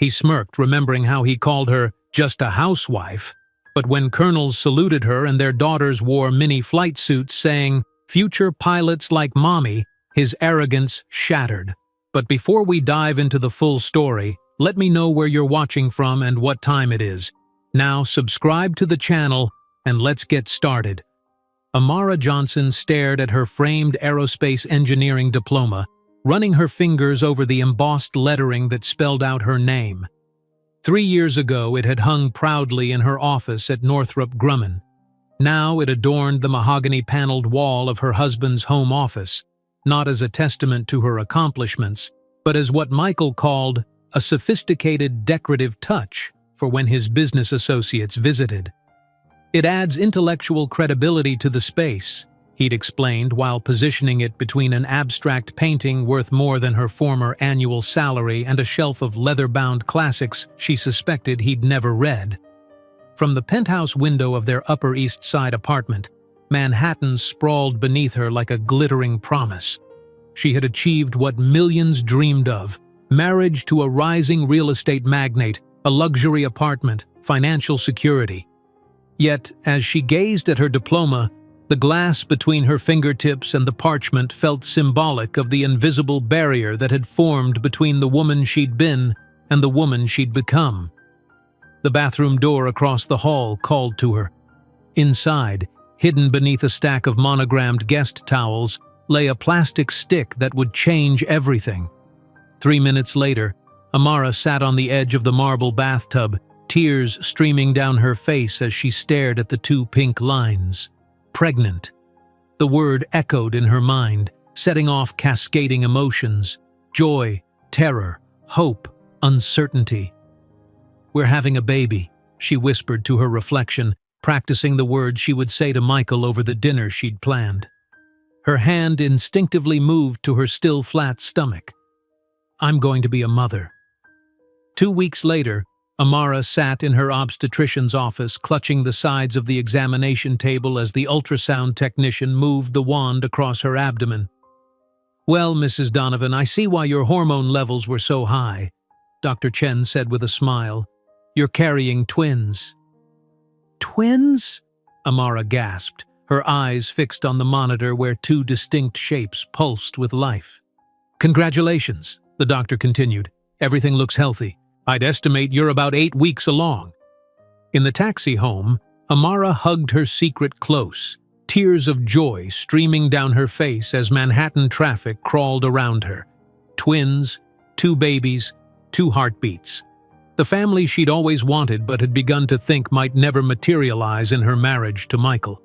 He smirked, remembering how he called her just a housewife. But when colonels saluted her and their daughters wore mini flight suits saying, "Future pilots like mommy," his arrogance shattered. But before we dive into the full story, let me know where you're watching from and what time it is. Now subscribe to the channel and let's get started. Amara Johnson stared at her framed aerospace engineering diploma, running her fingers over the embossed lettering that spelled out her name. 3 years ago, it had hung proudly in her office at Northrop Grumman. Now it adorned the mahogany-paneled wall of her husband's home office, not as a testament to her accomplishments, but as what Michael called a sophisticated decorative touch for when his business associates visited. "It adds intellectual credibility to the space," he'd explained while positioning it between an abstract painting worth more than her former annual salary and a shelf of leather-bound classics she suspected he'd never read. From the penthouse window of their Upper East Side apartment, Manhattan sprawled beneath her like a glittering promise. She had achieved what millions dreamed of: marriage to a rising real estate magnate, a luxury apartment, financial security. Yet, as she gazed at her diploma, the glass between her fingertips and the parchment felt symbolic of the invisible barrier that had formed between the woman she'd been and the woman she'd become. The bathroom door across the hall called to her. Inside, hidden beneath a stack of monogrammed guest towels, lay a plastic stick that would change everything. 3 minutes later, Amara sat on the edge of the marble bathtub, tears streaming down her face as she stared at the 2 pink lines. Pregnant. The word echoed in her mind, setting off cascading emotions: joy, terror, hope, uncertainty. "We're having a baby," she whispered to her reflection, practicing the words she would say to Michael over the dinner she'd planned. Her hand instinctively moved to her still flat stomach. "I'm going to be a mother." 2 weeks later, Amara sat in her obstetrician's office, clutching the sides of the examination table as the ultrasound technician moved the wand across her abdomen. "Well, Mrs. Donovan, I see why your hormone levels were so high," Dr. Chen said with a smile. "You're carrying twins." "Twins?" Amara gasped, her eyes fixed on the monitor where 2 distinct shapes pulsed with life. "Congratulations," the doctor continued. "Everything looks healthy. I'd estimate you're about 8 weeks along." In the taxi home, Amara hugged her secret close, tears of joy streaming down her face as Manhattan traffic crawled around her. Twins, 2 babies, 2 heartbeats. The family she'd always wanted but had begun to think might never materialize in her marriage to Michael.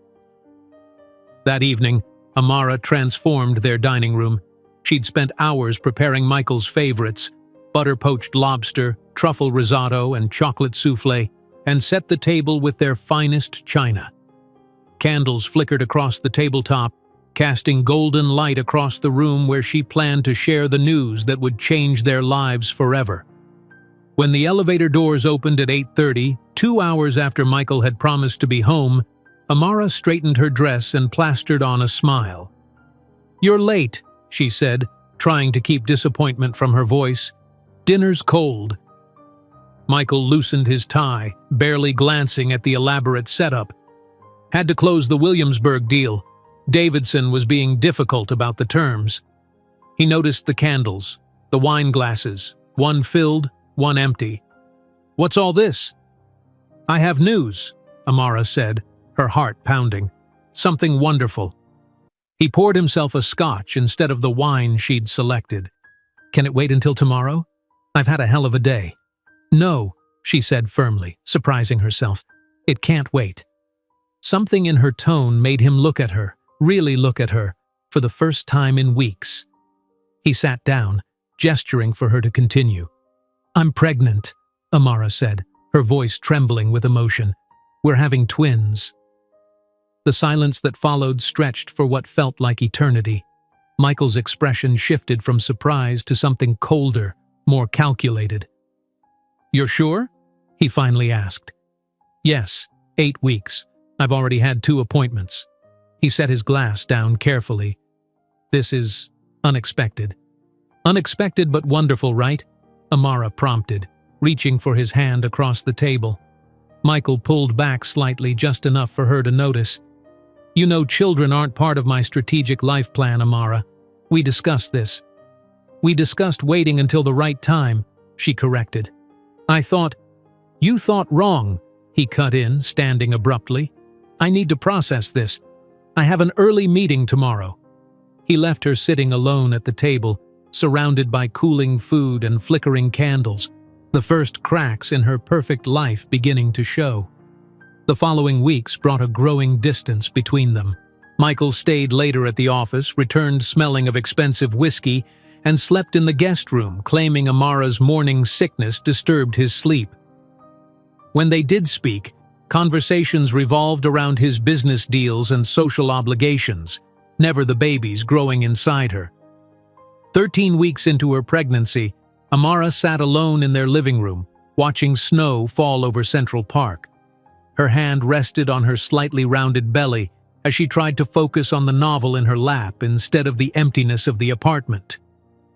That evening, Amara transformed their dining room. She'd spent hours preparing Michael's favorites: butter-poached lobster, truffle risotto, and chocolate souffle, and set the table with their finest china. Candles flickered across the tabletop, casting golden light across the room where she planned to share the news that would change their lives forever. When the elevator doors opened at 8:30, 2 hours after Michael had promised to be home, Amara straightened her dress and plastered on a smile. "You're late," she said, trying to keep disappointment from her voice. "Dinner's cold." Michael loosened his tie, barely glancing at the elaborate setup. "Had to close the Williamsburg deal. Davidson was being difficult about the terms." He noticed the candles, the wine glasses, one filled, one empty. "What's all this?" "I have news," Amara said, her heart pounding. "Something wonderful." He poured himself a scotch instead of the wine she'd selected. "Can it wait until tomorrow? I've had a hell of a day." "No," she said firmly, surprising herself. "It can't wait." Something in her tone made him look at her, really look at her, for the first time in weeks. He sat down, gesturing for her to continue. "I'm pregnant," Amara said, her voice trembling with emotion. "We're having twins." The silence that followed stretched for what felt like eternity. Michael's expression shifted from surprise to something colder, more calculated. "You're sure?" he finally asked. "Yes, 8 weeks. I've already had 2 appointments." He set his glass down carefully. "This is unexpected." "Unexpected but wonderful, right?" Amara prompted. reaching for his hand across the table. Michael pulled back slightly, just enough for her to notice. "You know, children aren't part of my strategic life plan, Amara. We discussed this." "We discussed waiting until the right time," she corrected. You thought wrong," he cut in, standing abruptly. "I need to process this. I have an early meeting tomorrow." He left her sitting alone at the table, surrounded by cooling food and flickering candles, the first cracks in her perfect life beginning to show. The following weeks brought a growing distance between them. Michael stayed later at the office, returned smelling of expensive whiskey, and slept in the guest room, claiming Amara's morning sickness disturbed his sleep. When they did speak, conversations revolved around his business deals and social obligations, never the babies growing inside her. 13 weeks into her pregnancy, Amara sat alone in their living room, watching snow fall over Central Park. Her hand rested on her slightly rounded belly as she tried to focus on the novel in her lap instead of the emptiness of the apartment.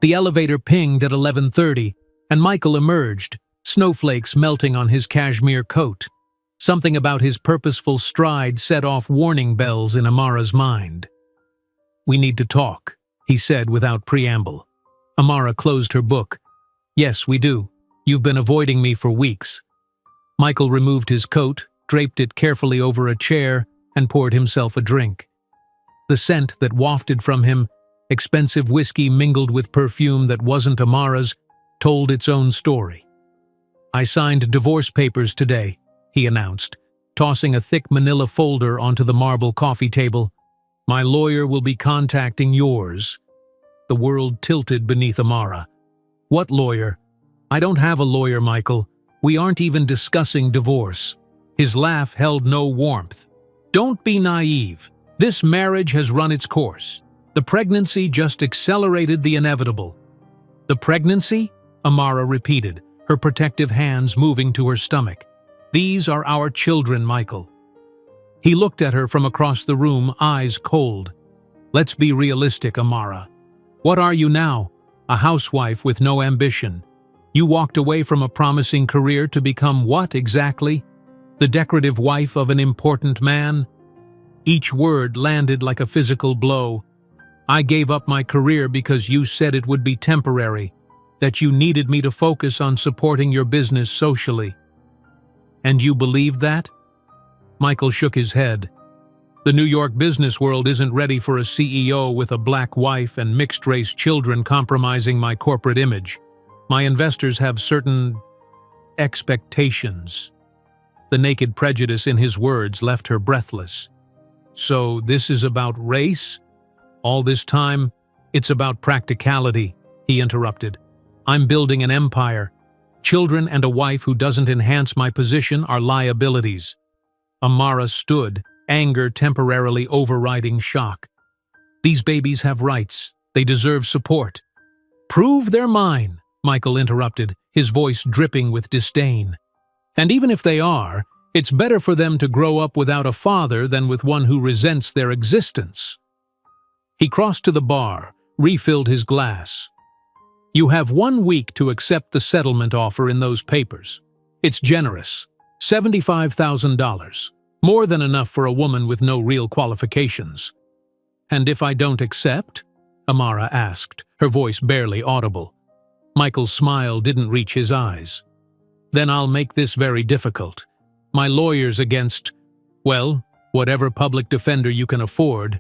The elevator pinged at 11:30, and Michael emerged, snowflakes melting on his cashmere coat. Something about his purposeful stride set off warning bells in Amara's mind. "We need to talk," he said without preamble. Amara closed her book. "Yes, we do. You've been avoiding me for weeks." Michael removed his coat, draped it carefully over a chair, and poured himself a drink. The scent that wafted from him, expensive whiskey mingled with perfume that wasn't Amara's, told its own story. "I signed divorce papers today," he announced, tossing a thick manila folder onto the marble coffee table. "My lawyer will be contacting yours." The world tilted beneath Amara. "What lawyer?" "I don't have a lawyer, Michael. We aren't even discussing divorce." His laugh held no warmth. "Don't be naive. This marriage has run its course. The pregnancy just accelerated the inevitable." "The pregnancy?" Amara repeated, her protective hands moving to her stomach. "These are our children, Michael." He looked at her from across the room, eyes cold. "Let's be realistic, Amara. What are you now? A housewife with no ambition. You walked away from a promising career to become what exactly? The decorative wife of an important man?" Each word landed like a physical blow. "I gave up my career because you said it would be temporary, that you needed me to focus on supporting your business socially." "And you believed that?" Michael shook his head. "The New York business world isn't ready for a CEO with a black wife and mixed-race children compromising my corporate image. My investors have certain expectations." The naked prejudice in his words left her breathless. "So this is about race? All this time, it's about practicality," he interrupted. "I'm building an empire. Children and a wife who doesn't enhance my position are liabilities." Amara stood, anger temporarily overriding shock. "These babies have rights. They deserve support." "Prove they're mine," Michael interrupted, his voice dripping with disdain. "And even if they are, it's better for them to grow up without a father than with one who resents their existence." He crossed to the bar, refilled his glass. "You have 1 week to accept the settlement offer in those papers. It's generous. $75,000. More than enough for a woman with no real qualifications." "And if I don't accept?" Amara asked, her voice barely audible. Michael's smile didn't reach his eyes. "Then I'll make this very difficult. My lawyer's against, well, whatever public defender you can afford.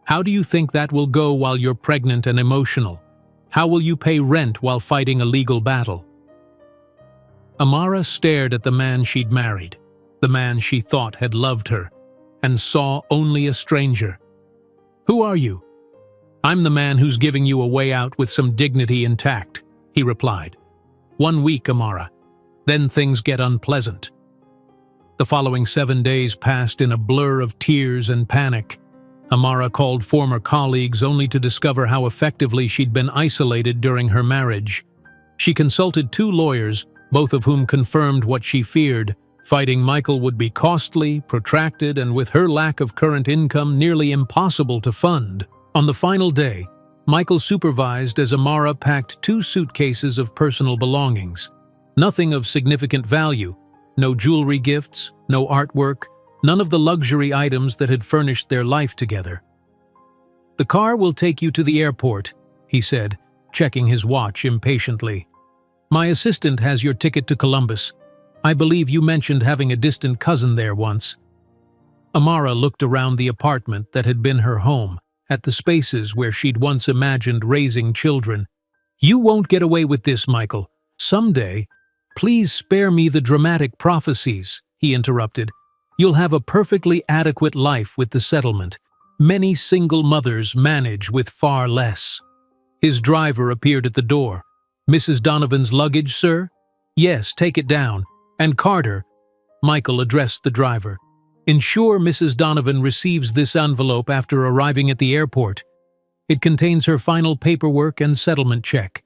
How do you think that will go while you're pregnant and emotional? How will you pay rent while fighting a legal battle?" Amara stared at the man she'd married, the man she thought had loved her, and saw only a stranger. "Who are you?" "I'm the man who's giving you a way out with some dignity intact," he replied. 1 week, Amara. Then things get unpleasant." The following 7 days passed in a blur of tears and panic. Amara called former colleagues only to discover how effectively she'd been isolated during her marriage. She consulted 2 lawyers, both of whom confirmed what she feared. Fighting Michael would be costly, protracted, and with her lack of current income nearly impossible to fund. On the final day, Michael supervised as Amara packed 2 suitcases of personal belongings. Nothing of significant value, no jewelry gifts, no artwork, none of the luxury items that had furnished their life together. "The car will take you to the airport," he said, checking his watch impatiently. "My assistant has your ticket to Columbus. I believe you mentioned having a distant cousin there once." Amara looked around the apartment that had been her home, at the spaces where she'd once imagined raising children. "You won't get away with this, Michael. Someday—" "Please spare me the dramatic prophecies," he interrupted. "You'll have a perfectly adequate life with the settlement. Many single mothers manage with far less." His driver appeared at the door. "Mrs. Donovan's luggage, sir?" "Yes, take it down. And Carter," Michael addressed the driver, "ensure Mrs. Donovan receives this envelope after arriving at the airport. It contains her final paperwork and settlement check."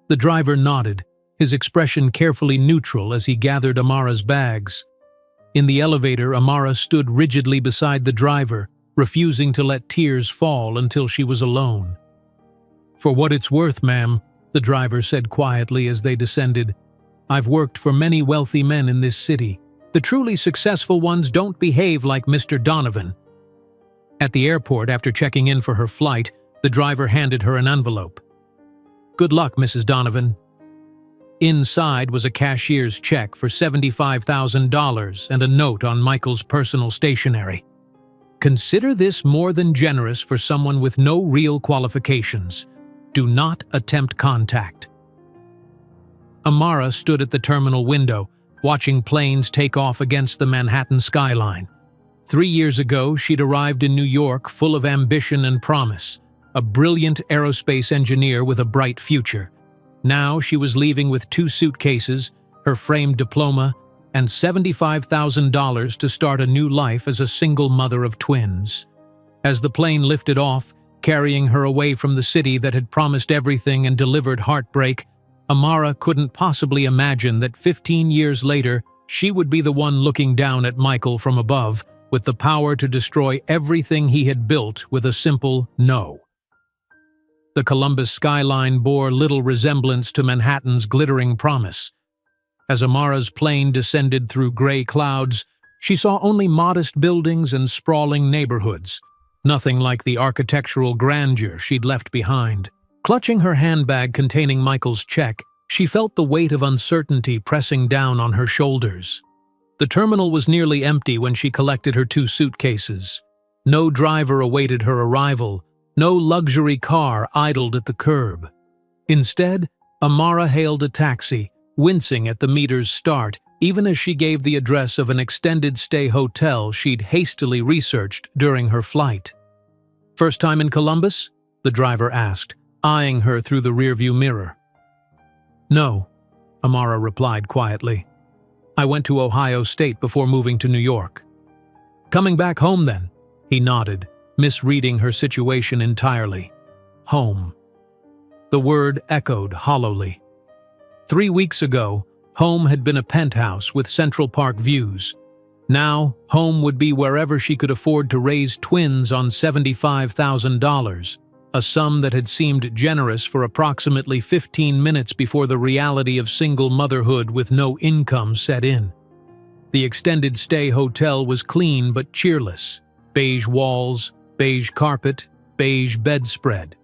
The driver nodded, his expression carefully neutral as he gathered Amara's bags. In the elevator, Amara stood rigidly beside the driver, refusing to let tears fall until she was alone. "For what it's worth, ma'am," the driver said quietly as they descended, "I've worked for many wealthy men in this city. The truly successful ones don't behave like Mr. Donovan." At the airport, after checking in for her flight, the driver handed her an envelope. "Good luck, Mrs. Donovan." Inside was a cashier's check for $75,000 and a note on Michael's personal stationery. "Consider this more than generous for someone with no real qualifications. Do not attempt contact." Amara stood at the terminal window, watching planes take off against the Manhattan skyline. 3 years ago, she'd arrived in New York full of ambition and promise, a brilliant aerospace engineer with a bright future. Now she was leaving with 2 suitcases, her framed diploma, and $75,000 to start a new life as a single mother of twins. As the plane lifted off, carrying her away from the city that had promised everything and delivered heartbreak, Amara couldn't possibly imagine that 15 years later, she would be the one looking down at Michael from above, with the power to destroy everything he had built with a simple no. The Columbus skyline bore little resemblance to Manhattan's glittering promise. As Amara's plane descended through gray clouds, she saw only modest buildings and sprawling neighborhoods, nothing like the architectural grandeur she'd left behind. Clutching her handbag containing Michael's check, she felt the weight of uncertainty pressing down on her shoulders. The terminal was nearly empty when she collected her 2 suitcases. No driver awaited her arrival, no luxury car idled at the curb. Instead, Amara hailed a taxi, wincing at the meter's start, even as she gave the address of an extended-stay hotel she'd hastily researched during her flight. "First time in Columbus?" the driver asked, eyeing her through the rearview mirror. "No," Amara replied quietly. "I went to Ohio State before moving to New York." "Coming back home then?" He nodded, misreading her situation entirely. Home. The word echoed hollowly. 3 weeks ago, home had been a penthouse with Central Park views. Now, home would be wherever she could afford to raise twins on $75,000, a sum that had seemed generous for approximately 15 minutes before the reality of single motherhood with no income set in. The extended stay hotel was clean but cheerless. Beige walls, beige carpet, beige bedspread.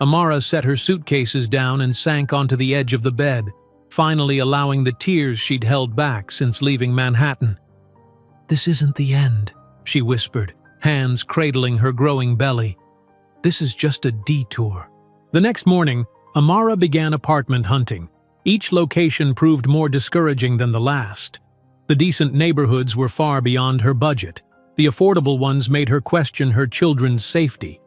Amara set her suitcases down and sank onto the edge of the bed, finally allowing the tears she'd held back since leaving Manhattan. "This isn't the end," she whispered, hands cradling her growing belly. "This is just a detour." The next morning, Amara began apartment hunting. Each location proved more discouraging than the last. The decent neighborhoods were far beyond her budget. The affordable ones made her question her children's safety.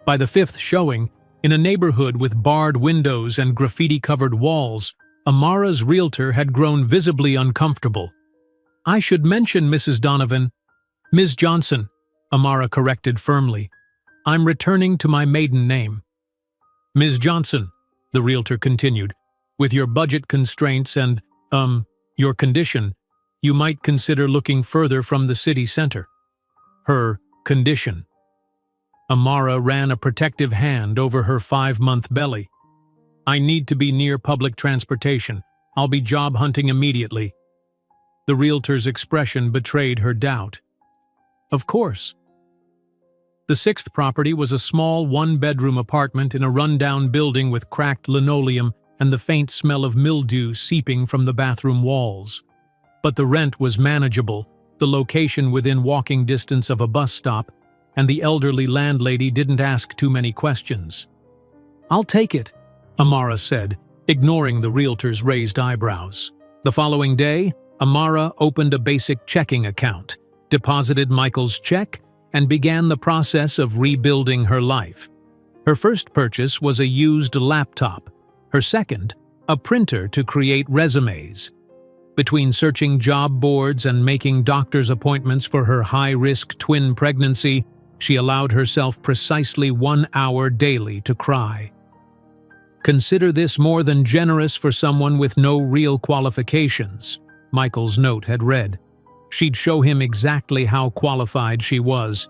By the 5th showing, in a neighborhood with barred windows and graffiti-covered walls, Amara's realtor had grown visibly uncomfortable. "I should mention, Mrs. Donovan." "Ms. Johnson," Amara corrected firmly. "I'm returning to my maiden name." "Ms. Johnson," the realtor continued, "with your budget constraints and, your condition, you might consider looking further from the city center." Her condition. Amara ran a protective hand over her 5-month belly. "I need to be near public transportation. I'll be job hunting immediately." The realtor's expression betrayed her doubt. "Of course." The sixth property was a small one-bedroom apartment in a run-down building with cracked linoleum and the faint smell of mildew seeping from the bathroom walls. But the rent was manageable, the location within walking distance of a bus stop, and the elderly landlady didn't ask too many questions. "I'll take it," Amara said, ignoring the realtor's raised eyebrows. The following day, Amara opened a basic checking account, deposited Michael's check, and began the process of rebuilding her life. Her first purchase was a used laptop. Her second, a printer to create resumes. Between searching job boards and making doctor's appointments for her high-risk twin pregnancy, she allowed herself precisely 1 hour daily to cry. "Consider this more than generous for someone with no real qualifications," Michael's note had read. She'd show him exactly how qualified she was.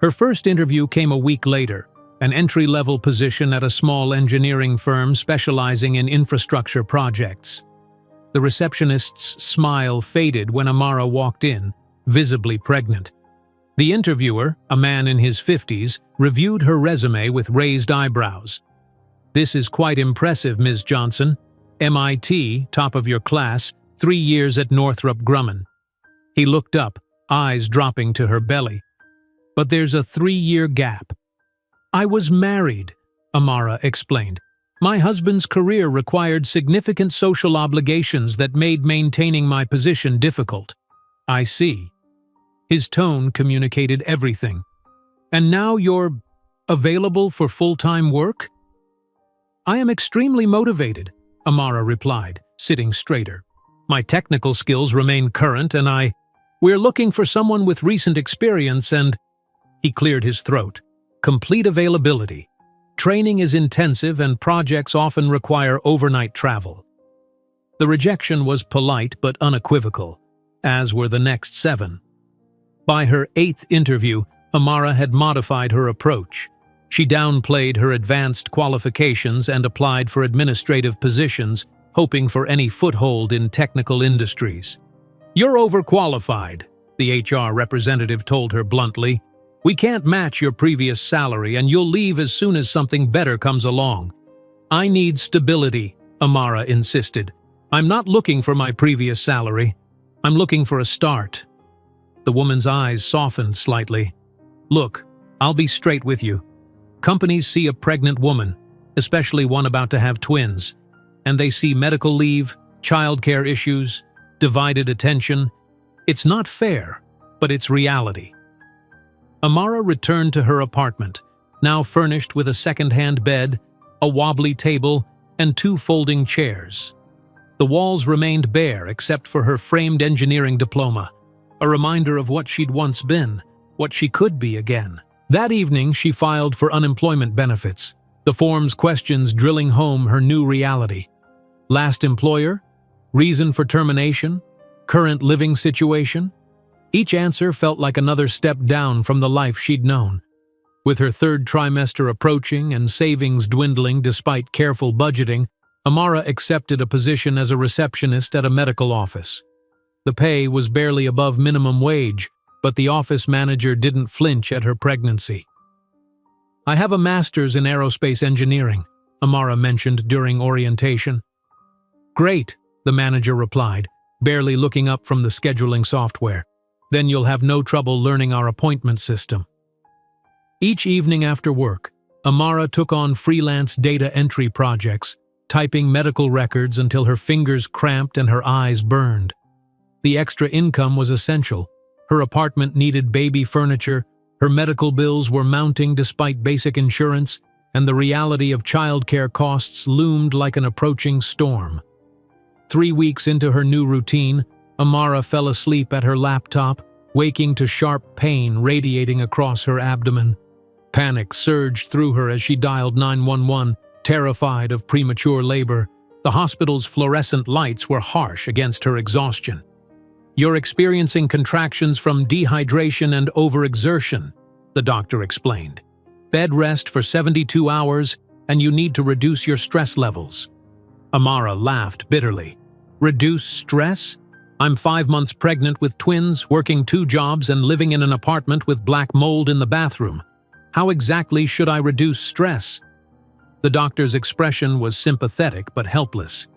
Her first interview came a week later, an entry-level position at a small engineering firm specializing in infrastructure projects. The receptionist's smile faded when Amara walked in, visibly pregnant. The interviewer, a man in his 50s, reviewed her resume with raised eyebrows. "This is quite impressive, Ms. Johnson. MIT, top of your class, 3 years at Northrop Grumman." He looked up, eyes dropping to her belly. "But there's a 3-year gap." "I was married," Amara explained. "My husband's career required significant social obligations that made maintaining my position difficult." "I see." His tone communicated everything. "And now you're available for full-time work?" "I am extremely motivated," Amara replied, sitting straighter. "My technical skills remain current and we're looking for someone with recent experience and—" He cleared his throat. "Complete availability. Training is intensive and projects often require overnight travel." The rejection was polite but unequivocal, as were the next 7. By her 8th interview, Amara had modified her approach. She downplayed her advanced qualifications and applied for administrative positions, hoping for any foothold in technical industries. "You're overqualified," the HR representative told her bluntly. "We can't match your previous salary and you'll leave as soon as something better comes along." "I need stability," Amara insisted. "I'm not looking for my previous salary. I'm looking for a start." The woman's eyes softened slightly. "Look, I'll be straight with you. Companies see a pregnant woman, especially one about to have twins, and they see medical leave, childcare issues, divided attention. It's not fair, but it's reality." Amara returned to her apartment, now furnished with a second-hand bed, a wobbly table, and 2 folding chairs. The walls remained bare except for her framed engineering diploma, a reminder of what she'd once been, what she could be again. That evening, she filed for unemployment benefits, the form's questions drilling home her new reality. Last employer? Reason for termination? Current living situation? Each answer felt like another step down from the life she'd known. With her 3rd trimester approaching and savings dwindling despite careful budgeting, Amara accepted a position as a receptionist at a medical office. The pay was barely above minimum wage, but the office manager didn't flinch at her pregnancy. "I have a master's in aerospace engineering," Amara mentioned during orientation. "Great," the manager replied, barely looking up from the scheduling software. "Then you'll have no trouble learning our appointment system." Each evening after work, Amara took on freelance data entry projects, typing medical records until her fingers cramped and her eyes burned. The extra income was essential. Her apartment needed baby furniture, her medical bills were mounting despite basic insurance, and the reality of childcare costs loomed like an approaching storm. 3 weeks into her new routine, Amara fell asleep at her laptop, waking to sharp pain radiating across her abdomen. Panic surged through her as she dialed 911, terrified of premature labor. The hospital's fluorescent lights were harsh against her exhaustion. "You're experiencing contractions from dehydration and overexertion," the doctor explained. "Bed rest for 72 hours, and you need to reduce your stress levels." Amara laughed bitterly. Reduce stress? I'm 5 months pregnant with twins, working 2 jobs, and living in an apartment with black mold in the bathroom. How exactly should I reduce stress? The doctor's expression was sympathetic but helpless.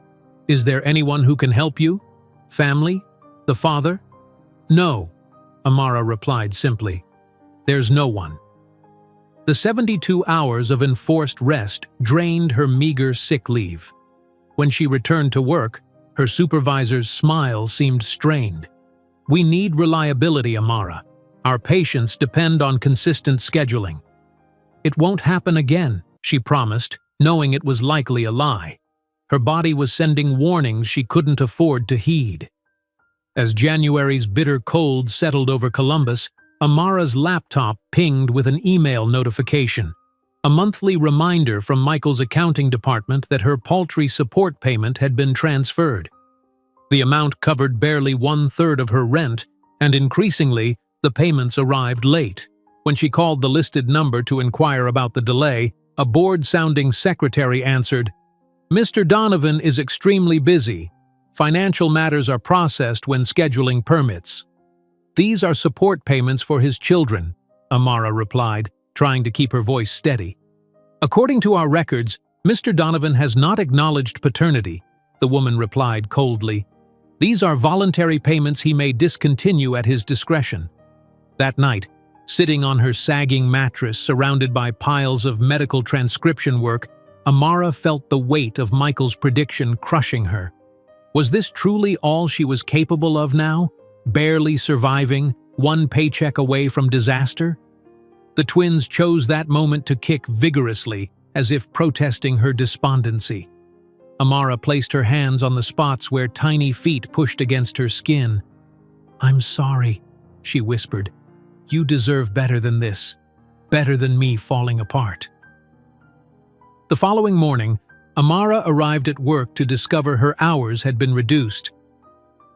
Is there anyone who can help you? Family? The father? No, Amara replied simply. There's no one. The 72 hours of enforced rest drained her meager sick leave. When she returned to work, her supervisor's smile seemed strained. We need reliability, Amara. Our patients depend on consistent scheduling. It won't happen again, she promised, knowing it was likely a lie. Her body was sending warnings she couldn't afford to heed. As January's bitter cold settled over Columbus, Amara's laptop pinged with an email notification, a monthly reminder from Michael's accounting department that her paltry support payment had been transferred. The amount covered barely 1/3 of her rent, and increasingly, the payments arrived late. When she called the listed number to inquire about the delay, a bored-sounding secretary answered, "Mr. Donovan is extremely busy. Financial matters are processed when scheduling permits." "These are support payments for his children," Amara replied, trying to keep her voice steady. "According to our records, Mr. Donovan has not acknowledged paternity," the woman replied coldly. "These are voluntary payments he may discontinue at his discretion." That night, sitting on her sagging mattress surrounded by piles of medical transcription work, Amara felt the weight of Michael's prediction crushing her. Was this truly all she was capable of now? Barely surviving, 1 paycheck away from disaster? The twins chose that moment to kick vigorously, as if protesting her despondency. Amara placed her hands on the spots where tiny feet pushed against her skin. "I'm sorry," she whispered. "You deserve better than this. Better than me falling apart." The following morning, Amara arrived at work to discover her hours had been reduced.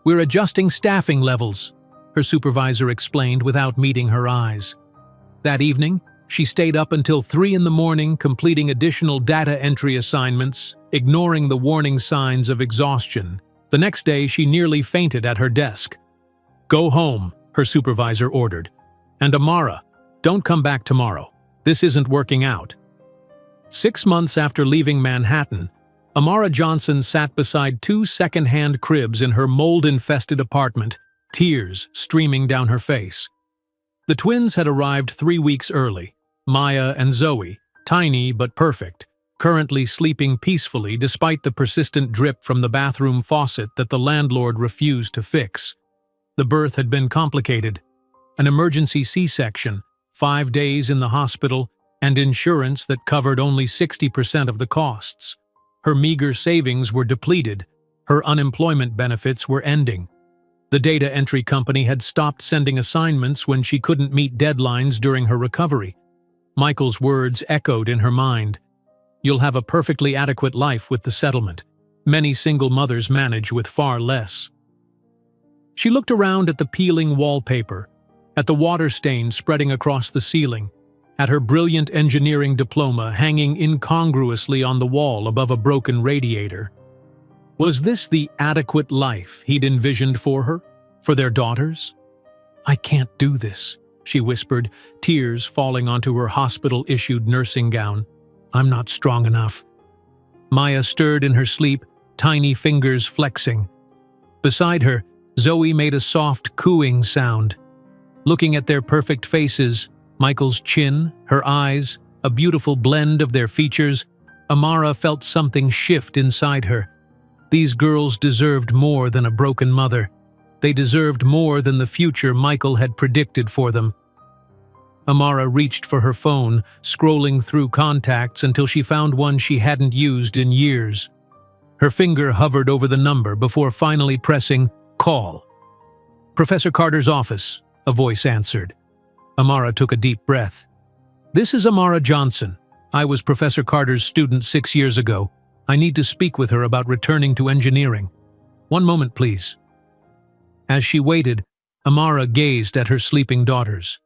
"We're adjusting staffing levels," her supervisor explained without meeting her eyes. That evening, she stayed up until 3 in the morning completing additional data entry assignments, ignoring the warning signs of exhaustion. The next day, she nearly fainted at her desk. "Go home," her supervisor ordered. "And Amara, don't come back tomorrow. This isn't working out." 6 months after leaving Manhattan, Amara Johnson sat beside 2 second-hand cribs in her mold-infested apartment, tears streaming down her face. The twins had arrived 3 weeks early, Maya and Zoe, tiny but perfect, currently sleeping peacefully despite the persistent drip from the bathroom faucet that the landlord refused to fix. The birth had been complicated. An emergency C-section, 5 days in the hospital, and insurance that covered only 60% of the costs. Her meager savings were depleted. Her unemployment benefits were ending. The data entry company had stopped sending assignments when she couldn't meet deadlines during her recovery. Michael's words echoed in her mind. "You'll have a perfectly adequate life with the settlement. Many single mothers manage with far less." She looked around at the peeling wallpaper, at the water stains spreading across the ceiling, at her brilliant engineering diploma hanging incongruously on the wall above a broken radiator. Was this the adequate life he'd envisioned for her, for their daughters? "I can't do this," she whispered, tears falling onto her hospital-issued nursing gown. "I'm not strong enough." Maya stirred in her sleep, tiny fingers flexing. Beside her, Zoe made a soft cooing sound. Looking at their perfect faces, Michael's chin, her eyes, a beautiful blend of their features, Amara felt something shift inside her. These girls deserved more than a broken mother. They deserved more than the future Michael had predicted for them. Amara reached for her phone, scrolling through contacts until she found one she hadn't used in years. Her finger hovered over the number before finally pressing call. "Professor Carter's office," a voice answered. Amara took a deep breath. "This is Amara Johnson. I was Professor Carter's student 6 years ago. I need to speak with her about returning to engineering. One moment, please." As she waited, Amara gazed at her sleeping daughters.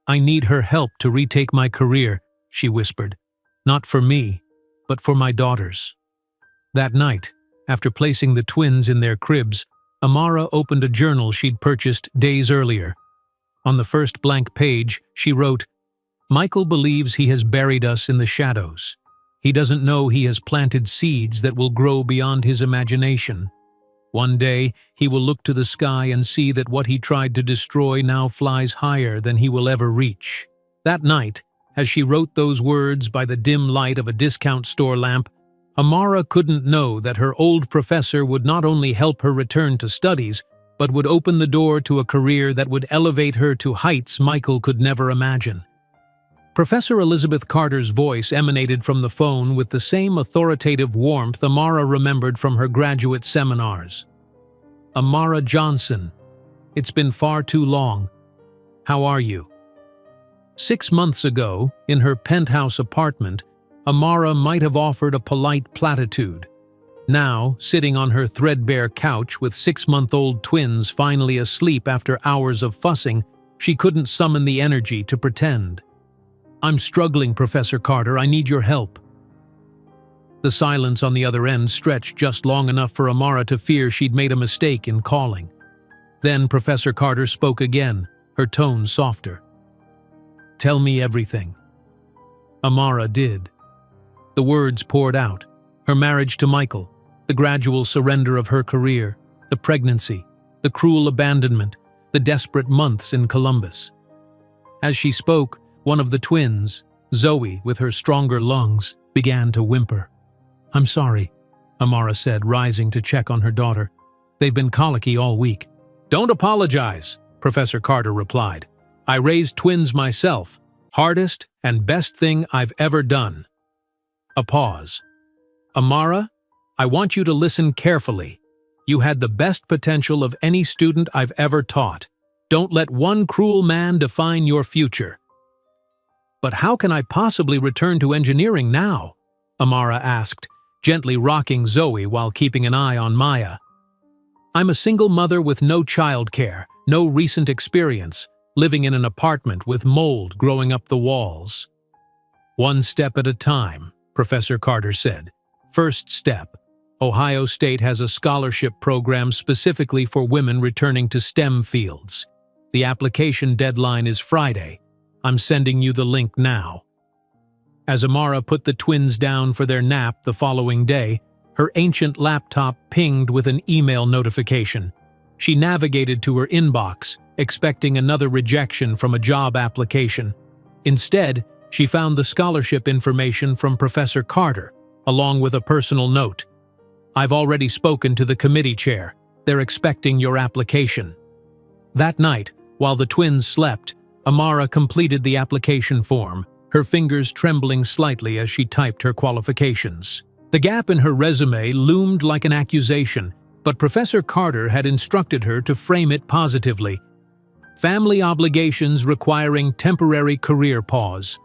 "I need her help to retake my career," she whispered. "Not for me, but for my daughters." That night, After placing the twins in their cribs, Amara opened a journal she'd purchased days earlier. On the first blank page, she wrote, "Michael believes he has buried us in the shadows. He doesn't know he has planted seeds that will grow beyond his imagination. One day, he will look to the sky and see that what he tried to destroy now flies higher than he will ever reach." That night, as she wrote those words by the dim light of a discount store lamp, Amara couldn't know that her old professor would not only help her return to studies, but would open the door to a career that would elevate her to heights Michael could never imagine. Professor Elizabeth Carter's voice emanated from the phone with the same authoritative warmth Amara remembered from her graduate seminars. "Amara Johnson, it's been far too long. How are you?" 6 months ago, in her penthouse apartment, Amara might have offered a polite platitude. Now, sitting on her threadbare couch with 6-month-old twins finally asleep after hours of fussing, she couldn't summon the energy to pretend. "I'm struggling, Professor Carter. I need your help." The silence on the other end stretched just long enough for Amara to fear she'd made a mistake in calling. Then Professor Carter spoke again, her tone softer. "Tell me everything." Amara did. The words poured out. Her marriage to Michael, the gradual surrender of her career, the pregnancy, the cruel abandonment, the desperate months in Columbus. As she spoke, one of the twins, Zoe with her stronger lungs, began to whimper. "I'm sorry," Amara said, rising to check on her daughter. "They've been colicky all week." "Don't apologize," Professor Carter replied. "I raised twins myself. Hardest and best thing I've ever done." A pause. "Amara, I want you to listen carefully. You had the best potential of any student I've ever taught. Don't let one cruel man define your future." "But how can I possibly return to engineering now?" Amara asked, gently rocking Zoe while keeping an eye on Maya. "I'm a single mother with no childcare, no recent experience, living in an apartment with mold growing up the walls." "One step at a time," Professor Carter said. "First step. Ohio State has a scholarship program specifically for women returning to STEM fields. The application deadline is Friday. I'm sending you the link now." As Amara put the twins down for their nap the following day, her ancient laptop pinged with an email notification. She navigated to her inbox, expecting another rejection from a job application. Instead, she found the scholarship information from Professor Carter, along with a personal note. "I've already spoken to the committee chair. They're expecting your application." That night, while the twins slept, Amara completed the application form, her fingers trembling slightly as she typed her qualifications. The gap in her resume loomed like an accusation, but Professor Carter had instructed her to frame it positively. Family obligations requiring temporary career pause.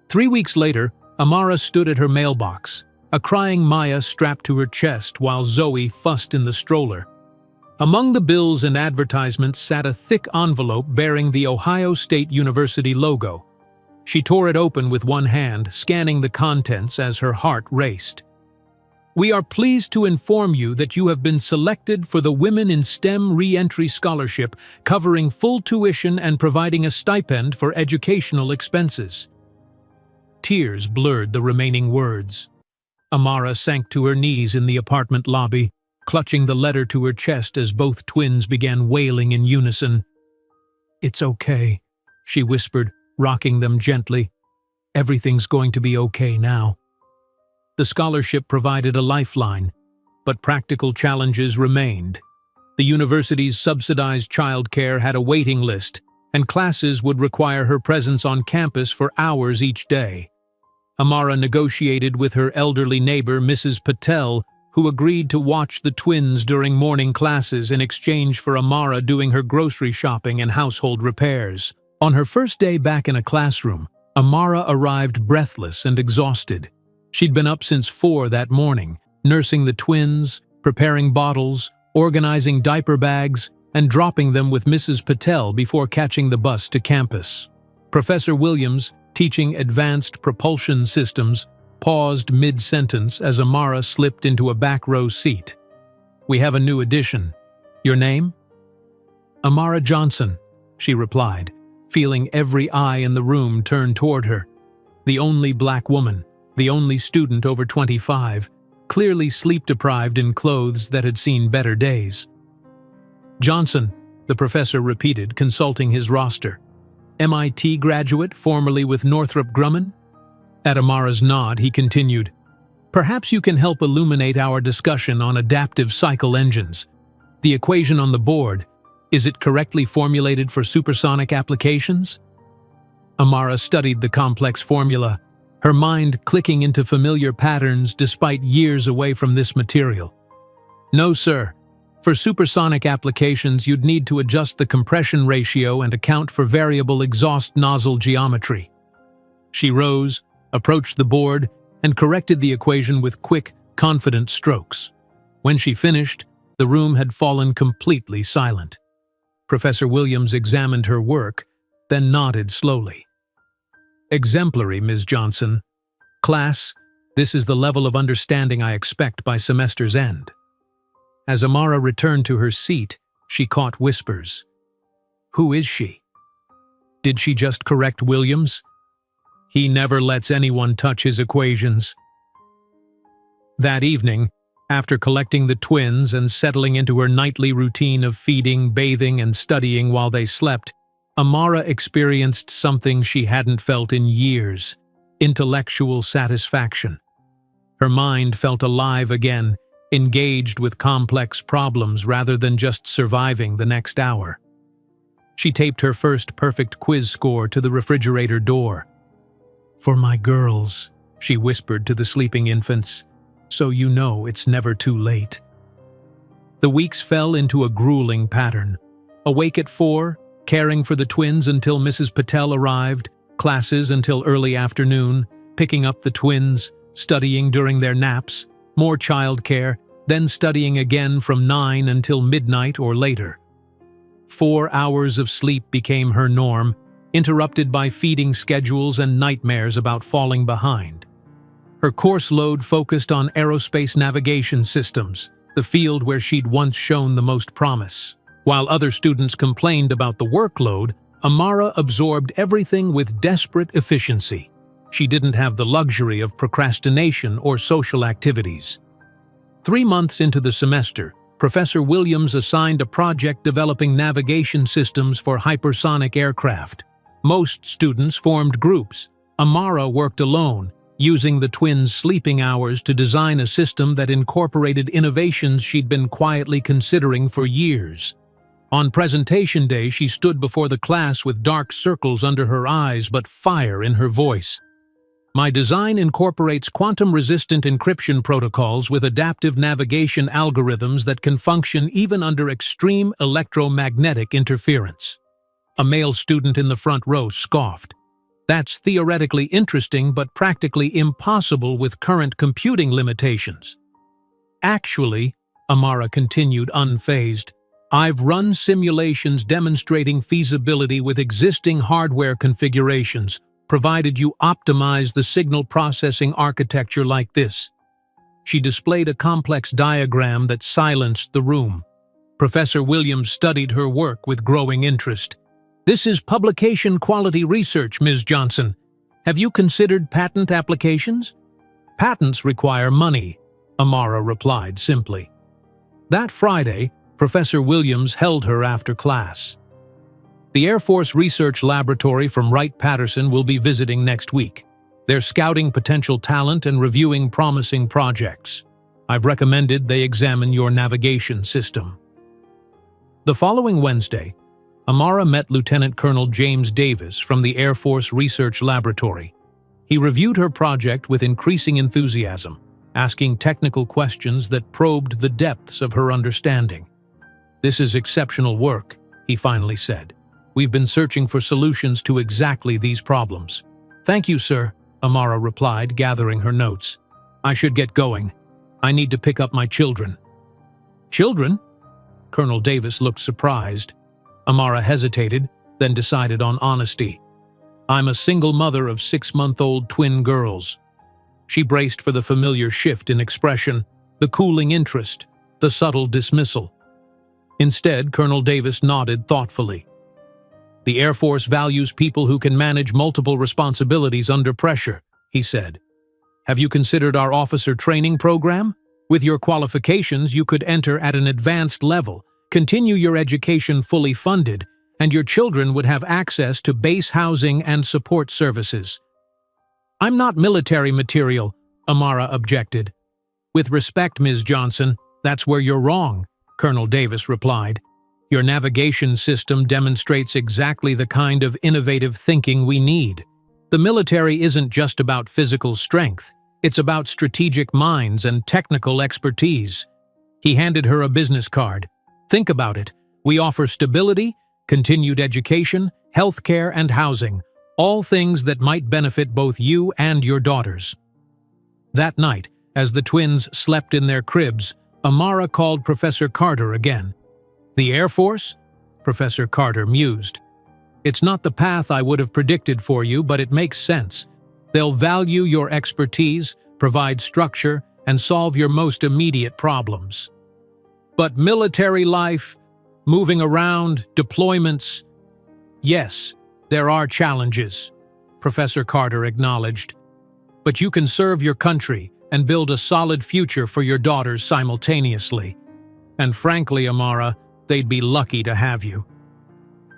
3 weeks later, Amara stood at her mailbox, a crying Maya strapped to her chest while Zoe fussed in the stroller. Among the bills and advertisements sat a thick envelope bearing the Ohio State University logo. She tore it open with one hand, scanning the contents as her heart raced. "We are pleased to inform you that you have been selected for the Women in STEM Re-Entry Scholarship, covering full tuition and providing a stipend for educational expenses." Tears blurred the remaining words. Amara sank to her knees in the apartment lobby, clutching the letter to her chest as both twins began wailing in unison. "It's okay," she whispered, rocking them gently. "Everything's going to be okay now." The scholarship provided a lifeline, but practical challenges remained. The university's subsidized childcare had a waiting list, and classes would require her presence on campus for hours each day. Amara negotiated with her elderly neighbor, Mrs. Patel, who agreed to watch the twins during morning classes in exchange for Amara doing her grocery shopping and household repairs. On her first day back in a classroom, Amara arrived breathless and exhausted. She'd been up since 4 that morning, nursing the twins, preparing bottles, organizing diaper bags, and dropping them with Mrs. Patel before catching the bus to campus. Professor Williams, teaching advanced propulsion systems, paused mid-sentence as Amara slipped into a back row seat. "We have a new addition. Your name?" "Amara Johnson," she replied, feeling every eye in the room turn toward her. The only black woman, the only student over 25, clearly sleep-deprived in clothes that had seen better days. "Johnson," the professor repeated, consulting his roster. "MIT graduate, formerly with Northrop Grumman?" At Amara's nod, he continued, "Perhaps you can help illuminate our discussion on adaptive cycle engines. The equation on the board, is it correctly formulated for supersonic applications?" Amara studied the complex formula, her mind clicking into familiar patterns despite years away from this material. "No, sir. For supersonic applications, you'd need to adjust the compression ratio and account for variable exhaust nozzle geometry." She rose, approached the board, and corrected the equation with quick, confident strokes. When she finished, the room had fallen completely silent. Professor Williams examined her work, then nodded slowly. "Exemplary, Ms. Johnson. Class, this is the level of understanding I expect by semester's end." As Amara returned to her seat, she caught whispers. Who is she? Did she just correct Williams? He never lets anyone touch his equations. That evening, after collecting the twins and settling into her nightly routine of feeding, bathing, and studying while they slept, Amara experienced something she hadn't felt in years: intellectual satisfaction. Her mind felt alive again, engaged with complex problems rather than just surviving the next hour. She taped her first perfect quiz score to the refrigerator door. "For my girls," she whispered to the sleeping infants, "so you know it's never too late." The weeks fell into a grueling pattern. Awake at 4, caring for the twins until Mrs. Patel arrived, classes until early afternoon, picking up the twins, studying during their naps, more childcare, then studying again from 9 until midnight or later. 4 hours of sleep became her norm, interrupted by feeding schedules and nightmares about falling behind. Her course load focused on aerospace navigation systems, the field where she'd once shown the most promise. While other students complained about the workload, Amara absorbed everything with desperate efficiency. She didn't have the luxury of procrastination or social activities. 3 months into the semester, Professor Williams assigned a project developing navigation systems for hypersonic aircraft. Most students formed groups. Amara worked alone, using the twins' sleeping hours to design a system that incorporated innovations she'd been quietly considering for years. On presentation day, she stood before the class with dark circles under her eyes but fire in her voice. "My design incorporates quantum-resistant encryption protocols with adaptive navigation algorithms that can function even under extreme electromagnetic interference." A male student in the front row scoffed. "That's theoretically interesting but practically impossible with current computing limitations." "Actually," Amara continued unfazed, "I've run simulations demonstrating feasibility with existing hardware configurations, provided you optimize the signal processing architecture like this." She displayed a complex diagram that silenced the room. Professor Williams studied her work with growing interest. "This is publication-quality research, Ms. Johnson. Have you considered patent applications?" "Patents require money," Amara replied simply. That Friday, Professor Williams held her after class. The Air Force Research Laboratory from Wright-Patterson will be visiting next week. They're scouting potential talent and reviewing promising projects. I've recommended they examine your navigation system. The following Wednesday, Amara met Lieutenant Colonel James Davis from the Air Force Research Laboratory. He reviewed her project with increasing enthusiasm, asking technical questions that probed the depths of her understanding. "This is exceptional work," he finally said. "We've been searching for solutions to exactly these problems." "Thank you, sir," Amara replied, gathering her notes. "I should get going. I need to pick up my children." "Children?" Colonel Davis looked surprised. Amara hesitated, then decided on honesty. "I'm a single mother of 6-month-old twin girls." She braced for the familiar shift in expression, the cooling interest, the subtle dismissal. Instead, Colonel Davis nodded thoughtfully. "The Air Force values people who can manage multiple responsibilities under pressure," he said. "Have you considered our officer training program? With your qualifications, you could enter at an advanced level, continue your education fully funded, and your children would have access to base housing and support services." "I'm not military material," Amara objected. "With respect, Ms. Johnson, that's where you're wrong," Colonel Davis replied. "Your navigation system demonstrates exactly the kind of innovative thinking we need. The military isn't just about physical strength, it's about strategic minds and technical expertise." He handed her a business card. "Think about it. We offer stability, continued education, healthcare, and housing, all things that might benefit both you and your daughters." That night, as the twins slept in their cribs, Amara called Professor Carter again. "The Air Force?" Professor Carter mused. "It's not the path I would have predicted for you, but it makes sense. They'll value your expertise, provide structure, and solve your most immediate problems. But military life, moving around, deployments— Yes, there are challenges," Professor Carter acknowledged. "But you can serve your country and build a solid future for your daughters simultaneously. And frankly, Amara, they'd be lucky to have you."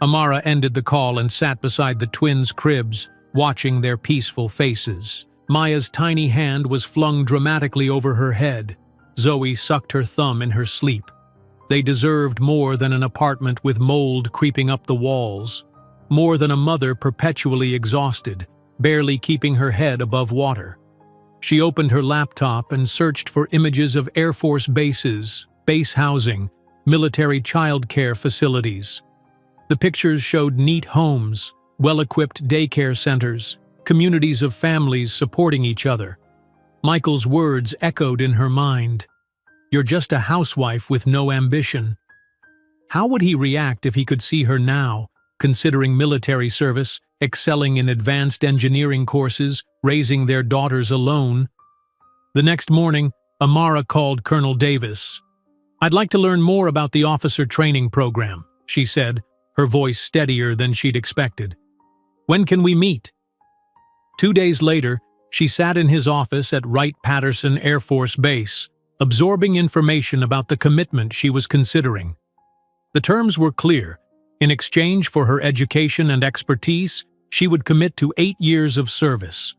Amara ended the call and sat beside the twins' cribs, watching their peaceful faces. Maya's tiny hand was flung dramatically over her head. Zoe sucked her thumb in her sleep. They deserved more than an apartment with mold creeping up the walls, more than a mother perpetually exhausted, barely keeping her head above water. She opened her laptop and searched for images of Air Force bases, base housing, military childcare facilities. The pictures showed neat homes, well-equipped daycare centers, communities of families supporting each other. Michael's words echoed in her mind. "You're just a housewife with no ambition." How would he react if he could see her now, considering military service, excelling in advanced engineering courses, raising their daughters alone? The next morning, Amara called Colonel Davis. "I'd like to learn more about the officer training program," she said, her voice steadier than she'd expected. "When can we meet?" 2 days later, she sat in his office at Wright-Patterson Air Force Base, absorbing information about the commitment she was considering. The terms were clear. In exchange for her education and expertise, she would commit to 8 years of service.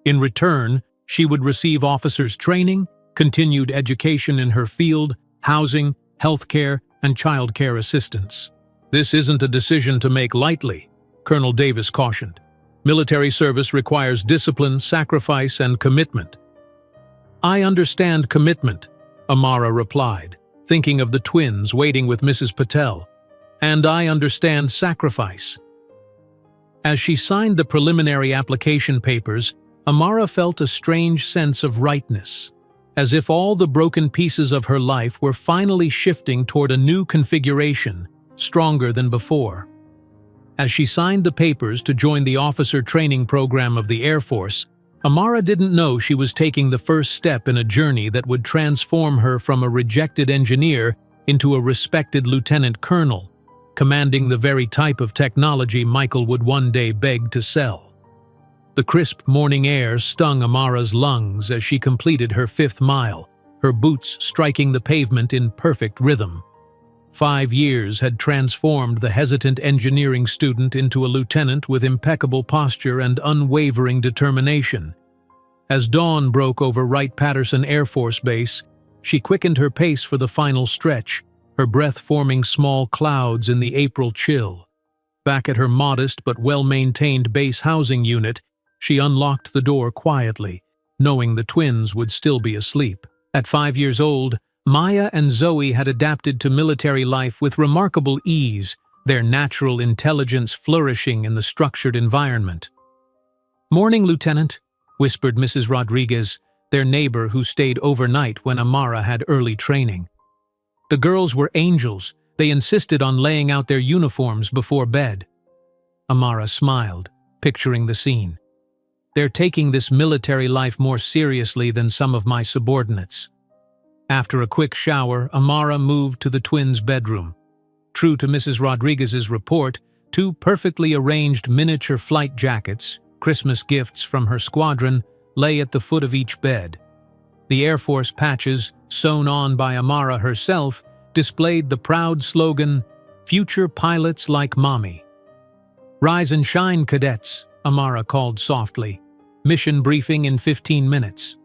In return, she would receive officers' training, continued education in her field, housing, healthcare, and childcare assistance. "This isn't a decision to make lightly," Colonel Davis cautioned. "Military service requires discipline, sacrifice, and commitment." "I understand commitment," Amara replied, thinking of the twins waiting with Mrs. Patel. "And I understand sacrifice." As she signed the preliminary application papers, Amara felt a strange sense of rightness, as if all the broken pieces of her life were finally shifting toward a new configuration, stronger than before. As she signed the papers to join the officer training program of the Air Force, Amara didn't know she was taking the first step in a journey that would transform her from a rejected engineer into a respected lieutenant colonel, commanding the very type of technology Michael would one day beg to sell. The crisp morning air stung Amara's lungs as she completed her 5th mile, her boots striking the pavement in perfect rhythm. 5 years had transformed the hesitant engineering student into a lieutenant with impeccable posture and unwavering determination. As dawn broke over Wright-Patterson Air Force Base, she quickened her pace for the final stretch, her breath forming small clouds in the April chill. Back at her modest but well-maintained base housing unit, she unlocked the door quietly, knowing the twins would still be asleep. At 5 years old, Maya and Zoe had adapted to military life with remarkable ease, their natural intelligence flourishing in the structured environment. "Morning, Lieutenant," whispered Mrs. Rodriguez, their neighbor who stayed overnight when Amara had early training. The girls were angels. They insisted on laying out their uniforms before bed. Amara smiled, picturing the scene. They're taking this military life more seriously than some of my subordinates." After a quick shower, Amara moved to the twins' bedroom. True to Mrs. Rodriguez's report, 2 perfectly arranged miniature flight jackets, Christmas gifts from her squadron, lay at the foot of each bed. The Air Force patches, sewn on by Amara herself, displayed the proud slogan, "Future pilots like Mommy." "Rise and shine, cadets," Amara called softly. "Mission briefing in 15 minutes."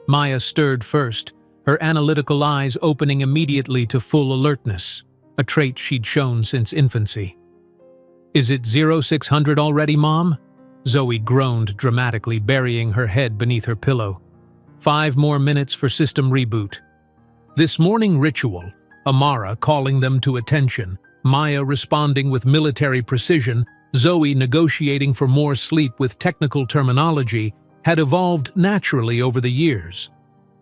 Maya stirred first, her analytical eyes opening immediately to full alertness, a trait she'd shown since infancy. "Is it 0600 already, Mom?" Zoe groaned dramatically, burying her head beneath her pillow. 5 more minutes for system reboot." This morning ritual, Amara calling them to attention, Maya responding with military precision, Zoe negotiating for more sleep with technical terminology, had evolved naturally over the years.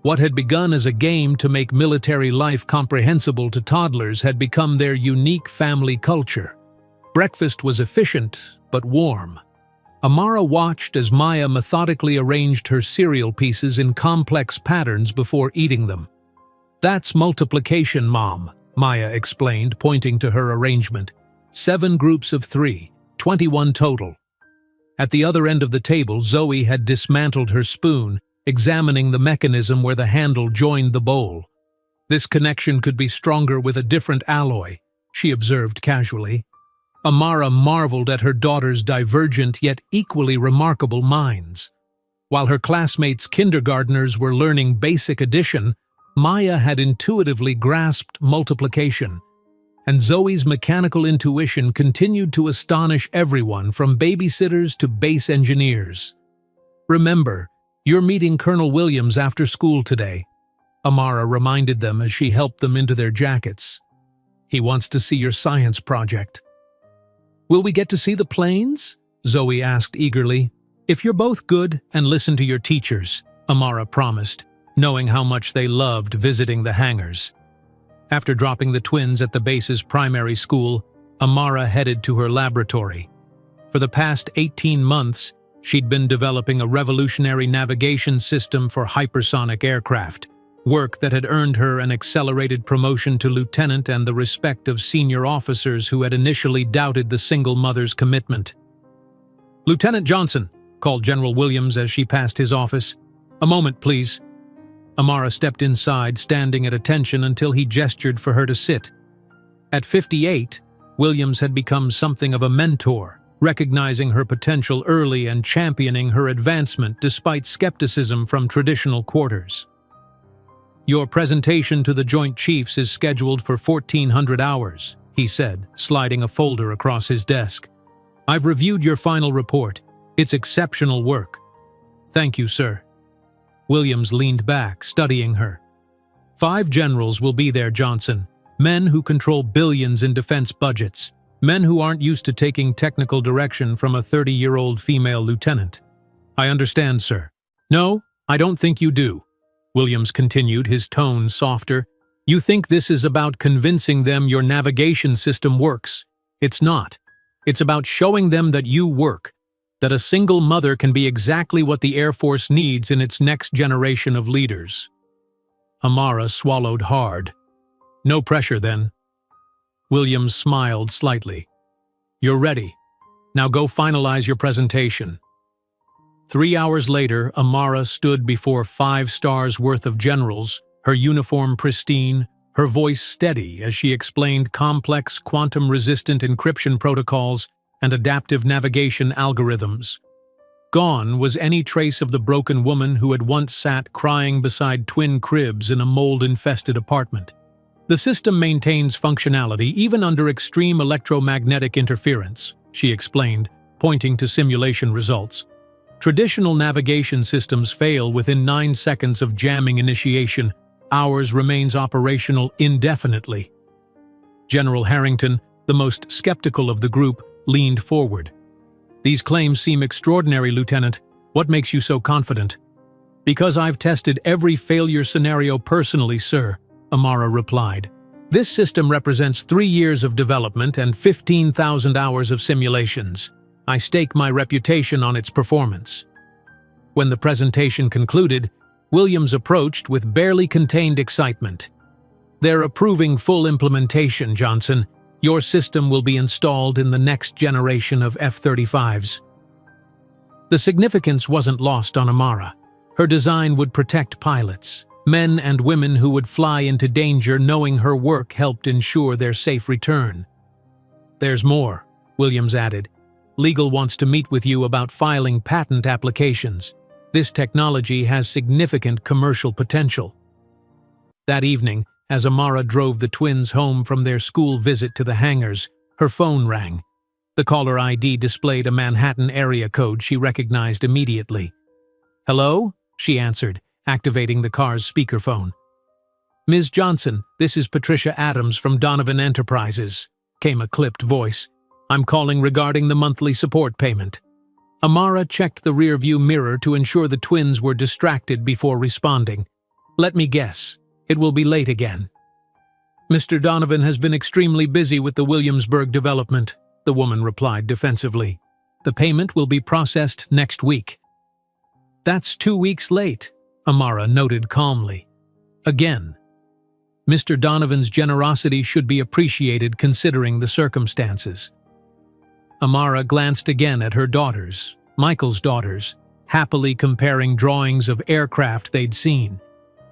What had begun as a game to make military life comprehensible to toddlers had become their unique family culture. Breakfast was efficient, but warm. Amara watched as Maya methodically arranged her cereal pieces in complex patterns before eating them. "That's multiplication, Mom," Maya explained, pointing to her arrangement. 7 groups of 3, 21 total. At the other end of the table, Zoe had dismantled her spoon, examining the mechanism where the handle joined the bowl. "This connection could be stronger with a different alloy," she observed casually. Amara marveled at her daughter's divergent yet equally remarkable minds. While her classmates' kindergartners were learning basic addition, Maya had intuitively grasped multiplication, and Zoe's mechanical intuition continued to astonish everyone from babysitters to base engineers. "Remember, you're meeting Colonel Williams after school today," Amara reminded them as she helped them into their jackets. "He wants to see your science project." "Will we get to see the planes?" Zoe asked eagerly. "If you're both good and listen to your teachers," Amara promised, knowing how much they loved visiting the hangars. After dropping the twins at the base's primary school, Amara headed to her laboratory. For the past 18 months, she'd been developing a revolutionary navigation system for hypersonic aircraft, work that had earned her an accelerated promotion to lieutenant and the respect of senior officers who had initially doubted the single mother's commitment. "Lieutenant Johnson," called General Williams as she passed his office. "A moment, please." Amara stepped inside, standing at attention until he gestured for her to sit. At 58, Williams had become something of a mentor, recognizing her potential early and championing her advancement despite skepticism from traditional quarters. "Your presentation to the Joint Chiefs is scheduled for 1400 hours, he said, sliding a folder across his desk. "I've reviewed your final report. It's exceptional work." "Thank you, sir." Williams leaned back, studying her. 5 generals will be there, Johnson. Men who control billions in defense budgets. Men who aren't used to taking technical direction from a 30-year-old female lieutenant. "I understand, sir." "No, I don't think you do," Williams continued, his tone softer. "You think this is about convincing them your navigation system works. It's not. It's about showing them that you work, that a single mother can be exactly what the Air Force needs in its next generation of leaders." Amara swallowed hard. "No pressure, then." Williams smiled slightly. "You're ready. Now go finalize your presentation." 3 hours later, Amara stood before 5 stars worth of generals, her uniform pristine, her voice steady as she explained complex quantum-resistant encryption protocols and adaptive navigation algorithms. Gone was any trace of the broken woman who had once sat crying beside twin cribs in a mold-infested apartment. "The system maintains functionality even under extreme electromagnetic interference," she explained, pointing to simulation results. "Traditional navigation systems fail within 9 seconds of jamming initiation. Ours remains operational indefinitely." General Harrington, the most skeptical of the group, leaned forward. "These claims seem extraordinary, Lieutenant. What makes you so confident?" "Because I've tested every failure scenario personally, sir," Amara replied. "This system represents 3 years of development and 15,000 hours of simulations. I stake my reputation on its performance." When the presentation concluded, Williams approached with barely contained excitement. "They're approving full implementation, Johnson. Your system will be installed in the next generation of F-35s. The significance wasn't lost on Amara. Her design would protect pilots, men and women who would fly into danger knowing her work helped ensure their safe return. "There's more," Williams added. "Legal wants to meet with you about filing patent applications. This technology has significant commercial potential." That evening, as Amara drove the twins home from their school visit to the hangars, her phone rang. The caller ID displayed a Manhattan area code she recognized immediately. "Hello?" she answered, activating the car's speakerphone. "Ms. Johnson, this is Patricia Adams from Donovan Enterprises," came a clipped voice. "I'm calling regarding the monthly support payment." Amara checked the rearview mirror to ensure the twins were distracted before responding. "Let me guess. It will be late again." "Mr. Donovan has been extremely busy with the Williamsburg development," the woman replied defensively. "The payment will be processed next week." "That's 2 weeks late," Amara noted calmly. Again, Mr. Donovan's generosity should be appreciated considering the circumstances. Amara glanced again at her daughters, Michael's daughters, happily comparing drawings of aircraft they'd seen.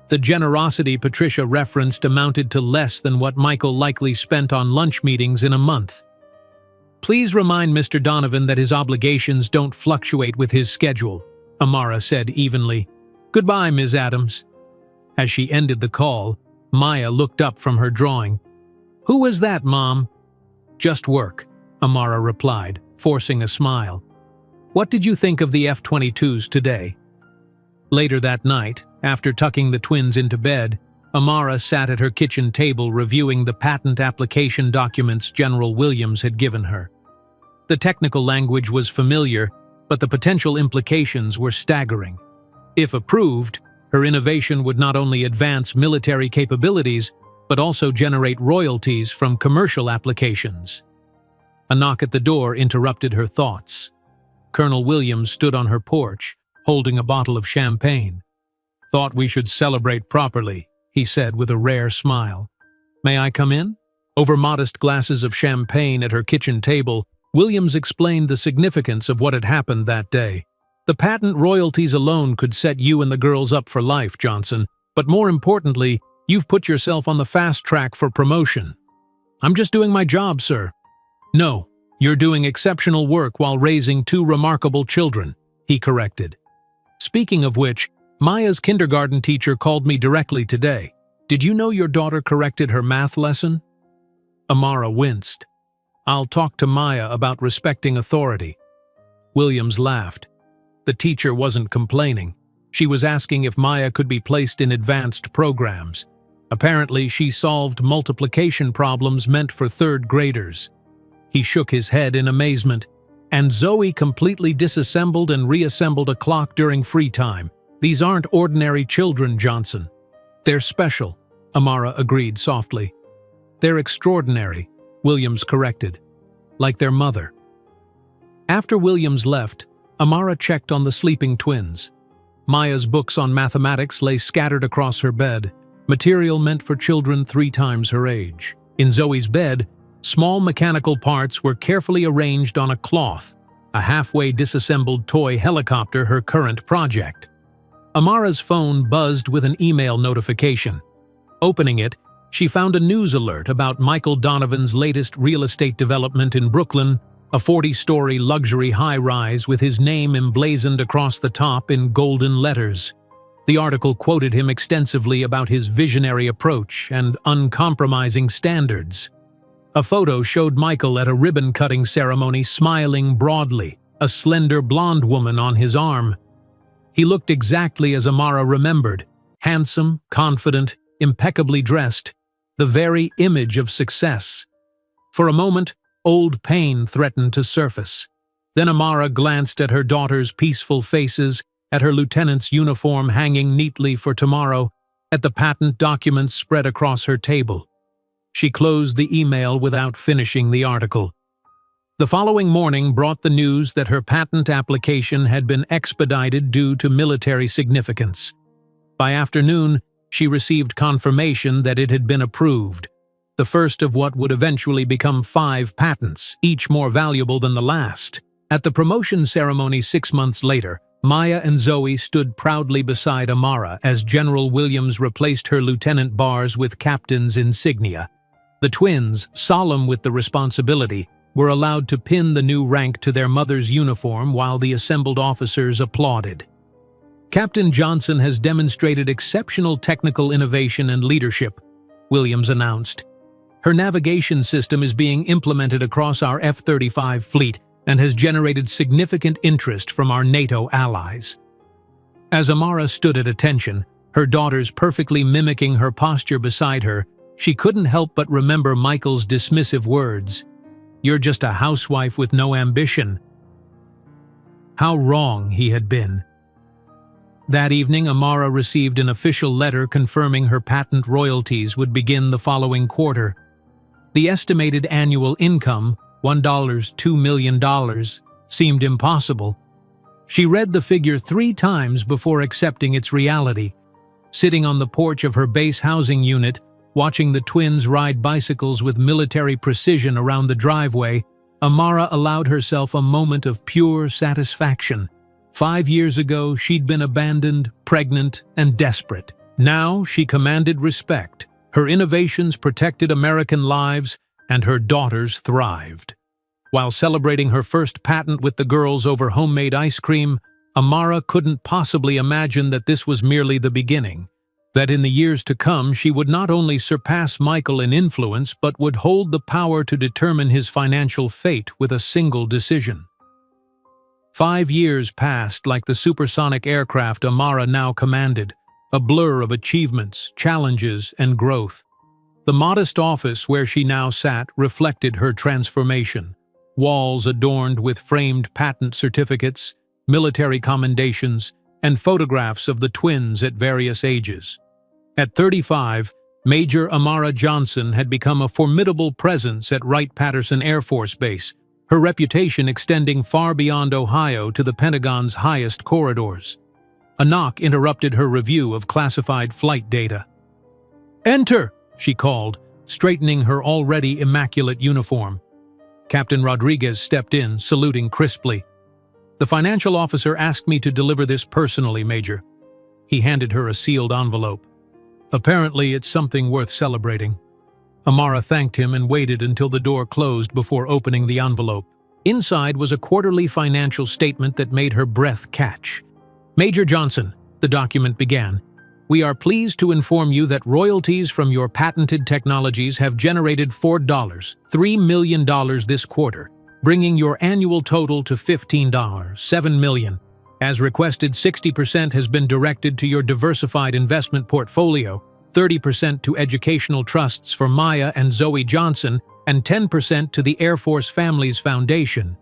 The generosity Patricia referenced amounted to less than what Michael likely spent on lunch meetings in a month. "Please remind Mr. Donovan that his obligations don't fluctuate with his schedule," Amara said evenly. "Goodbye, Ms. Adams." As she ended the call, Maya looked up from her drawing. "Who was that, Mom?" "Just work," Amara replied, forcing a smile. "What did you think of the F-22s today?" Later that night, after tucking the twins into bed, Amara sat at her kitchen table reviewing the patent application documents General Williams had given her. The technical language was familiar, but the potential implications were staggering. If approved, her innovation would not only advance military capabilities, but also generate royalties from commercial applications. A knock at the door interrupted her thoughts. Colonel Williams stood on her porch, holding a bottle of champagne. "Thought we should celebrate properly," he said with a rare smile. "May I come in?" Over modest glasses of champagne at her kitchen table, Williams explained the significance of what had happened that day. "The patent royalties alone could set you and the girls up for life, Johnson, but more importantly, you've put yourself on the fast track for promotion." "I'm just doing my job, sir." "No, you're doing exceptional work while raising 2 remarkable children," he corrected. "Speaking of which, Maya's kindergarten teacher called me directly today. Did you know your daughter corrected her math lesson?" Amara winced. "I'll talk to Maya about respecting authority." Williams laughed. The teacher wasn't complaining. She was asking if Maya could be placed in advanced programs. Apparently, she solved multiplication problems meant for 3rd graders. He shook his head in amazement. "And Zoe completely disassembled and reassembled a clock during free time. These aren't ordinary children, Johnson." "They're special," Amara agreed softly. "They're extraordinary," Williams corrected. "Like their mother." After Williams left, Amara checked on the sleeping twins. Maya's books on mathematics lay scattered across her bed, material meant for children 3 times her age. In Zoe's bed, small mechanical parts were carefully arranged on a cloth, a halfway disassembled toy helicopter, her current project. Amara's phone buzzed with an email notification. Opening it, she found a news alert about Michael Donovan's latest real estate development in Brooklyn, a 40-story luxury high-rise with his name emblazoned across the top in golden letters. The article quoted him extensively about his visionary approach and uncompromising standards. A photo showed Michael at a ribbon-cutting ceremony smiling broadly, a slender blonde woman on his arm. He looked exactly as Amara remembered, handsome, confident, impeccably dressed, the very image of success. For a moment, old pain threatened to surface. Then Amara glanced at her daughter's peaceful faces, at her lieutenant's uniform hanging neatly for tomorrow, at the patent documents spread across her table. She closed the email without finishing the article. The following morning brought the news that her patent application had been expedited due to military significance. By afternoon, she received confirmation that it had been approved, the first of what would eventually become 5 patents, each more valuable than the last. At the promotion ceremony 6 months later, Maya and Zoe stood proudly beside Amara as General Williams replaced her lieutenant bars with captain's insignia. The twins, solemn with the responsibility, were allowed to pin the new rank to their mother's uniform while the assembled officers applauded. "Captain Johnson has demonstrated exceptional technical innovation and leadership," Williams announced. "Her navigation system is being implemented across our F-35 fleet and has generated significant interest from our NATO allies." As Amara stood at attention, her daughters perfectly mimicking her posture beside her, she couldn't help but remember Michael's dismissive words, "You're just a housewife with no ambition." How wrong he had been. That evening, Amara received an official letter confirming her patent royalties would begin the following quarter. The estimated annual income, $2 million, seemed impossible. She read the figure 3 times before accepting its reality. Sitting on the porch of her base housing unit, watching the twins ride bicycles with military precision around the driveway, Amara allowed herself a moment of pure satisfaction. 5 years ago, she'd been abandoned, pregnant, and desperate. Now she commanded respect. Her innovations protected American lives, and her daughters thrived. While celebrating her first patent with the girls over homemade ice cream, Amara couldn't possibly imagine that this was merely the beginning. That in the years to come she would not only surpass Michael in influence but would hold the power to determine his financial fate with a single decision. 5 years passed like the supersonic aircraft Amara now commanded, a blur of achievements, challenges, and growth. The modest office where she now sat reflected her transformation. Walls adorned with framed patent certificates, military commendations, and photographs of the twins at various ages. At 35, Major Amara Johnson had become a formidable presence at Wright-Patterson Air Force Base, her reputation extending far beyond Ohio to the Pentagon's highest corridors. A knock interrupted her review of classified flight data. "Enter!" she called, straightening her already immaculate uniform. Captain Rodriguez stepped in, saluting crisply. "The financial officer asked me to deliver this personally, Major." He handed her a sealed envelope. "Apparently, it's something worth celebrating." Amara thanked him and waited until the door closed before opening the envelope. Inside was a quarterly financial statement that made her breath catch. "Major Johnson," the document began, "we are pleased to inform you that royalties from your patented technologies have generated $3 million this quarter, bringing your annual total to $7 million. As requested, 60% has been directed to your diversified investment portfolio, 30% to educational trusts for Maya and Zoe Johnson, and 10% to the Air Force Families Foundation."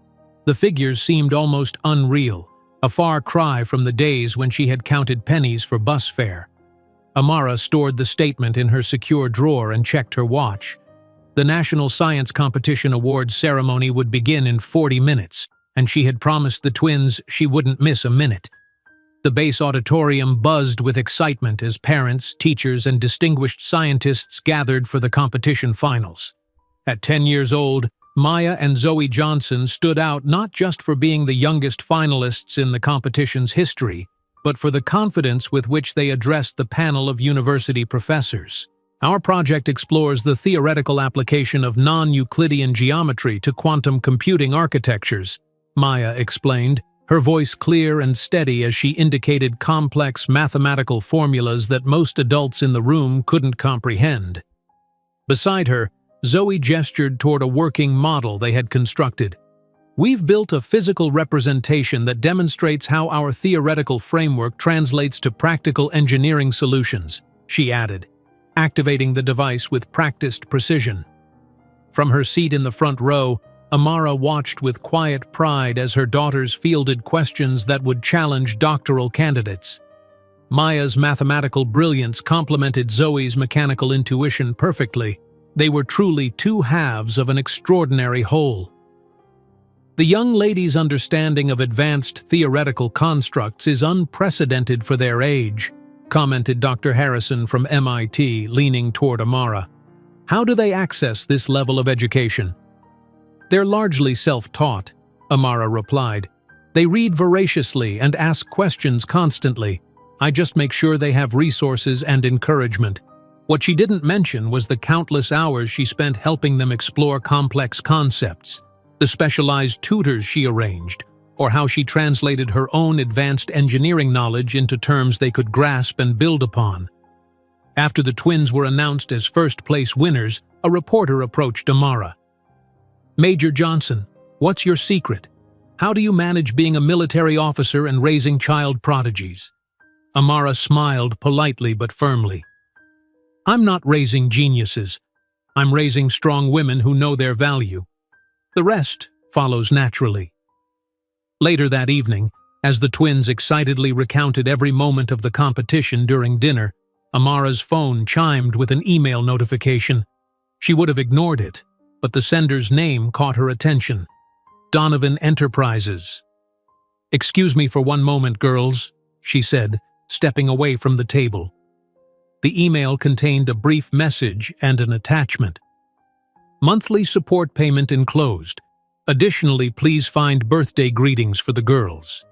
The figures seemed almost unreal, a far cry from the days when she had counted pennies for bus fare. Amara stored the statement in her secure drawer and checked her watch. The National Science Competition Awards ceremony would begin in 40 minutes, and she had promised the twins she wouldn't miss a minute. The base auditorium buzzed with excitement as parents, teachers, and distinguished scientists gathered for the competition finals. At 10 years old, Maya and Zoe Johnson stood out not just for being the youngest finalists in the competition's history, but for the confidence with which they addressed the panel of university professors. "Our project explores the theoretical application of non-Euclidean geometry to quantum computing architectures," Maya explained, her voice clear and steady as she indicated complex mathematical formulas that most adults in the room couldn't comprehend. Beside her, Zoe gestured toward a working model they had constructed. "We've built a physical representation that demonstrates how our theoretical framework translates to practical engineering solutions," she added, activating the device with practiced precision. From her seat in the front row, Amara watched with quiet pride as her daughters fielded questions that would challenge doctoral candidates. Maya's mathematical brilliance complemented Zoe's mechanical intuition perfectly. They were truly 2 halves of an extraordinary whole. The young lady's understanding of advanced theoretical constructs is unprecedented for their age, commented Dr. Harrison from MIT, leaning toward Amara. How do they access this level of education? They're largely self-taught, Amara replied. They read voraciously and ask questions constantly. I just make sure they have resources and encouragement. What she didn't mention was the countless hours she spent helping them explore complex concepts, the specialized tutors she arranged, or how she translated her own advanced engineering knowledge into terms they could grasp and build upon. After the twins were announced as first-place winners, a reporter approached Amara. Major Johnson, what's your secret? How do you manage being a military officer and raising child prodigies? Amara smiled politely but firmly. I'm not raising geniuses. I'm raising strong women who know their value. The rest follows naturally. Later that evening, as the twins excitedly recounted every moment of the competition during dinner, Amara's phone chimed with an email notification. She would have ignored it, but the sender's name caught her attention. Donovan Enterprises. Excuse me for one moment, girls, she said, stepping away from the table. The email contained a brief message and an attachment. Monthly support payment enclosed. Additionally, please find birthday greetings for the girls.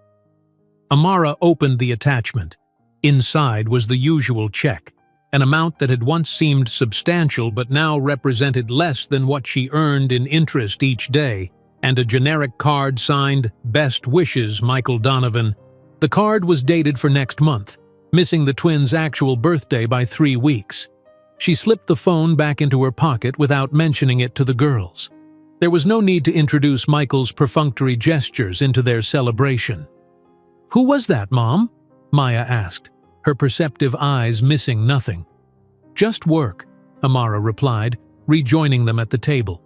Amara opened the attachment. Inside was the usual check, an amount that had once seemed substantial but now represented less than what she earned in interest each day, and a generic card signed, "Best Wishes, Michael Donovan." The card was dated for next month, missing the twins' actual birthday by 3 weeks. She slipped the phone back into her pocket without mentioning it to the girls. There was no need to introduce Michael's perfunctory gestures into their celebration. "Who was that, Mom?" Maya asked, her perceptive eyes missing nothing. "Just work," Amara replied, rejoining them at the table.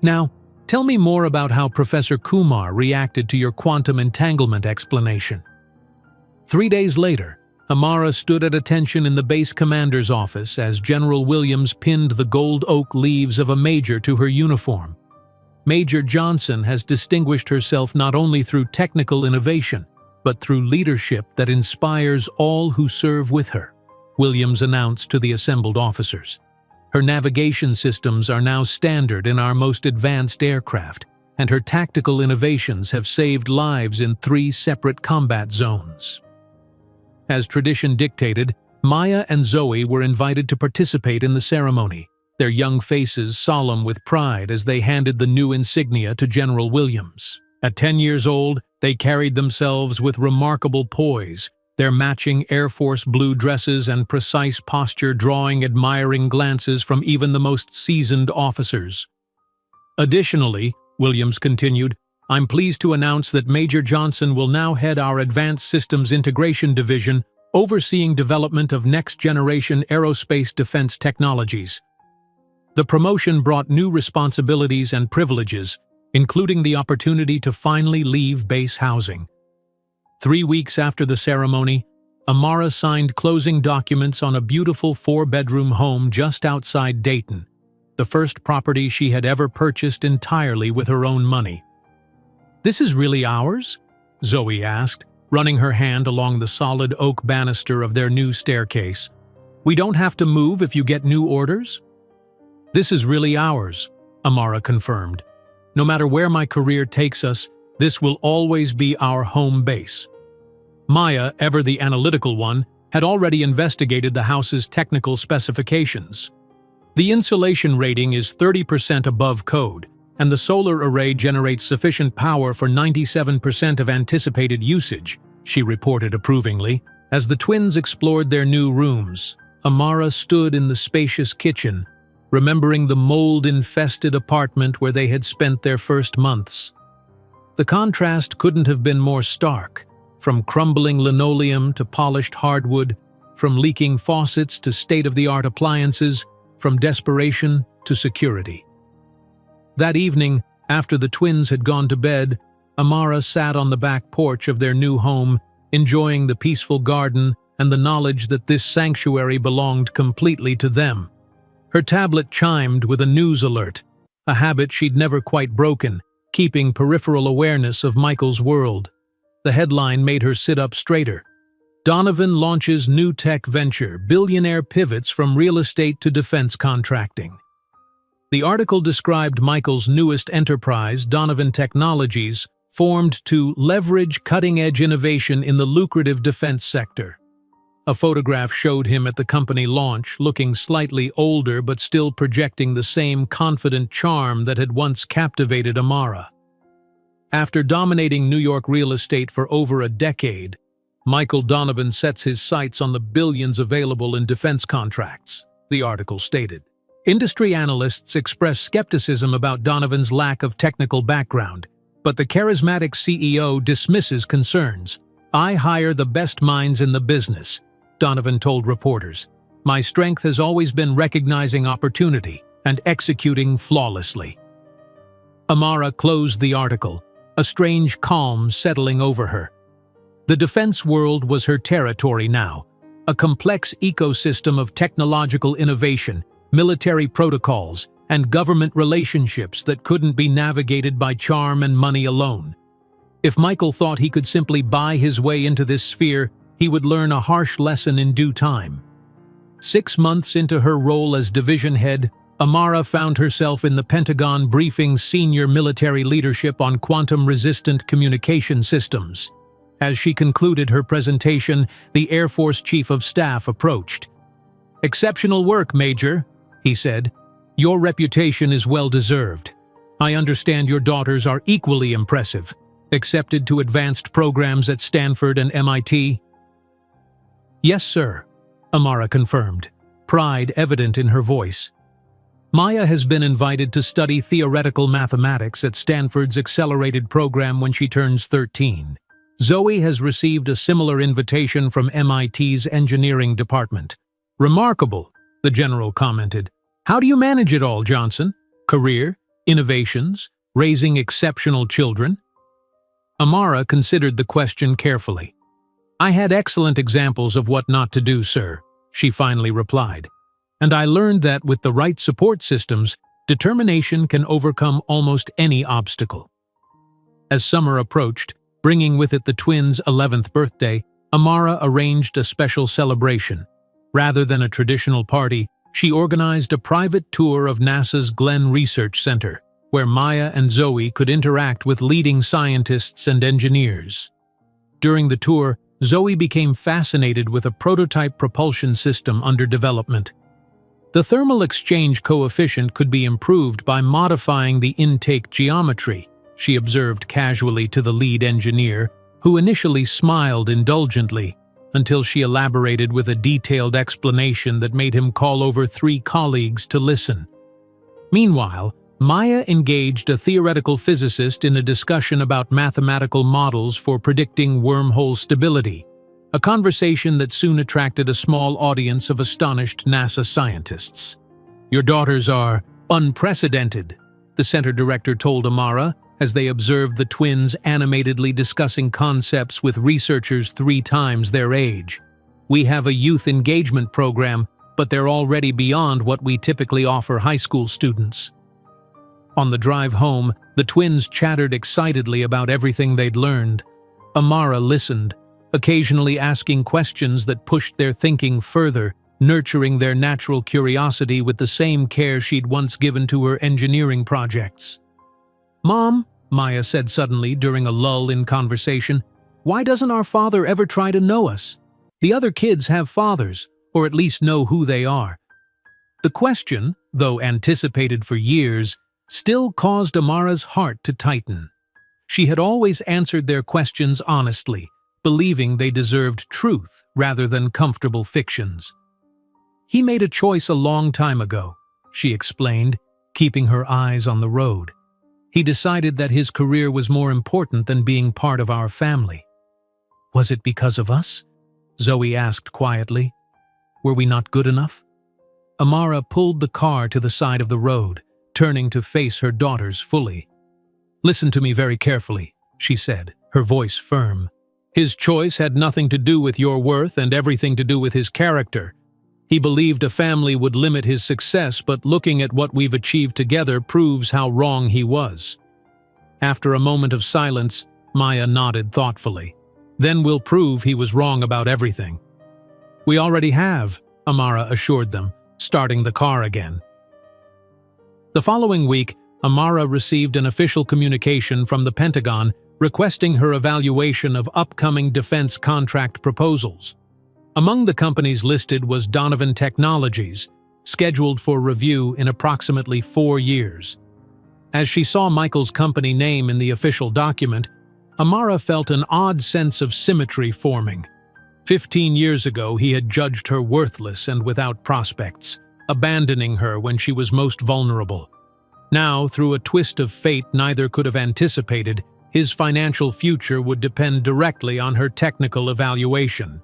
"Now, tell me more about how Professor Kumar reacted to your quantum entanglement explanation." 3 days later, Amara stood at attention in the base commander's office as General Williams pinned the gold oak leaves of a major to her uniform. Major Johnson has distinguished herself not only through technical innovation, but through leadership that inspires all who serve with her, Williams announced to the assembled officers. Her navigation systems are now standard in our most advanced aircraft, and her tactical innovations have saved lives in 3 separate combat zones. As tradition dictated, Maya and Zoe were invited to participate in the ceremony, their young faces solemn with pride as they handed the new insignia to General Williams. At 10 years old, they carried themselves with remarkable poise, their matching Air Force blue dresses and precise posture drawing admiring glances from even the most seasoned officers. Additionally, Williams continued, I'm pleased to announce that Major Johnson will now head our Advanced Systems Integration Division, overseeing development of next-generation aerospace defense technologies. The promotion brought new responsibilities and privileges, including the opportunity to finally leave base housing. 3 weeks after the ceremony, Amara signed closing documents on a beautiful 4-bedroom home just outside Dayton, the first property she had ever purchased entirely with her own money. "This is really ours?" Zoe asked, running her hand along the solid oak banister of their new staircase. "We don't have to move if you get new orders?" "This is really ours," Amara confirmed. "No matter where my career takes us, this will always be our home base." Maya, ever the analytical one, had already investigated the house's technical specifications. The insulation rating is 30% above code, and the solar array generates sufficient power for 97% of anticipated usage, she reported approvingly. As the twins explored their new rooms, Amara stood in the spacious kitchen, remembering the mold-infested apartment where they had spent their first months. The contrast couldn't have been more stark, from crumbling linoleum to polished hardwood, from leaking faucets to state-of-the-art appliances, from desperation to security. That evening, after the twins had gone to bed, Amara sat on the back porch of their new home, enjoying the peaceful garden and the knowledge that this sanctuary belonged completely to them. Her tablet chimed with a news alert, a habit she'd never quite broken, keeping peripheral awareness of Michael's world. The headline made her sit up straighter. Donovan launches new tech venture, billionaire pivots from real estate to defense contracting. The article described Michael's newest enterprise, Donovan Technologies, formed to leverage cutting-edge innovation in the lucrative defense sector. A photograph showed him at the company launch, looking slightly older but still projecting the same confident charm that had once captivated Amara. After dominating New York real estate for over a decade, Michael Donovan sets his sights on the billions available in defense contracts, the article stated. Industry analysts express skepticism about Donovan's lack of technical background, but the charismatic CEO dismisses concerns. "I hire the best minds in the business," Donovan told reporters. "My strength has always been recognizing opportunity and executing flawlessly." Amara closed the article, a strange calm settling over her. The defense world was her territory now, a complex ecosystem of technological innovation, military protocols, and government relationships that couldn't be navigated by charm and money alone. If Michael thought he could simply buy his way into this sphere, he would learn a harsh lesson in due time. 6 months into her role as division head, Amara found herself in the Pentagon briefing senior military leadership on quantum-resistant communication systems. As she concluded her presentation, the Air Force Chief of Staff approached. "Exceptional work, Major," he said. "Your reputation is well-deserved. I understand your daughters are equally impressive, accepted to advanced programs at Stanford and MIT." "Yes, sir," Amara confirmed, pride evident in her voice. Maya has been invited to study theoretical mathematics at Stanford's accelerated program when she turns 13. Zoe has received a similar invitation from MIT's engineering department. "Remarkable," the general commented. "How do you manage it all, Johnson? Career, innovations, raising exceptional children?" Amara considered the question carefully. "I had excellent examples of what not to do, sir," she finally replied. "And I learned that with the right support systems, determination can overcome almost any obstacle." As summer approached, bringing with it the twins' 11th birthday, Amara arranged a special celebration. Rather than a traditional party, she organized a private tour of NASA's Glenn Research Center, where Maya and Zoe could interact with leading scientists and engineers. During the tour, Zoe became fascinated with a prototype propulsion system under development. The thermal exchange coefficient could be improved by modifying the intake geometry, she observed casually to the lead engineer, who initially smiled indulgently, until she elaborated with a detailed explanation that made him call over 3 colleagues to listen. Meanwhile, Maya engaged a theoretical physicist in a discussion about mathematical models for predicting wormhole stability, a conversation that soon attracted a small audience of astonished NASA scientists. "Your daughters are unprecedented," the center director told Amara, as they observed the twins animatedly discussing concepts with researchers 3 times their age. "We have a youth engagement program, but they're already beyond what we typically offer high school students." On the drive home, the twins chattered excitedly about everything they'd learned. Amara listened, occasionally asking questions that pushed their thinking further, nurturing their natural curiosity with the same care she'd once given to her engineering projects. "Mom," Maya said suddenly during a lull in conversation, "why doesn't our father ever try to know us? The other kids have fathers, or at least know who they are." The question, though anticipated for years, still caused Amara's heart to tighten. She had always answered their questions honestly, believing they deserved truth rather than comfortable fictions. "He made a choice a long time ago," she explained, keeping her eyes on the road. "He decided that his career was more important than being part of our family." "Was it because of us?" Zoe asked quietly. "Were we not good enough?" Amara pulled the car to the side of the road, turning to face her daughters fully. "Listen to me very carefully," she said, her voice firm. "His choice had nothing to do with your worth and everything to do with his character. He believed a family would limit his success, but looking at what we've achieved together proves how wrong he was. After a moment of silence, Maya nodded thoughtfully. Then we'll prove he was wrong about everything. We already have, Amara assured them, starting the car again. The following week, Amara received an official communication from the Pentagon requesting her evaluation of upcoming defense contract proposals. Among the companies listed was Donovan Technologies, scheduled for review in approximately 4 years. As she saw Michael's company name in the official document, Amara felt an odd sense of symmetry forming. 15 years ago, he had judged her worthless and without prospects, abandoning her when she was most vulnerable. Now, through a twist of fate neither could have anticipated, his financial future would depend directly on her technical evaluation.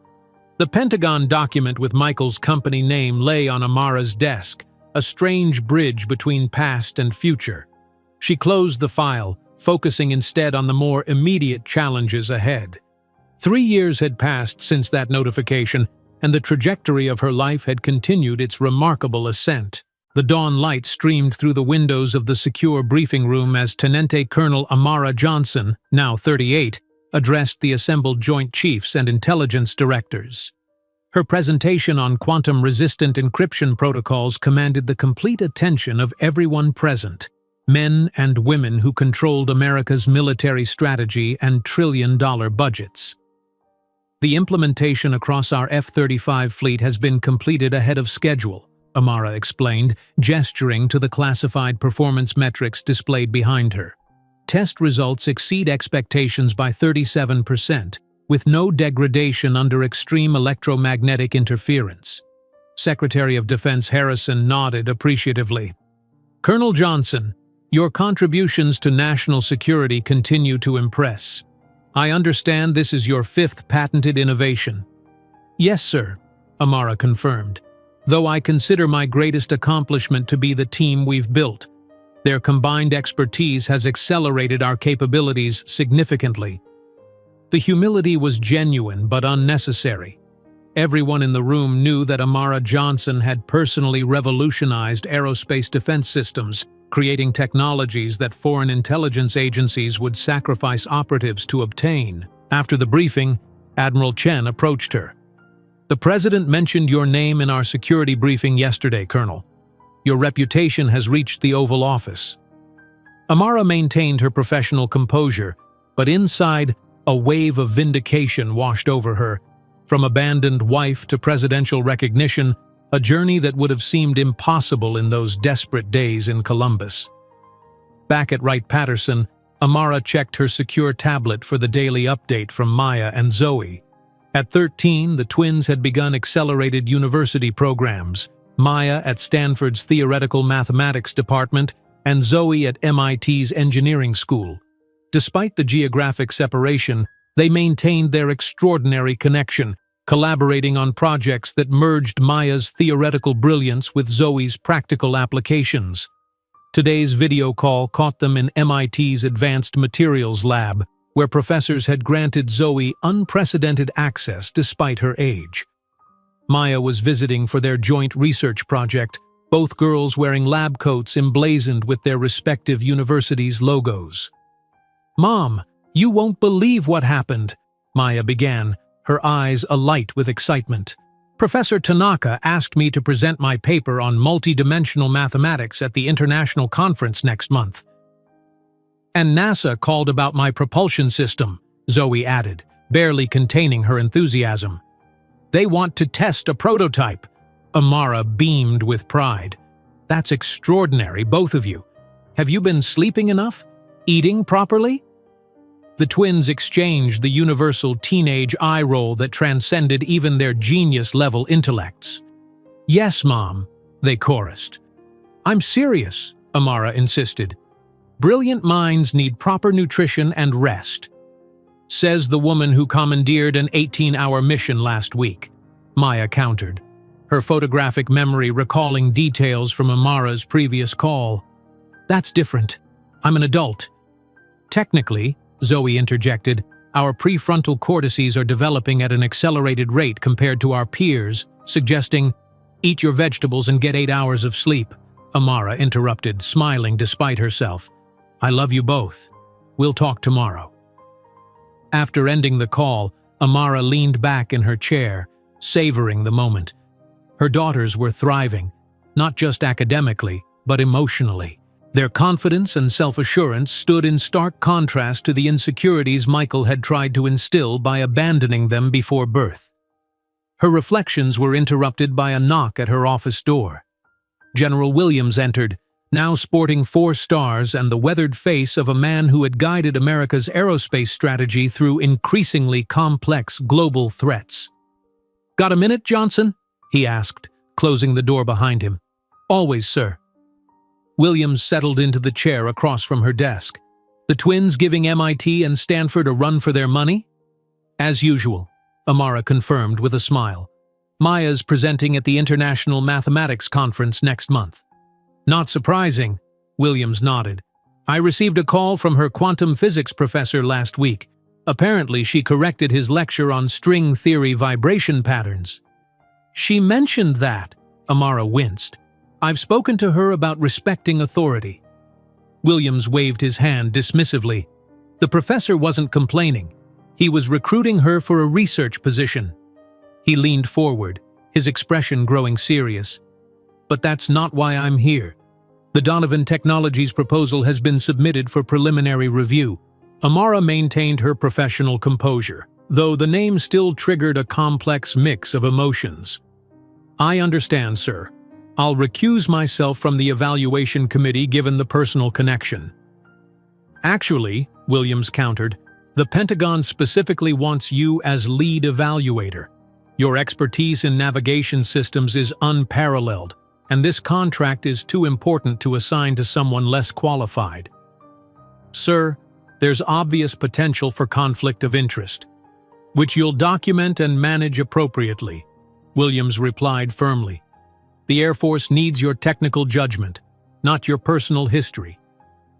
The Pentagon document with Michael's company name lay on Amara's desk, a strange bridge between past and future. She closed the file, focusing instead on the more immediate challenges ahead. 3 years had passed since that notification, and the trajectory of her life had continued its remarkable ascent. The dawn light streamed through the windows of the secure briefing room as Tenente Colonel Amara Johnson, now 38, addressed the assembled Joint Chiefs and Intelligence Directors. Her presentation on quantum-resistant encryption protocols commanded the complete attention of everyone present, men and women who controlled America's military strategy and trillion-dollar budgets. The implementation across our F-35 fleet has been completed ahead of schedule, Amara explained, gesturing to the classified performance metrics displayed behind her. Test results exceed expectations by 37%, with no degradation under extreme electromagnetic interference. Secretary of Defense Harrison nodded appreciatively. Colonel Johnson, your contributions to national security continue to impress. I understand this is your 5th patented innovation. Yes, sir, Amara confirmed, though I consider my greatest accomplishment to be the team we've built. Their combined expertise has accelerated our capabilities significantly. The humility was genuine but unnecessary. Everyone in the room knew that Amara Johnson had personally revolutionized aerospace defense systems, creating technologies that foreign intelligence agencies would sacrifice operatives to obtain. After the briefing, Admiral Chen approached her. The President mentioned your name in our security briefing yesterday, Colonel. Your reputation has reached the Oval Office. Amara maintained her professional composure, but inside, a wave of vindication washed over her. From abandoned wife to presidential recognition, a journey that would have seemed impossible in those desperate days in Columbus. Back at Wright-Patterson, Amara checked her secure tablet for the daily update from Maya and Zoe. At 13, the twins had begun accelerated university programs, Maya at Stanford's Theoretical Mathematics Department and Zoe at MIT's Engineering School. Despite the geographic separation, they maintained their extraordinary connection, collaborating on projects that merged Maya's theoretical brilliance with Zoe's practical applications. Today's video call caught them in MIT's Advanced Materials Lab, where professors had granted Zoe unprecedented access despite her age. Maya was visiting for their joint research project, both girls wearing lab coats emblazoned with their respective universities' logos. "Mom, you won't believe what happened," Maya began, her eyes alight with excitement. "Professor Tanaka asked me to present my paper on multidimensional mathematics at the international conference next month. And NASA called about my propulsion system," Zoe added, barely containing her enthusiasm. "They want to test a prototype." Amara beamed with pride. "That's extraordinary, both of you. Have you been sleeping enough? Eating properly?" The twins exchanged the universal teenage eye roll that transcended even their genius-level intellects. "Yes, Mom," they chorused. "I'm serious," Amara insisted. "Brilliant minds need proper nutrition and rest," says the woman who commandeered an 18-hour mission last week, Maya countered, her photographic memory recalling details from Amara's previous call. "That's different. I'm an adult." "Technically," Zoe interjected, "our prefrontal cortices are developing at an accelerated rate compared to our peers, suggesting, 'Eat your vegetables and get 8 hours of sleep,'" Amara interrupted, smiling despite herself. "I love you both." We'll talk tomorrow." After ending the call, Amara leaned back in her chair, savoring the moment. Her daughters were thriving, not just academically, but emotionally. Their confidence and self-assurance stood in stark contrast to the insecurities Michael had tried to instill by abandoning them before birth. Her reflections were interrupted by a knock at her office door. General Williams entered, now sporting 4 stars and the weathered face of a man who had guided America's aerospace strategy through increasingly complex global threats. "Got a minute, Johnson?" he asked, closing the door behind him. "Always, sir." Williams settled into the chair across from her desk. "The twins giving MIT and Stanford a run for their money?" "As usual," Amara confirmed with a smile. "Maya's presenting at the International Mathematics Conference next month." "Not surprising," Williams nodded. "I received a call from her quantum physics professor last week. Apparently she corrected his lecture on string theory vibration patterns." "She mentioned that," Amara winced. "I've spoken to her about respecting authority." Williams waved his hand dismissively. The professor wasn't complaining. He was recruiting her for a research position. He leaned forward, his expression growing serious. "But that's not why I'm here. The Donovan Technologies proposal has been submitted for preliminary review." Amara maintained her professional composure, though the name still triggered a complex mix of emotions. "I understand, sir. I'll recuse myself from the evaluation committee given the personal connection." "Actually," Williams countered, "the Pentagon specifically wants you as lead evaluator. Your expertise in navigation systems is unparalleled, and this contract is too important to assign to someone less qualified." "Sir, there's obvious potential for conflict of interest, which you'll document and manage appropriately," Williams replied firmly. "The Air Force needs your technical judgment, not your personal history.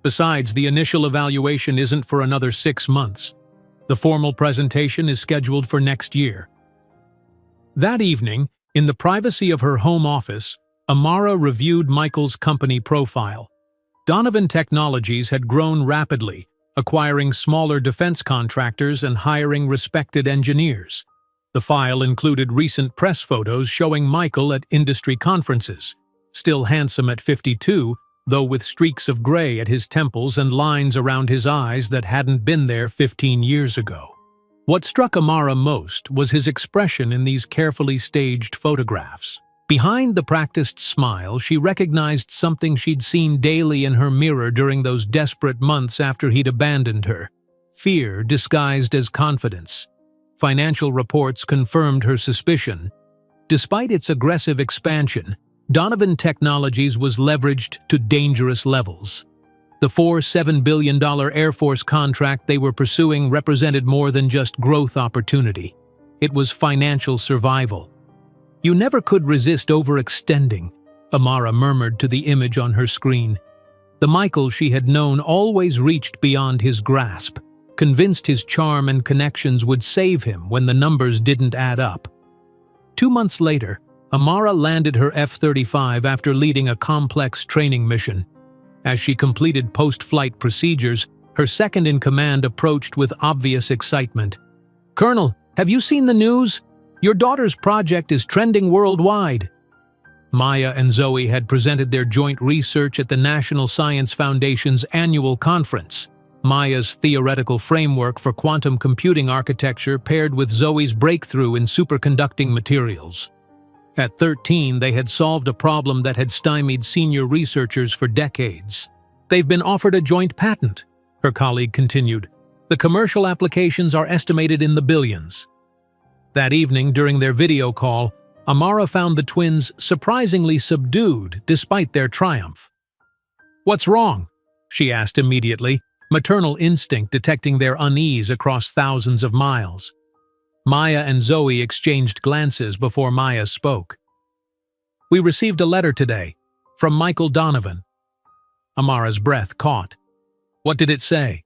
Besides, the initial evaluation isn't for another 6 months. The formal presentation is scheduled for next year." That evening, in the privacy of her home office, Amara reviewed Michael's company profile. Donovan Technologies had grown rapidly, acquiring smaller defense contractors and hiring respected engineers. The file included recent press photos showing Michael at industry conferences, still handsome at 52, though with streaks of gray at his temples and lines around his eyes that hadn't been there 15 years ago. What struck Amara most was his expression in these carefully staged photographs. Behind the practiced smile, she recognized something she'd seen daily in her mirror during those desperate months after he'd abandoned her: fear disguised as confidence. Financial reports confirmed her suspicion. Despite its aggressive expansion, Donovan Technologies was leveraged to dangerous levels. The $7 billion Air Force contract they were pursuing represented more than just growth opportunity. It was financial survival. "You never could resist overextending," Amara murmured to the image on her screen. The Michael she had known always reached beyond his grasp, convinced his charm and connections would save him when the numbers didn't add up. 2 months later, Amara landed her F-35 after leading a complex training mission. As she completed post-flight procedures, her second-in-command approached with obvious excitement. "Colonel, have you seen the news? Your daughter's project is trending worldwide." Maya and Zoe had presented their joint research at the National Science Foundation's annual conference. Maya's theoretical framework for quantum computing architecture paired with Zoe's breakthrough in superconducting materials. At 13, they had solved a problem that had stymied senior researchers for decades. "They've been offered a joint patent," her colleague continued. "The commercial applications are estimated in the billions." That evening, during their video call, Amara found the twins surprisingly subdued despite their triumph. "What's wrong?" she asked immediately, maternal instinct detecting their unease across thousands of miles. Maya and Zoe exchanged glances before Maya spoke. "We received a letter today, from Michael Donovan." Amara's breath caught. "What did it say?"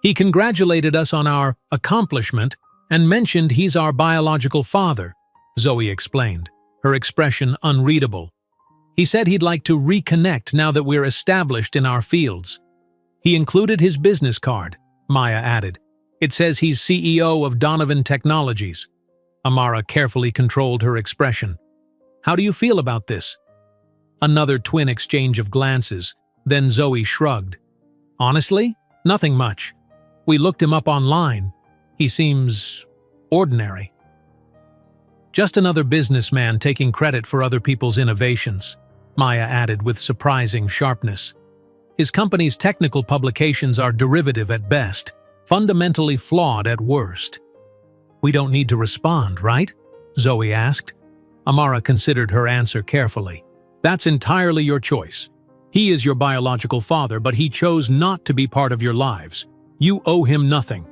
"He congratulated us on our accomplishment and mentioned he's our biological father," Zoe explained, her expression unreadable. "He said he'd like to reconnect now that we're established in our fields. He included his business card, Maya added. It says he's CEO of Donovan Technologies. Amara carefully controlled her expression. How do you feel about this? Another twin exchange of glances, then Zoe shrugged. Honestly, nothing much. We looked him up online. He seems ordinary. Just another businessman taking credit for other people's innovations, Maya added with surprising sharpness. His company's technical publications are derivative at best, fundamentally flawed at worst. We don't need to respond, right? Zoe asked. Amara considered her answer carefully. That's entirely your choice. He is your biological father, but he chose not to be part of your lives. You owe him nothing.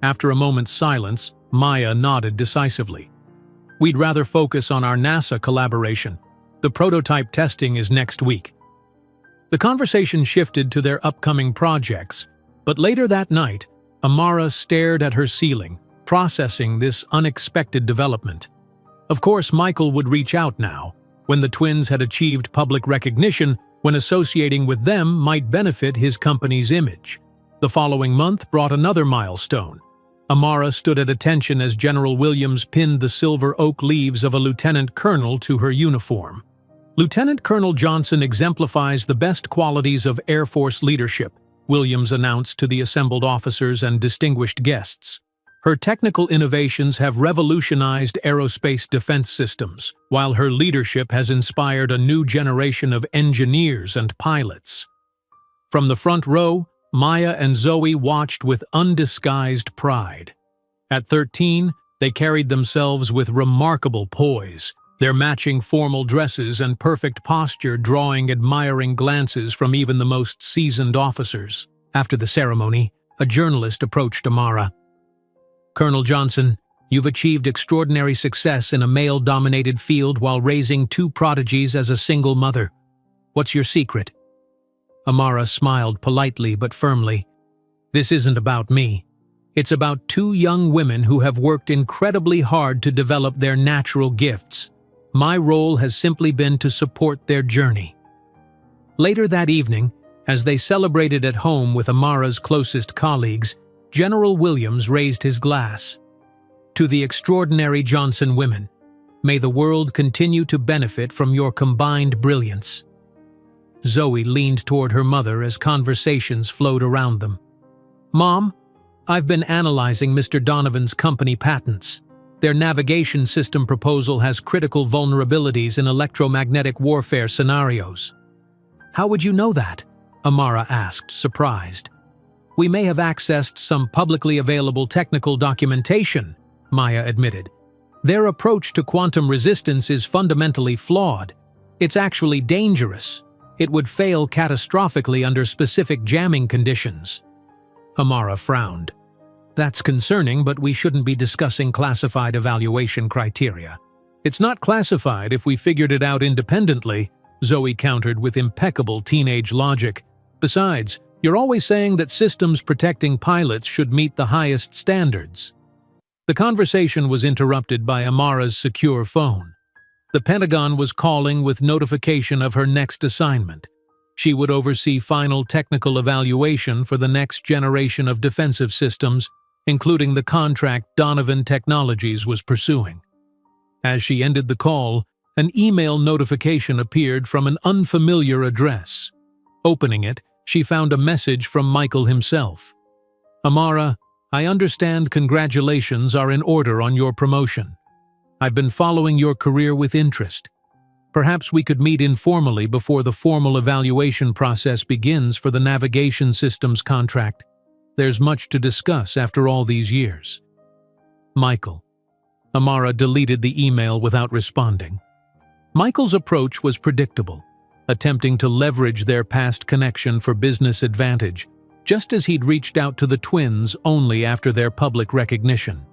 After a moment's silence, Maya nodded decisively. We'd rather focus on our NASA collaboration. The prototype testing is next week. The conversation shifted to their upcoming projects, but later that night, Amara stared at her ceiling, processing this unexpected development. Of course, Michael would reach out now, when the twins had achieved public recognition, when associating with them might benefit his company's image. The following month brought another milestone. Amara stood at attention as General Williams pinned the silver oak leaves of a lieutenant colonel to her uniform. Lieutenant Colonel Johnson exemplifies the best qualities of Air Force leadership, Williams announced to the assembled officers and distinguished guests. Her technical innovations have revolutionized aerospace defense systems, while her leadership has inspired a new generation of engineers and pilots. From the front row, Maya and Zoe watched with undisguised pride. At 13, they carried themselves with remarkable poise, their matching formal dresses and perfect posture drawing admiring glances from even the most seasoned officers. After the ceremony, a journalist approached Amara. Colonel Johnson, you've achieved extraordinary success in a male-dominated field while raising two prodigies as a single mother. What's your secret? Amara smiled politely but firmly. This isn't about me. It's about two young women who have worked incredibly hard to develop their natural gifts. My role has simply been to support their journey. Later that evening, as they celebrated at home with Amara's closest colleagues, General Williams raised his glass. To the extraordinary Johnson women, may the world continue to benefit from your combined brilliance. Zoe leaned toward her mother as conversations flowed around them. Mom, I've been analyzing Mr. Donovan's company patents. Their navigation system proposal has critical vulnerabilities in electromagnetic warfare scenarios. How would you know that? Amara asked, surprised. We may have accessed some publicly available technical documentation, Maya admitted. Their approach to quantum resistance is fundamentally flawed. It's actually dangerous. It would fail catastrophically under specific jamming conditions. Amara frowned. That's concerning, but we shouldn't be discussing classified evaluation criteria. It's not classified if we figured it out independently, Zoe countered with impeccable teenage logic. Besides, you're always saying that systems protecting pilots should meet the highest standards. The conversation was interrupted by Amara's secure phone. The Pentagon was calling with notification of her next assignment. She would oversee final technical evaluation for the next generation of defensive systems, including the contract Donovan Technologies was pursuing. As she ended the call, an email notification appeared from an unfamiliar address. Opening it, she found a message from Michael himself. Amara, I understand congratulations are in order on your promotion. I've been following your career with interest. Perhaps we could meet informally before the formal evaluation process begins for the navigation systems contract. There's much to discuss after all these years. Michael. Amara deleted the email without responding. Michael's approach was predictable, attempting to leverage their past connection for business advantage, just as he'd reached out to the twins only after their public recognition.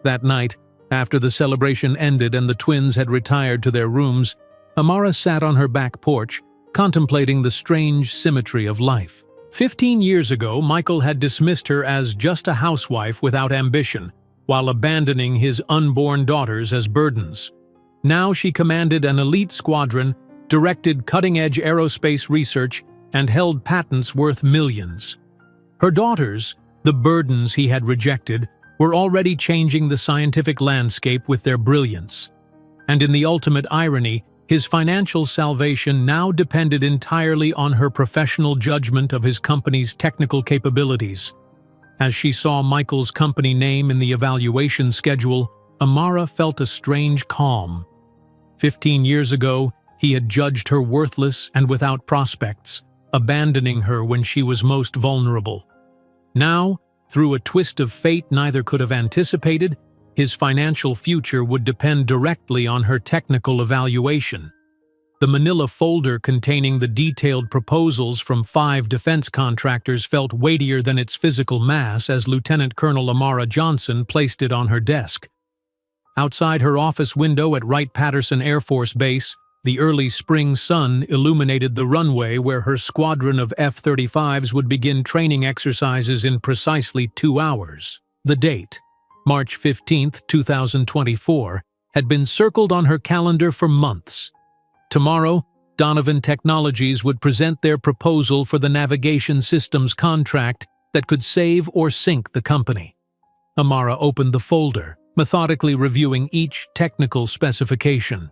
That night, after the celebration ended and the twins had retired to their rooms, Amara sat on her back porch, contemplating the strange symmetry of life. 15 years ago, Michael had dismissed her as just a housewife without ambition, while abandoning his unborn daughters as burdens. Now she commanded an elite squadron, directed cutting-edge aerospace research, and held patents worth millions. Her daughters, the burdens he had rejected, were already changing the scientific landscape with their brilliance. And in the ultimate irony, his financial salvation now depended entirely on her professional judgment of his company's technical capabilities. As she saw Michael's company name in the evaluation schedule, Amara felt a strange calm. 15 years ago, he had judged her worthless and without prospects, abandoning her when she was most vulnerable. Now, through a twist of fate neither could have anticipated, his financial future would depend directly on her technical evaluation. The manila folder containing the detailed proposals from 5 defense contractors felt weightier than its physical mass as Lieutenant Colonel Amara Johnson placed it on her desk. Outside her office window at Wright-Patterson Air Force Base, the early spring sun illuminated the runway where her squadron of F-35s would begin training exercises in precisely 2 hours. The date, March 15, 2024, had been circled on her calendar for months. Tomorrow, Donovan Technologies would present their proposal for the navigation systems contract that could save or sink the company. Amara opened the folder, methodically reviewing each technical specification.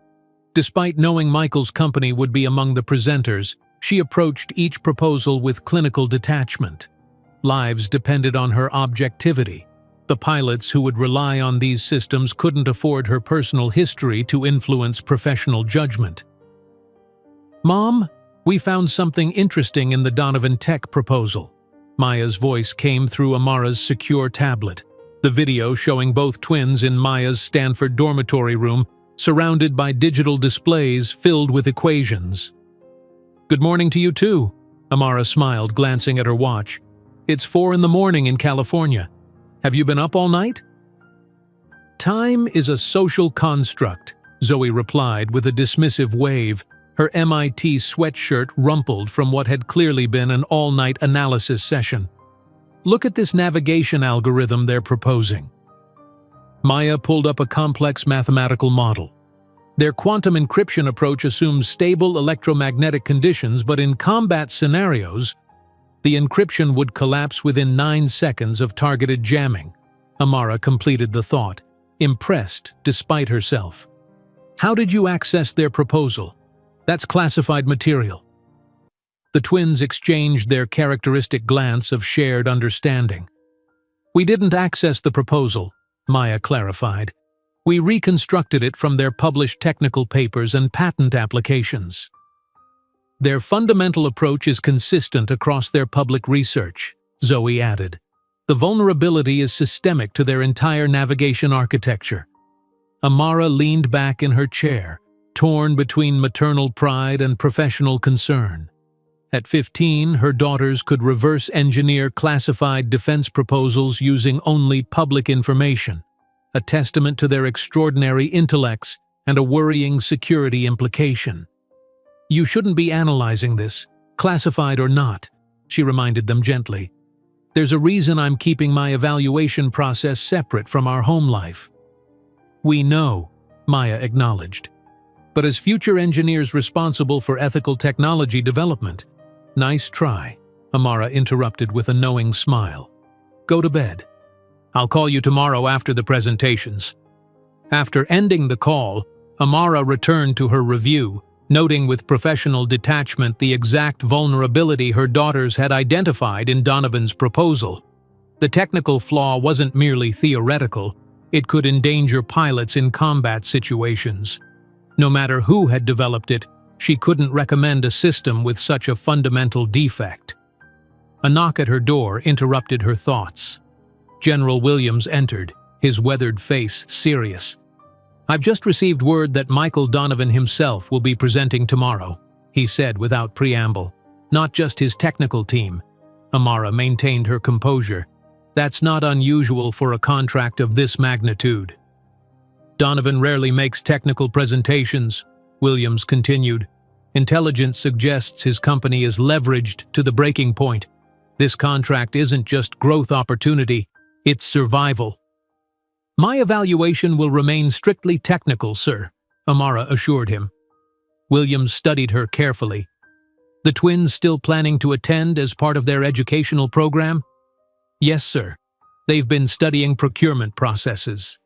Despite knowing Michael's company would be among the presenters, she approached each proposal with clinical detachment. Lives depended on her objectivity. The pilots who would rely on these systems couldn't afford her personal history to influence professional judgment. "Mom, we found something interesting in the Donovan Tech proposal." Maya's voice came through Amara's secure tablet. The video showing both twins in Maya's Stanford dormitory room, surrounded by digital displays filled with equations. "Good morning to you too," Amara smiled, glancing at her watch. "It's 4 in the morning in California. Have you been up all night?" "Time is a social construct," Zoe replied with a dismissive wave, her MIT sweatshirt rumpled from what had clearly been an all-night analysis session. "Look at this navigation algorithm they're proposing." Maya pulled up a complex mathematical model. Their quantum encryption approach assumes stable electromagnetic conditions, but in combat scenarios, the encryption would collapse within 9 seconds of targeted jamming. Amara completed the thought, impressed despite herself. "How did you access their proposal? That's classified material." The twins exchanged their characteristic glance of shared understanding. "We didn't access the proposal," Maya clarified. "We reconstructed it from their published technical papers and patent applications. Their fundamental approach is consistent across their public research," Zoe added. "The vulnerability is systemic to their entire navigation architecture." Amara leaned back in her chair, torn between maternal pride and professional concern. At 15, her daughters could reverse engineer classified defense proposals using only public information, a testament to their extraordinary intellects and a worrying security implication. "You shouldn't be analyzing this, classified or not," she reminded them gently. "There's a reason I'm keeping my evaluation process separate from our home life." "We know," Maya acknowledged. "But as future engineers responsible for ethical technology development—" "Nice try," Amara interrupted with a knowing smile. "Go to bed. I'll call you tomorrow after the presentations." After ending the call, Amara returned to her review, noting with professional detachment the exact vulnerability her daughters had identified in Donovan's proposal. The technical flaw wasn't merely theoretical, it could endanger pilots in combat situations. No matter who had developed it, she couldn't recommend a system with such a fundamental defect. A knock at her door interrupted her thoughts. General Williams entered, his weathered face serious. "I've just received word that Michael Donovan himself will be presenting tomorrow," he said without preamble. "Not just his technical team." Amara maintained her composure. "That's not unusual for a contract of this magnitude." "Donovan rarely makes technical presentations," Williams continued. "Intelligence suggests his company is leveraged to the breaking point. This contract isn't just growth opportunity, it's survival." "My evaluation will remain strictly technical, sir," Amara assured him. Williams studied her carefully. The twins still planning to attend as part of their educational program? Yes, sir. They've been studying procurement processes.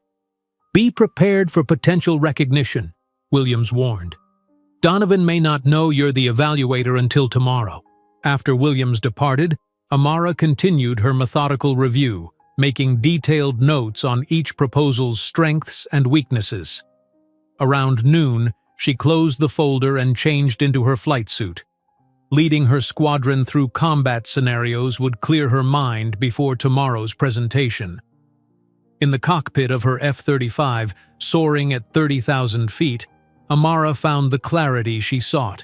Be prepared for potential recognition, Williams warned. Donovan may not know you're the evaluator until tomorrow. After Williams departed, Amara continued her methodical review, making detailed notes on each proposal's strengths and weaknesses. Around noon, she closed the folder and changed into her flight suit. Leading her squadron through combat scenarios would clear her mind before tomorrow's presentation. In the cockpit of her F-35, soaring at 30,000 feet, Amara found the clarity she sought.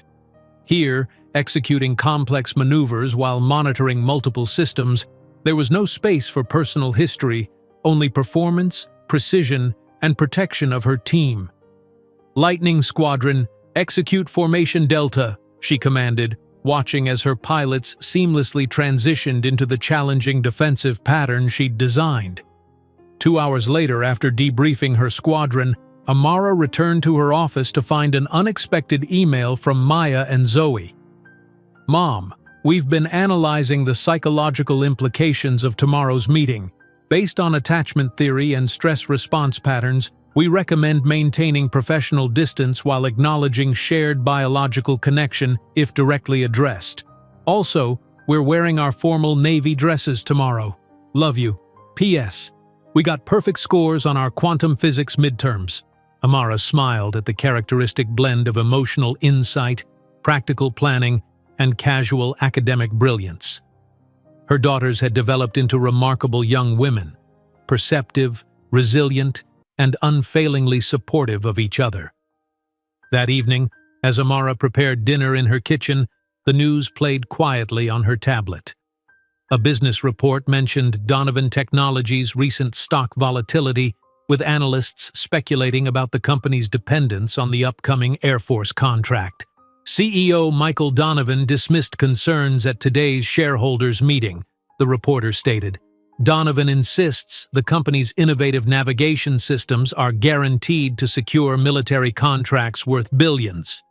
Here, executing complex maneuvers while monitoring multiple systems, there was no space for personal history, only performance, precision, and protection of her team. "Lightning Squadron, execute Formation Delta," she commanded, watching as her pilots seamlessly transitioned into the challenging defensive pattern she'd designed. 2 hours later, after debriefing her squadron, Amara returned to her office to find an unexpected email from Maya and Zoe. "Mom, we've been analyzing the psychological implications of tomorrow's meeting. Based on attachment theory and stress response patterns, we recommend maintaining professional distance while acknowledging shared biological connection if directly addressed. Also, we're wearing our formal Navy dresses tomorrow. Love you. P.S. We got perfect scores on our quantum physics midterms." Amara smiled at the characteristic blend of emotional insight, practical planning, and casual academic brilliance. Her daughters had developed into remarkable young women, perceptive, resilient, and unfailingly supportive of each other. That evening, as Amara prepared dinner in her kitchen, the news played quietly on her tablet. A business report mentioned Donovan Technologies' recent stock volatility, with analysts speculating about the company's dependence on the upcoming Air Force contract. CEO Michael Donovan dismissed concerns at today's shareholders' meeting, the reporter stated. Donovan insists the company's innovative navigation systems are guaranteed to secure military contracts worth billions.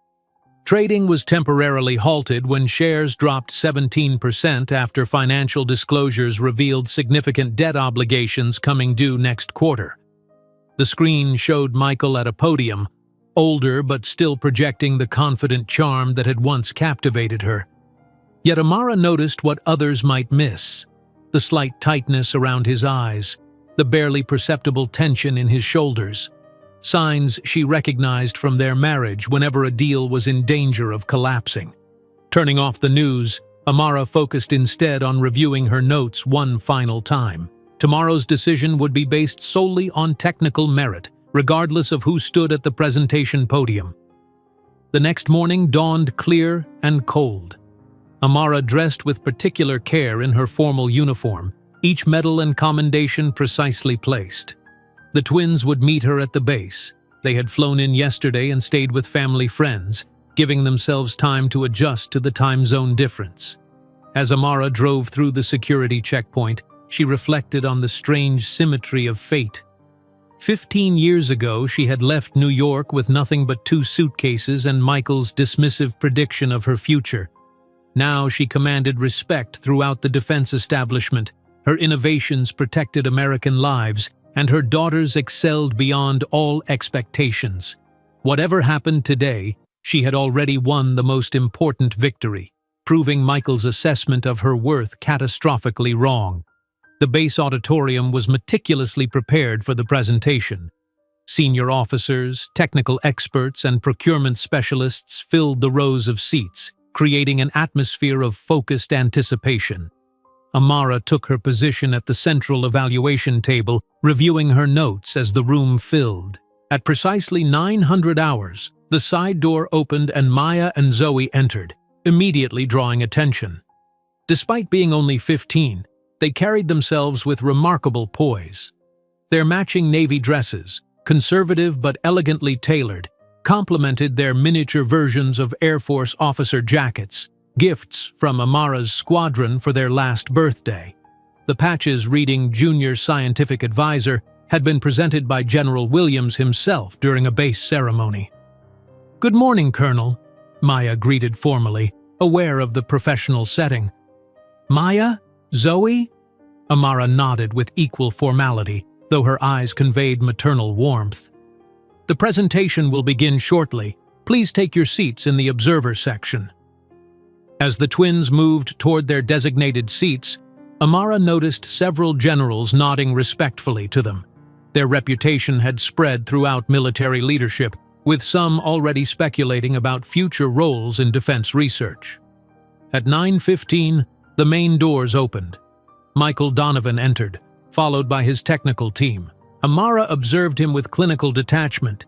Trading was temporarily halted when shares dropped 17% after financial disclosures revealed significant debt obligations coming due next quarter. The screen showed Michael at a podium, older but still projecting the confident charm that had once captivated her. Yet Amara noticed what others might miss: the slight tightness around his eyes, the barely perceptible tension in his shoulders. Signs she recognized from their marriage whenever a deal was in danger of collapsing. Turning off the news, Amara focused instead on reviewing her notes one final time. Tomorrow's decision would be based solely on technical merit, regardless of who stood at the presentation podium. The next morning dawned clear and cold. Amara dressed with particular care in her formal uniform, each medal and commendation precisely placed. The twins would meet her at the base. They had flown in yesterday and stayed with family friends, giving themselves time to adjust to the time zone difference. As Amara drove through the security checkpoint, she reflected on the strange symmetry of fate. 15 years ago, she had left New York with nothing but 2 suitcases and Michael's dismissive prediction of her future. Now she commanded respect throughout the defense establishment. Her innovations protected American lives, and her daughters excelled beyond all expectations. Whatever happened today, she had already won the most important victory, proving Michael's assessment of her worth catastrophically wrong. The base auditorium was meticulously prepared for the presentation. Senior officers, technical experts, and procurement specialists filled the rows of seats, creating an atmosphere of focused anticipation. Amara took her position at the central evaluation table, reviewing her notes as the room filled. At precisely 900 hours, the side door opened and Maya and Zoe entered, immediately drawing attention. Despite being only 15, they carried themselves with remarkable poise. Their matching navy dresses, conservative but elegantly tailored, complemented their miniature versions of Air Force officer jackets, gifts from Amara's squadron for their last birthday. The patches reading Junior Scientific Advisor had been presented by General Williams himself during a base ceremony. "Good morning, Colonel," Maya greeted formally, aware of the professional setting. "Maya? Zoe?" Amara nodded with equal formality, though her eyes conveyed maternal warmth. "The presentation will begin shortly. Please take your seats in the observer section." As the twins moved toward their designated seats, Amara noticed several generals nodding respectfully to them. Their reputation had spread throughout military leadership, with some already speculating about future roles in defense research. At 9:15, the main doors opened. Michael Donovan entered, followed by his technical team. Amara observed him with clinical detachment.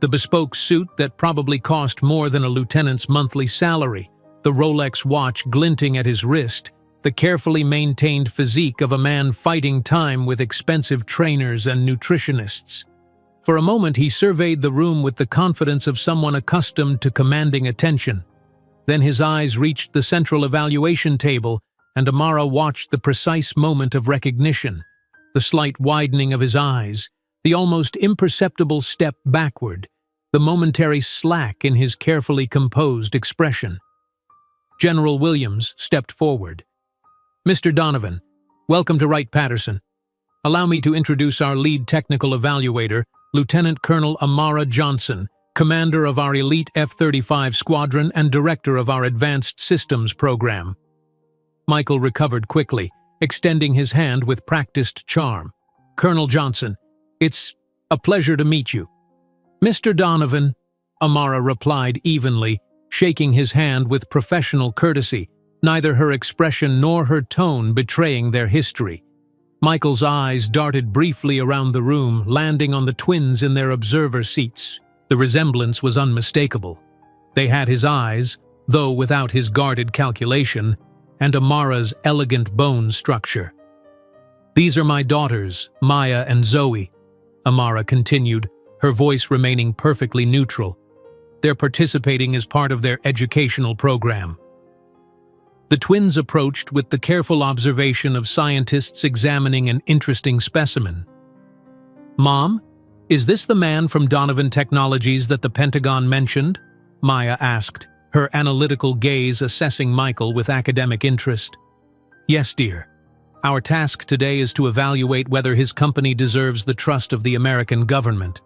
The bespoke suit that probably cost more than a lieutenant's monthly salary, the Rolex watch glinting at his wrist, the carefully maintained physique of a man fighting time with expensive trainers and nutritionists. For a moment he surveyed the room with the confidence of someone accustomed to commanding attention. Then his eyes reached the central evaluation table, and Amara watched the precise moment of recognition, the slight widening of his eyes, the almost imperceptible step backward, the momentary slack in his carefully composed expression. General Williams stepped forward. "Mr. Donovan, welcome to Wright-Patterson. Allow me to introduce our lead technical evaluator, Lieutenant Colonel Amara Johnson, commander of our elite F-35 squadron and director of our Advanced Systems program." Michael recovered quickly, extending his hand with practiced charm. "Colonel Johnson, it's a pleasure to meet you." "Mr. Donovan," Amara replied evenly, shaking his hand with professional courtesy, neither her expression nor her tone betraying their history. Michael's eyes darted briefly around the room, landing on the twins in their observer seats. The resemblance was unmistakable. They had his eyes, though without his guarded calculation, and Amara's elegant bone structure. "These are my daughters, Maya and Zoe," Amara continued, her voice remaining perfectly neutral. "They're participating as part of their educational program." The twins approached with the careful observation of scientists examining an interesting specimen. "Mom, is this the man from Donovan Technologies that the Pentagon mentioned?" Maya asked, her analytical gaze assessing Michael with academic interest. "Yes, dear. Our task today is to evaluate whether his company deserves the trust of the American government,"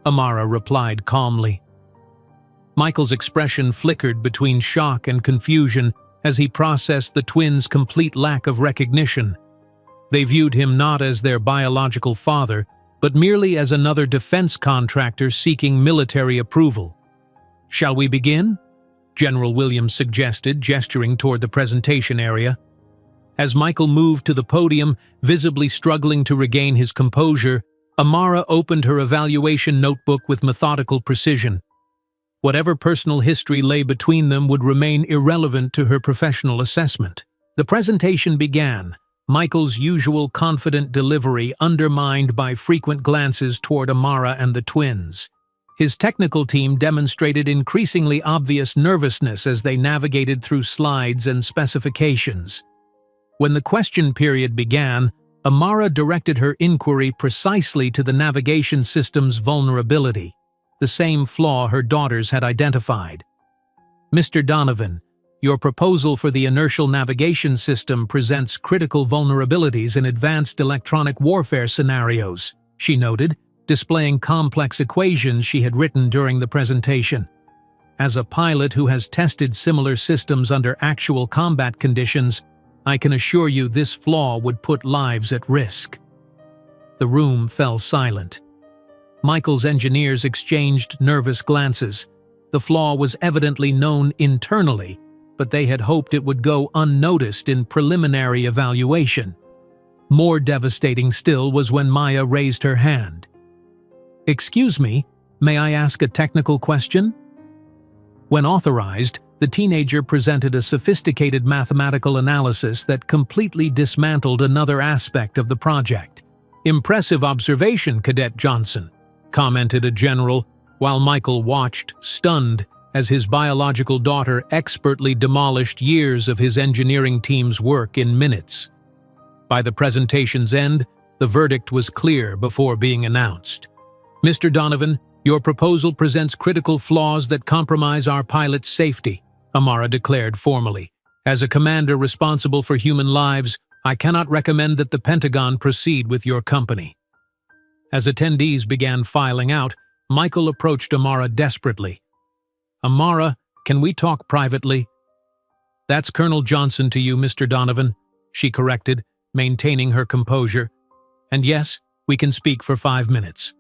Amara replied calmly. Michael's expression flickered between shock and confusion as he processed the twins' complete lack of recognition. They viewed him not as their biological father, but merely as another defense contractor seeking military approval. "Shall we begin?" General Williams suggested, gesturing toward the presentation area. As Michael moved to the podium, visibly struggling to regain his composure, Amara opened her evaluation notebook with methodical precision. Whatever personal history lay between them would remain irrelevant to her professional assessment. The presentation began, Michael's usual confident delivery undermined by frequent glances toward Amara and the twins. His technical team demonstrated increasingly obvious nervousness as they navigated through slides and specifications. When the question period began, Amara directed her inquiry precisely to the navigation system's vulnerability, the same flaw her daughters had identified. "Mr. Donovan, your proposal for the inertial navigation system presents critical vulnerabilities in advanced electronic warfare scenarios," she noted, displaying complex equations she had written during the presentation. "As a pilot who has tested similar systems under actual combat conditions, I can assure you this flaw would put lives at risk." The room fell silent. Michael's engineers exchanged nervous glances. The flaw was evidently known internally, but they had hoped it would go unnoticed in preliminary evaluation. More devastating still was when Maya raised her hand. "Excuse me, may I ask a technical question?" When authorized, the teenager presented a sophisticated mathematical analysis that completely dismantled another aspect of the project. "Impressive observation, Cadet Johnson," commented a general, while Michael watched, stunned, as his biological daughter expertly demolished years of his engineering team's work in minutes. By the presentation's end, the verdict was clear before being announced. "Mr. Donovan, your proposal presents critical flaws that compromise our pilot's safety," Amara declared formally. "As a commander responsible for human lives, I cannot recommend that the Pentagon proceed with your company." As attendees began filing out, Michael approached Amara desperately. "Amara, can we talk privately?" "That's Colonel Johnson to you, Mr. Donovan," she corrected, maintaining her composure. "And yes, we can speak for 5 minutes."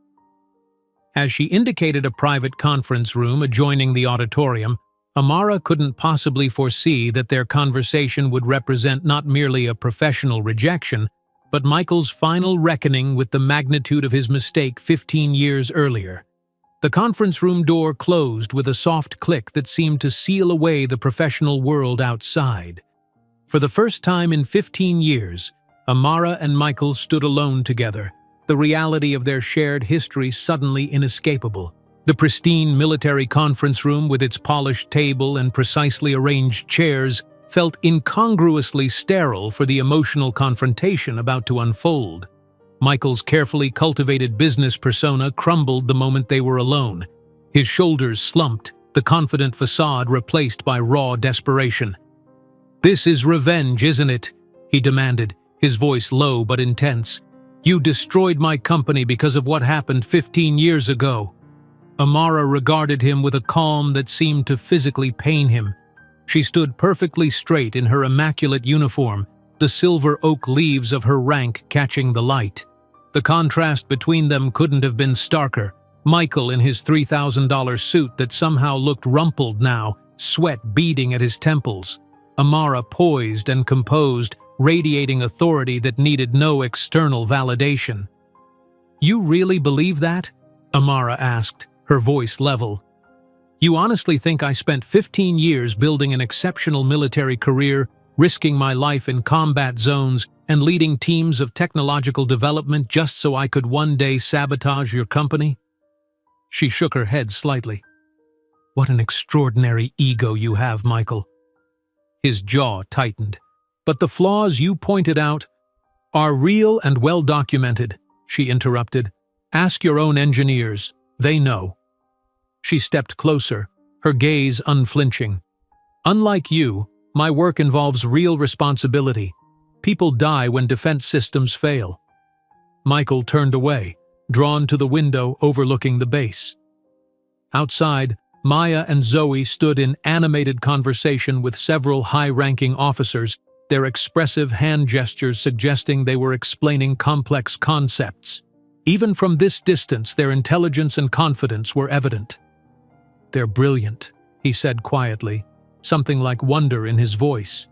As she indicated a private conference room adjoining the auditorium, Amara couldn't possibly foresee that their conversation would represent not merely a professional rejection, but Michael's final reckoning with the magnitude of his mistake 15 years earlier. The conference room door closed with a soft click that seemed to seal away the professional world outside. For the first time in 15 years, Amara and Michael stood alone together, the reality of their shared history suddenly inescapable. The pristine military conference room with its polished table and precisely arranged chairs felt incongruously sterile for the emotional confrontation about to unfold. Michael's carefully cultivated business persona crumbled the moment they were alone. His shoulders slumped, the confident facade replaced by raw desperation. "This is revenge, isn't it?" he demanded, his voice low but intense. "You destroyed my company because of what happened 15 years ago." Amara regarded him with a calm that seemed to physically pain him. She stood perfectly straight in her immaculate uniform, the silver oak leaves of her rank catching the light. The contrast between them couldn't have been starker. Michael in his $3,000 suit that somehow looked rumpled now, sweat beading at his temples. Amara poised and composed, radiating authority that needed no external validation. "You really believe that?" Amara asked, her voice level. "You honestly think I spent 15 years building an exceptional military career, risking my life in combat zones, and leading teams of technological development just so I could one day sabotage your company?" She shook her head slightly. "What an extraordinary ego you have, Michael." His jaw tightened. "But the flaws you pointed out are real and well documented," she interrupted. "Ask your own engineers. They know." She stepped closer, her gaze unflinching. "Unlike you, my work involves real responsibility. People die when defense systems fail." Michael turned away, drawn to the window overlooking the base. Outside, Maya and Zoe stood in animated conversation with several high-ranking officers, their expressive hand gestures suggesting they were explaining complex concepts. Even from this distance, their intelligence and confidence were evident. "They're brilliant," he said quietly, something like wonder in his voice.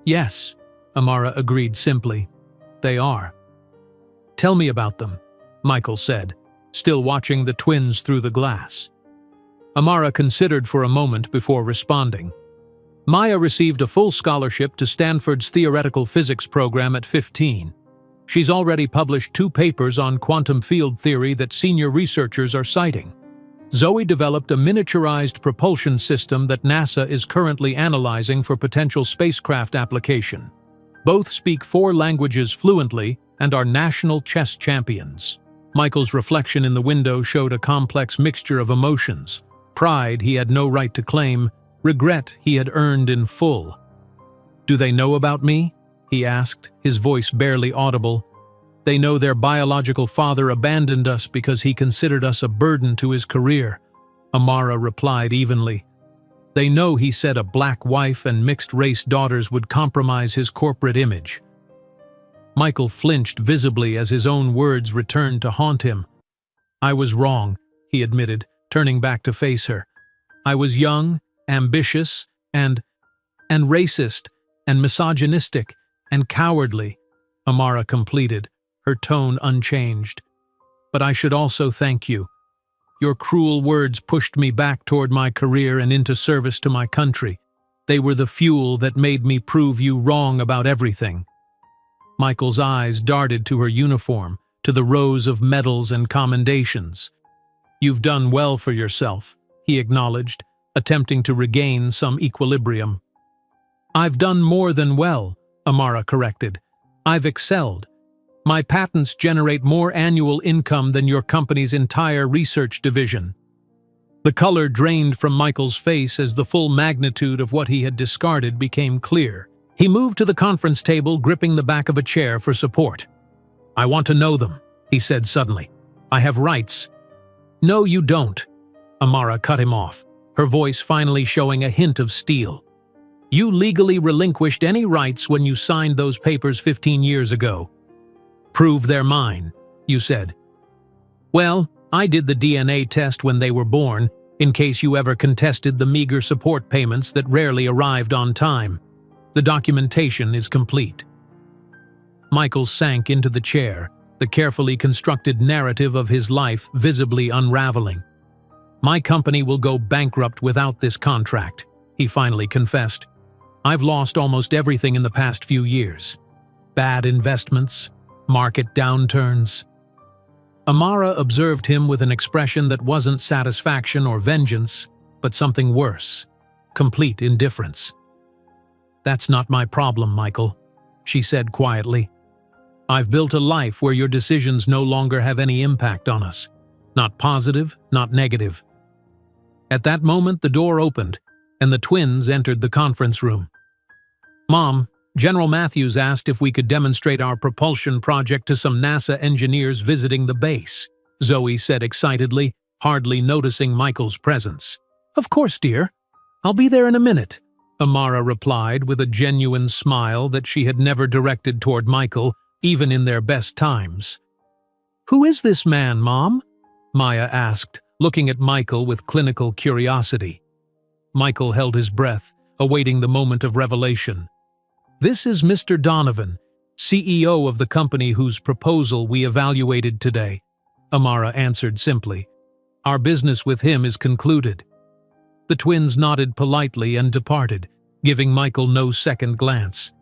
"Yes," Amara agreed simply. "They are." "Tell me about them," Michael said, still watching the twins through the glass. Amara considered for a moment before responding. Maya received a full scholarship to Stanford's theoretical physics program at 15. She's already published 2 papers on quantum field theory that senior researchers are citing. Zoe developed a miniaturized propulsion system that NASA is currently analyzing for potential spacecraft application. Both speak 4 languages fluently and are national chess champions. Michael's reflection in the window showed a complex mixture of emotions. Pride he had no right to claim, regret he had earned in full. "Do they know about me?" he asked, his voice barely audible. "They know their biological father abandoned us because he considered us a burden to his career," Amara replied evenly. "They know he said a black wife and mixed-race daughters would compromise his corporate image." Michael flinched visibly as his own words returned to haunt him. "I was wrong," he admitted, turning back to face her. "I was young, ambitious, and racist, and misogynistic, and cowardly," Amara completed, her tone unchanged. "But I should also thank you. Your cruel words pushed me back toward my career and into service to my country. They were the fuel that made me prove you wrong about everything." Michael's eyes darted to her uniform, to the rows of medals and commendations. "You've done well for yourself," he acknowledged, attempting to regain some equilibrium. "I've done more than well," Amara corrected. "I've excelled. My patents generate more annual income than your company's entire research division." The color drained from Michael's face as the full magnitude of what he had discarded became clear. He moved to the conference table, gripping the back of a chair for support. "I want to know them," he said suddenly. "I have rights." "No, you don't," Amara cut him off, her voice finally showing a hint of steel. "You legally relinquished any rights when you signed those papers 15 years ago. Prove they're mine, you said. Well, I did the DNA test when they were born, in case you ever contested the meager support payments that rarely arrived on time. The documentation is complete." Michael sank into the chair, the carefully constructed narrative of his life visibly unraveling. "My company will go bankrupt without this contract," he finally confessed. "I've lost almost everything in the past few years. Bad investments, market downturns." Amara observed him with an expression that wasn't satisfaction or vengeance, but something worse: complete indifference. "That's not my problem, Michael," she said quietly. "I've built a life where your decisions no longer have any impact on us. Not positive, not negative." At that moment, the door opened, and the twins entered the conference room. "Mom, General Matthews asked if we could demonstrate our propulsion project to some NASA engineers visiting the base," Zoe said excitedly, hardly noticing Michael's presence. "Of course, dear. I'll be there in a minute," Amara replied with a genuine smile that she had never directed toward Michael, even in their best times. "Who is this man, Mom?" Maya asked, looking at Michael with clinical curiosity. Michael held his breath, awaiting the moment of revelation. "This is Mr. Donovan, CEO of the company whose proposal we evaluated today," Amara answered simply. "Our business with him is concluded." The twins nodded politely and departed, giving Michael no second glance.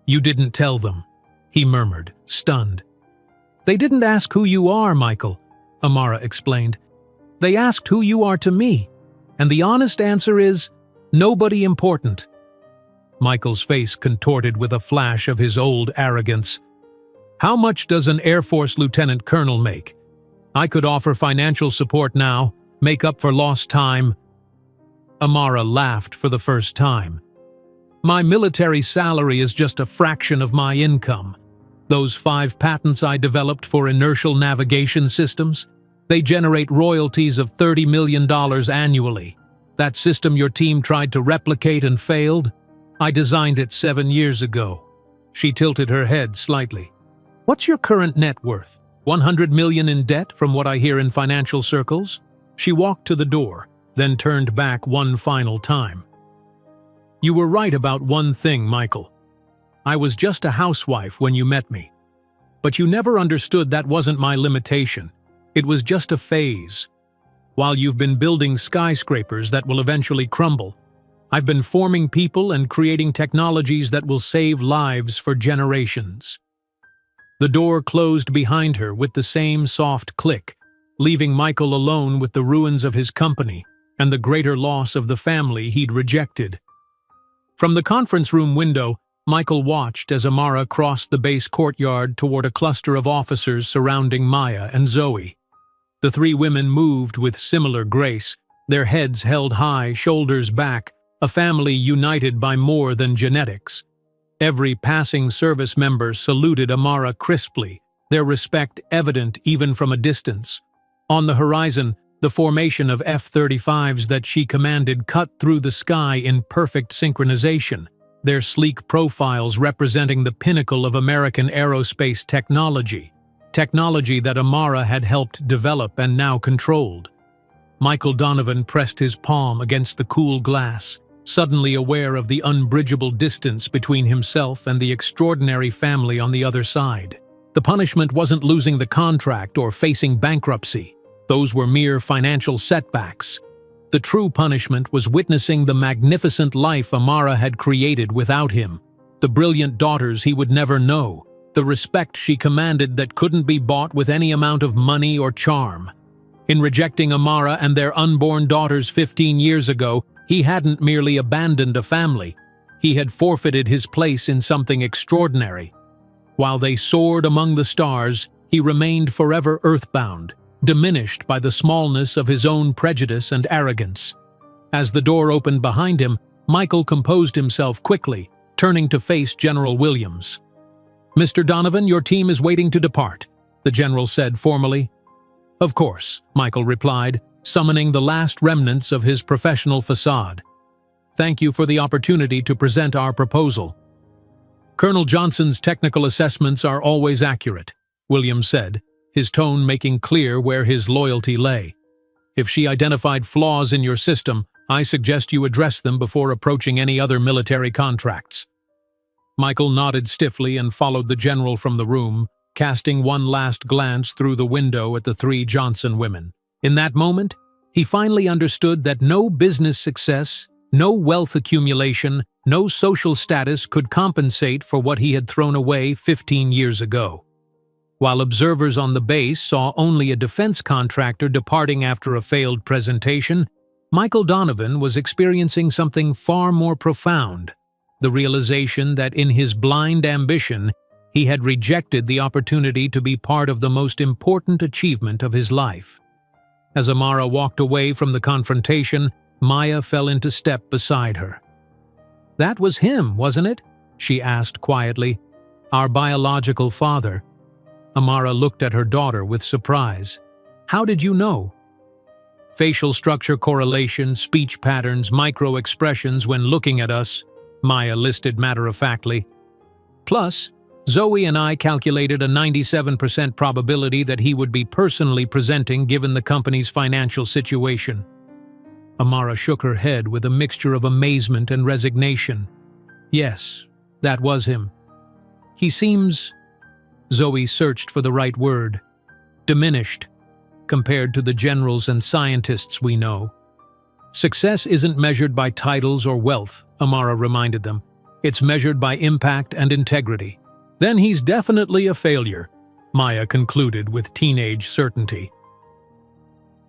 "You didn't tell them," he murmured, stunned. "They didn't ask who you are, Michael," Amara explained. "They asked who you are to me, and the honest answer is, nobody important." Michael's face contorted with a flash of his old arrogance. "How much does an Air Force lieutenant colonel make? I could offer financial support now, make up for lost time." Amara laughed for the first time. "My military salary is just a fraction of my income. Those 5 patents I developed for inertial navigation systems, they generate royalties of $30 million annually. That system your team tried to replicate and failed? I designed it 7 years ago." She tilted her head slightly. "What's your current net worth? 100 million in debt, from what I hear in financial circles?" She walked to the door, then turned back one final time. "You were right about one thing, Michael. I was just a housewife when you met me. But you never understood that wasn't my limitation. It was just a phase. While you've been building skyscrapers that will eventually crumble, I've been forming people and creating technologies that will save lives for generations." The door closed behind her with the same soft click, leaving Michael alone with the ruins of his company and the greater loss of the family he'd rejected. From the conference room window, Michael watched as Amara crossed the base courtyard toward a cluster of officers surrounding Maya and Zoe. The 3 women moved with similar grace, their heads held high, shoulders back, a family united by more than genetics. Every passing service member saluted Amara crisply, their respect evident even from a distance. On the horizon, the formation of F-35s that she commanded cut through the sky in perfect synchronization, their sleek profiles representing the pinnacle of American aerospace technology that Amara had helped develop and now controlled. Michael Donovan pressed his palm against the cool glass, suddenly aware of the unbridgeable distance between himself and the extraordinary family on the other side. The punishment wasn't losing the contract or facing bankruptcy. Those were mere financial setbacks. The true punishment was witnessing the magnificent life Amara had created without him, the brilliant daughters he would never know, the respect she commanded that couldn't be bought with any amount of money or charm. In rejecting Amara and their unborn daughters 15 years ago, he hadn't merely abandoned a family. He had forfeited his place in something extraordinary. While they soared among the stars, he remained forever earthbound, diminished by the smallness of his own prejudice and arrogance. As the door opened behind him, Michael composed himself quickly, turning to face General Williams. "Mr. Donovan, your team is waiting to depart," the general said formally. "Of course," Michael replied, summoning the last remnants of his professional facade. "Thank you for the opportunity to present our proposal." "Colonel Johnson's technical assessments are always accurate," Williams said, his tone making clear where his loyalty lay. "If she identified flaws in your system, I suggest you address them before approaching any other military contracts." Michael nodded stiffly and followed the general from the room, casting one last glance through the window at the three Johnson women. In that moment, he finally understood that no business success, no wealth accumulation, no social status could compensate for what he had thrown away 15 years ago. While observers on the base saw only a defense contractor departing after a failed presentation, Michael Donovan was experiencing something far more profound, the realization that in his blind ambition, he had rejected the opportunity to be part of the most important achievement of his life. As Amara walked away from the confrontation, Maya fell into step beside her. "That was him, wasn't it?" she asked quietly. "Our biological father." Amara looked at her daughter with surprise. "How did you know?" "Facial structure correlation, speech patterns, micro-expressions when looking at us," Maya listed matter-of-factly. "Plus, Zoe and I calculated a 97% probability that he would be personally presenting given the company's financial situation." Amara shook her head with a mixture of amazement and resignation. "Yes, that was him. He seems—" Zoe searched for the right word. "Diminished, compared to the generals and scientists we know." "Success isn't measured by titles or wealth," Amara reminded them. "It's measured by impact and integrity." "Then he's definitely a failure," Maya concluded with teenage certainty.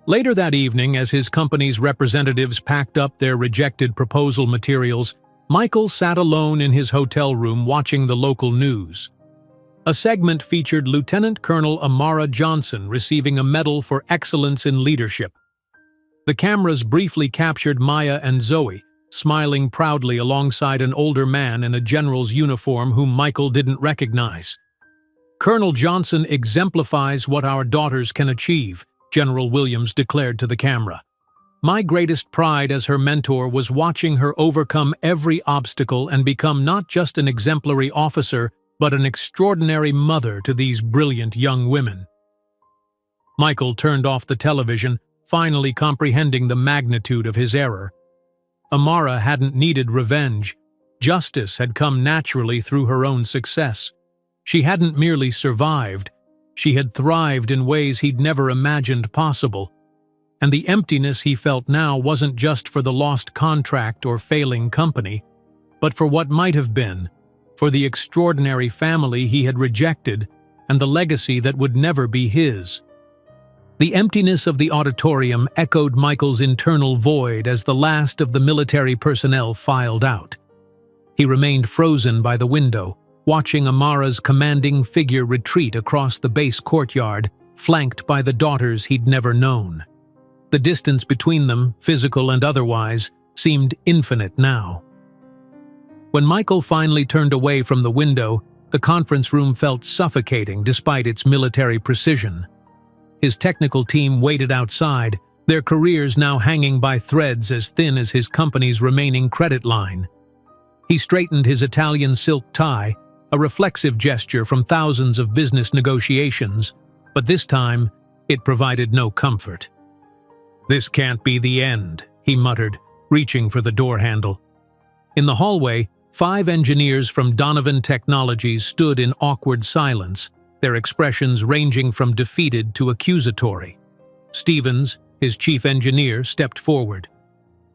Later that evening, as his company's representatives packed up their rejected proposal materials, Michael sat alone in his hotel room watching the local news. A segment featured Lieutenant Colonel Amara Johnson receiving a medal for excellence in leadership. The cameras briefly captured Maya and Zoe, smiling proudly alongside an older man in a general's uniform whom Michael didn't recognize. "Colonel Johnson exemplifies what our daughters can achieve," General Williams declared to the camera. "My greatest pride as her mentor was watching her overcome every obstacle and become not just an exemplary officer, but an extraordinary mother to these brilliant young women." Michael turned off the television, finally comprehending the magnitude of his error. Amara hadn't needed revenge. Justice had come naturally through her own success. She hadn't merely survived, she had thrived in ways he'd never imagined possible. And the emptiness he felt now wasn't just for the lost contract or failing company, but for what might have been, for the extraordinary family he had rejected and the legacy that would never be his. The emptiness of the auditorium echoed Michael's internal void as the last of the military personnel filed out. He remained frozen by the window, watching Amara's commanding figure retreat across the base courtyard, flanked by the daughters he'd never known. The distance between them, physical and otherwise, seemed infinite now. When Michael finally turned away from the window, the conference room felt suffocating despite its military precision. His technical team waited outside, their careers now hanging by threads as thin as his company's remaining credit line. He straightened his Italian silk tie, a reflexive gesture from thousands of business negotiations, but this time, it provided no comfort. "This can't be the end," he muttered, reaching for the door handle. In the hallway, 5 engineers from Donovan Technologies stood in awkward silence, their expressions ranging from defeated to accusatory. Stevens, his chief engineer, stepped forward.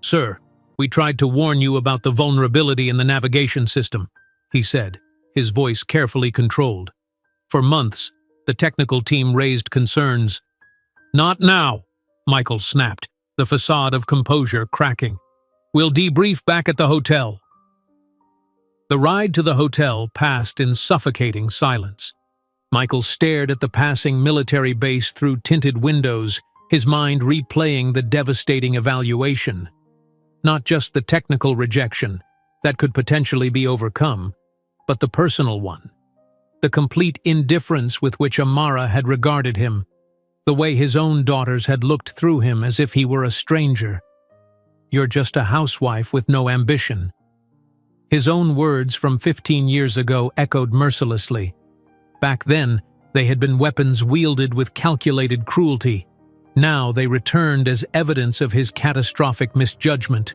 "Sir, we tried to warn you about the vulnerability in the navigation system," he said, his voice carefully controlled. "For months, the technical team raised concerns." "Not now," Michael snapped, the facade of composure cracking. "We'll debrief back at the hotel." The ride to the hotel passed in suffocating silence. Michael stared at the passing military base through tinted windows, his mind replaying the devastating evaluation. Not just the technical rejection, that could potentially be overcome, but the personal one. The complete indifference with which Amara had regarded him, the way his own daughters had looked through him as if he were a stranger. "You're just a housewife with no ambition." His own words from 15 years ago echoed mercilessly. Back then, they had been weapons wielded with calculated cruelty. Now they returned as evidence of his catastrophic misjudgment.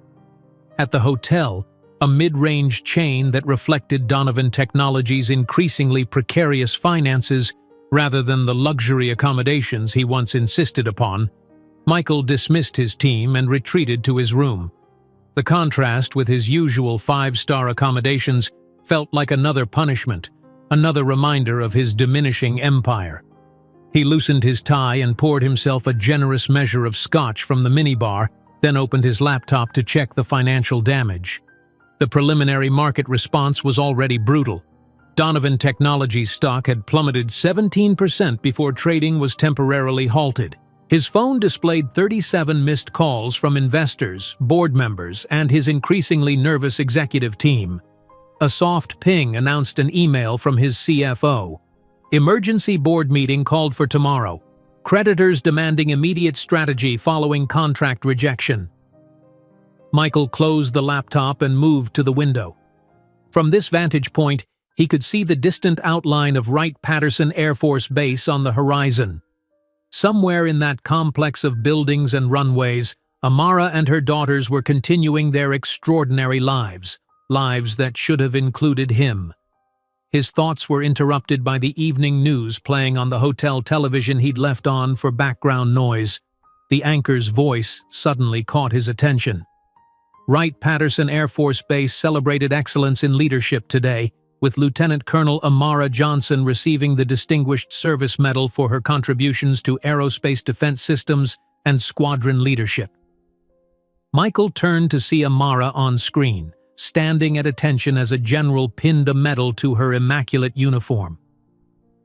At the hotel, a mid-range chain that reflected Donovan Technologies' increasingly precarious finances rather than the luxury accommodations he once insisted upon, Michael dismissed his team and retreated to his room. The contrast with his usual 5-star accommodations felt like another punishment, another reminder of his diminishing empire. He loosened his tie and poured himself a generous measure of scotch from the minibar, then opened his laptop to check the financial damage. The preliminary market response was already brutal. Donovan Technologies stock had plummeted 17% before trading was temporarily halted. His phone displayed 37 missed calls from investors, board members, and his increasingly nervous executive team. A soft ping announced an email from his CFO. Emergency board meeting called for tomorrow. Creditors demanding immediate strategy following contract rejection. Michael closed the laptop and moved to the window. From this vantage point, he could see the distant outline of Wright-Patterson Air Force Base on the horizon. Somewhere in that complex of buildings and runways, Amara and her daughters were continuing their extraordinary lives, lives that should have included him. His thoughts were interrupted by the evening news playing on the hotel television he'd left on for background noise. The anchor's voice suddenly caught his attention. Wright-Patterson Air Force Base celebrated excellence in leadership today, with Lieutenant Colonel Amara Johnson receiving the Distinguished Service Medal for her contributions to aerospace defense systems and squadron leadership. Michael turned to see Amara on screen, standing at attention as a general pinned a medal to her immaculate uniform.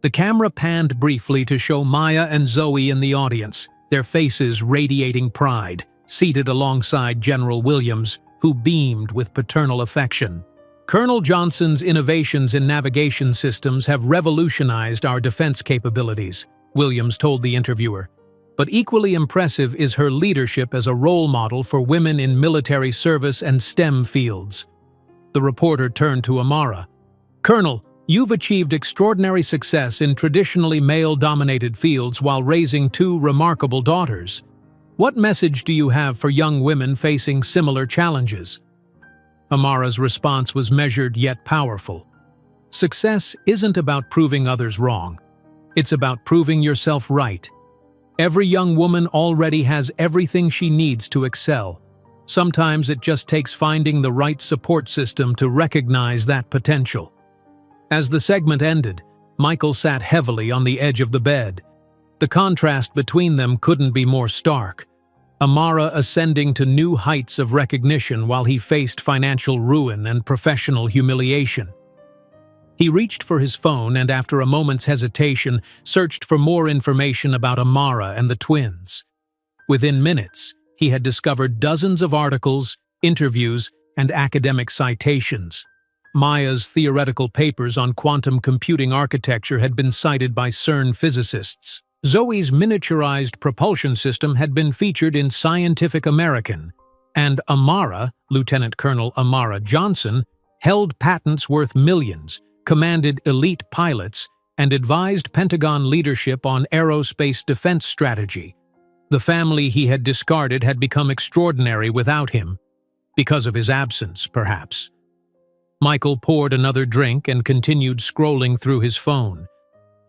The camera panned briefly to show Maya and Zoe in the audience, their faces radiating pride, seated alongside General Williams, who beamed with paternal affection. "Colonel Johnson's innovations in navigation systems have revolutionized our defense capabilities," Williams told the interviewer. "But equally impressive is her leadership as a role model for women in military service and STEM fields." The reporter turned to Amara. "Colonel, you've achieved extraordinary success in traditionally male-dominated fields while raising 2 remarkable daughters. What message do you have for young women facing similar challenges?" Amara's response was measured yet powerful. "Success isn't about proving others wrong. It's about proving yourself right. Every young woman already has everything she needs to excel. Sometimes it just takes finding the right support system to recognize that potential." As the segment ended, Michael sat heavily on the edge of the bed. The contrast between them couldn't be more stark. Amara ascending to new heights of recognition while he faced financial ruin and professional humiliation. He reached for his phone and, after a moment's hesitation, searched for more information about Amara and the twins. Within minutes, he had discovered dozens of articles, interviews, and academic citations. Maya's theoretical papers on quantum computing architecture had been cited by CERN physicists. Zoe's miniaturized propulsion system had been featured in Scientific American, and Amara, Lieutenant Colonel Amara Johnson, held patents worth millions, commanded elite pilots, and advised Pentagon leadership on aerospace defense strategy. The family he had discarded had become extraordinary without him, because of his absence, perhaps. Michael poured another drink and continued scrolling through his phone.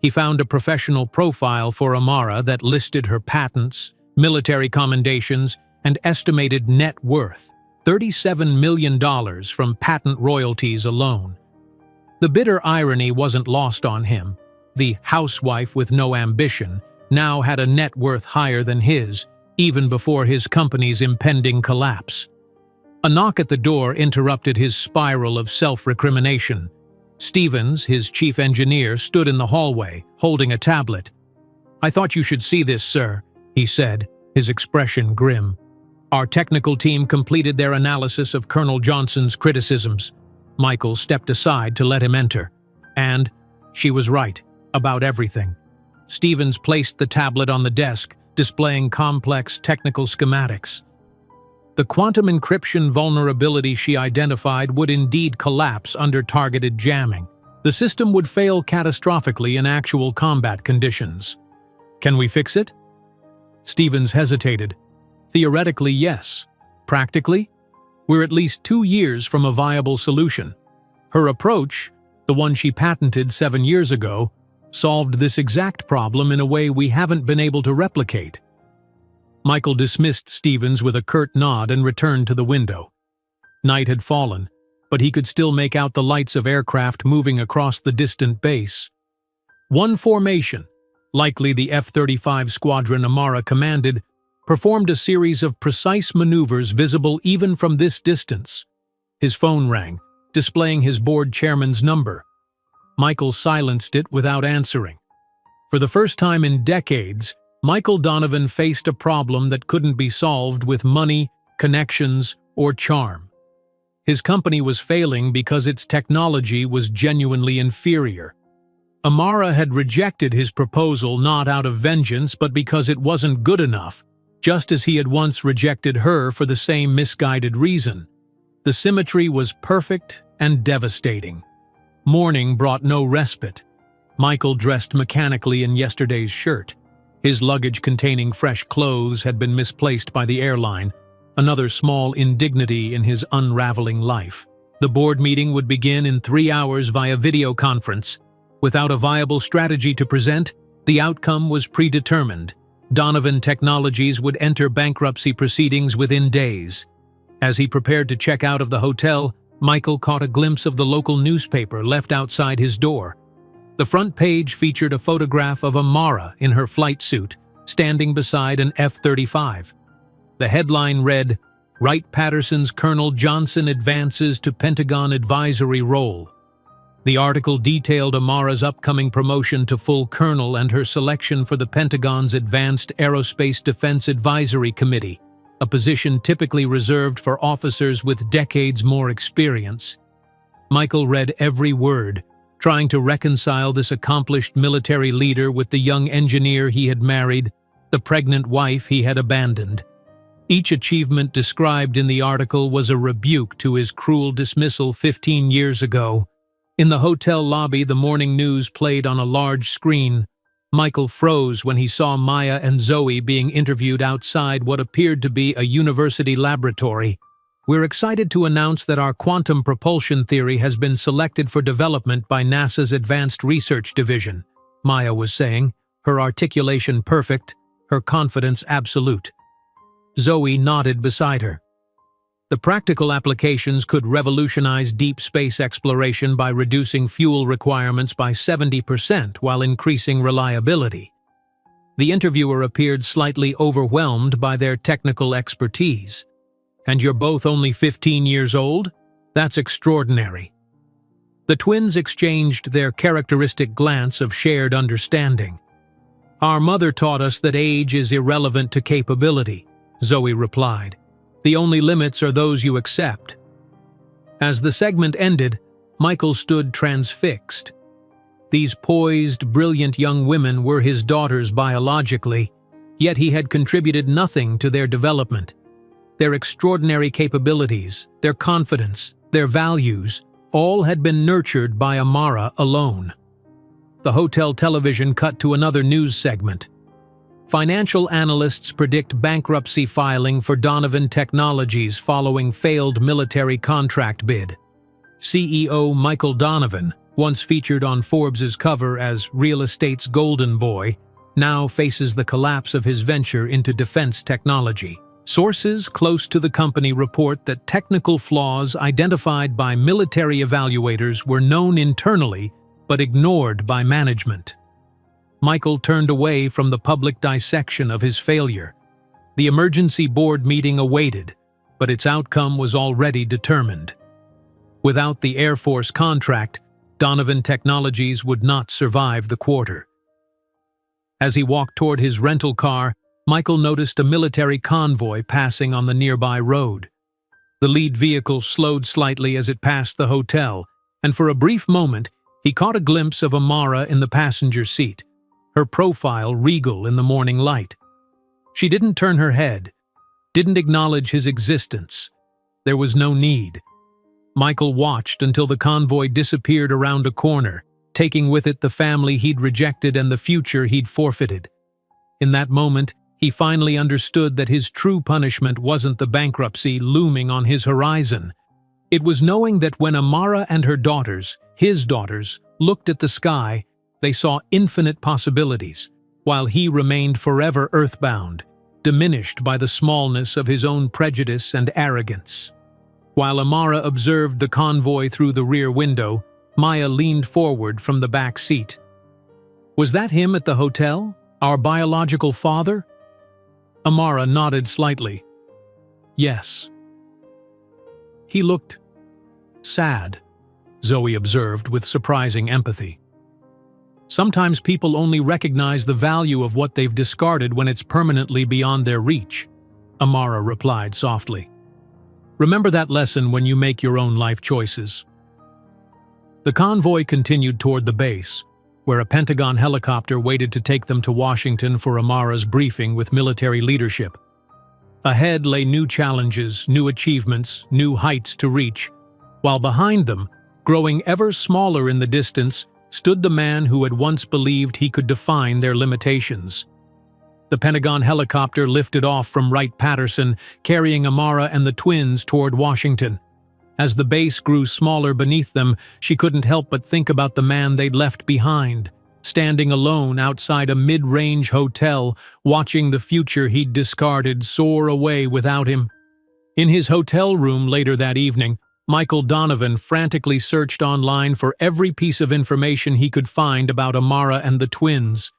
He found a professional profile for Amara that listed her patents, military commendations, and estimated net worth, $37 million from patent royalties alone. The bitter irony wasn't lost on him. The housewife with no ambition now had a net worth higher than his, even before his company's impending collapse. A knock at the door interrupted his spiral of self-recrimination. Stevens, his chief engineer, stood in the hallway, holding a tablet. "I thought you should see this, sir," he said, his expression grim. "Our technical team completed their analysis of Colonel Johnson's criticisms." Michael stepped aside to let him enter. And she was right, about everything. Stevens placed the tablet on the desk, displaying complex technical schematics. The quantum encryption vulnerability she identified would indeed collapse under targeted jamming. The system would fail catastrophically in actual combat conditions. "Can we fix it?" Stevens hesitated. "Theoretically, yes. Practically? We're at least 2 years from a viable solution." Her approach, the one she patented 7 years ago, solved this exact problem in a way we haven't been able to replicate. Michael dismissed Stevens with a curt nod and returned to the window. Night had fallen, but he could still make out the lights of aircraft moving across the distant base. One formation, likely the F-35 squadron Amara commanded, performed a series of precise maneuvers visible even from this distance. His phone rang, displaying his board chairman's number. Michael silenced it without answering. For the first time in decades, Michael Donovan faced a problem that couldn't be solved with money, connections, or charm. His company was failing because its technology was genuinely inferior. Amara had rejected his proposal not out of vengeance but because it wasn't good enough, just as he had once rejected her for the same misguided reason. The symmetry was perfect and devastating. Morning brought no respite. Michael dressed mechanically in yesterday's shirt. His luggage containing fresh clothes had been misplaced by the airline, another small indignity in his unraveling life. The board meeting would begin in 3 hours via video conference. Without a viable strategy to present, the outcome was predetermined. Donovan Technologies would enter bankruptcy proceedings within days. As he prepared to check out of the hotel, Michael caught a glimpse of the local newspaper left outside his door. The front page featured a photograph of Amara in her flight suit, standing beside an F-35. The headline read, "Wright-Patterson's Colonel Johnson advances to Pentagon advisory role." The article detailed Amara's upcoming promotion to full colonel and her selection for the Pentagon's Advanced Aerospace Defense Advisory Committee, a position typically reserved for officers with decades more experience. Michael read every word, trying to reconcile this accomplished military leader with the young engineer he had married, the pregnant wife he had abandoned. Each achievement described in the article was a rebuke to his cruel dismissal 15 years ago. In the hotel lobby, the morning news played on a large screen. Michael froze when he saw Maya and Zoe being interviewed outside what appeared to be a university laboratory. "We're excited to announce that our quantum propulsion theory has been selected for development by NASA's Advanced Research Division," Maya was saying, her articulation perfect, her confidence absolute. Zoe nodded beside her. "The practical applications could revolutionize deep space exploration by reducing fuel requirements by 70% while increasing reliability." The interviewer appeared slightly overwhelmed by their technical expertise. "And you're both only 15 years old? That's extraordinary." The twins exchanged their characteristic glance of shared understanding. "Our mother taught us that age is irrelevant to capability," Zoe replied. "The only limits are those you accept." As the segment ended, Michael stood transfixed. These poised, brilliant young women were his daughters biologically, yet he had contributed nothing to their development. Their extraordinary capabilities, their confidence, their values, all had been nurtured by Amara alone. The hotel television cut to another news segment. Financial analysts predict bankruptcy filing for Donovan Technologies following failed military contract bid. CEO Michael Donovan, once featured on Forbes's cover as real estate's golden boy, now faces the collapse of his venture into defense technology. Sources close to the company report that technical flaws identified by military evaluators were known internally but ignored by management. Michael turned away from the public dissection of his failure. The emergency board meeting awaited, but its outcome was already determined. Without the Air Force contract, Donovan Technologies would not survive the quarter. As he walked toward his rental car, Michael noticed a military convoy passing on the nearby road. The lead vehicle slowed slightly as it passed the hotel, and for a brief moment, he caught a glimpse of Amara in the passenger seat, her profile regal in the morning light. She didn't turn her head, didn't acknowledge his existence. There was no need. Michael watched until the convoy disappeared around a corner, taking with it the family he'd rejected and the future he'd forfeited. In that moment, he finally understood that his true punishment wasn't the bankruptcy looming on his horizon. It was knowing that when Amara and her daughters, his daughters, looked at the sky, they saw infinite possibilities, while he remained forever earthbound, diminished by the smallness of his own prejudice and arrogance. While Amara observed the convoy through the rear window, Maya leaned forward from the back seat. Was that him at the hotel? Our biological father? Amara nodded slightly. Yes. He looked sad, Zoe observed with surprising empathy. Sometimes people only recognize the value of what they've discarded when it's permanently beyond their reach, Amara replied softly. Remember that lesson when you make your own life choices. The convoy continued toward the base, where a Pentagon helicopter waited to take them to Washington for Amara's briefing with military leadership. Ahead lay new challenges, new achievements, new heights to reach, while behind them, growing ever smaller in the distance, stood the man who had once believed he could define their limitations. The Pentagon helicopter lifted off from Wright-Patterson, carrying Amara and the twins toward Washington. As the base grew smaller beneath them, she couldn't help but think about the man they'd left behind, standing alone outside a mid-range hotel, watching the future he'd discarded soar away without him. In his hotel room later that evening, Michael Donovan frantically searched online for every piece of information he could find about Amara and the twins.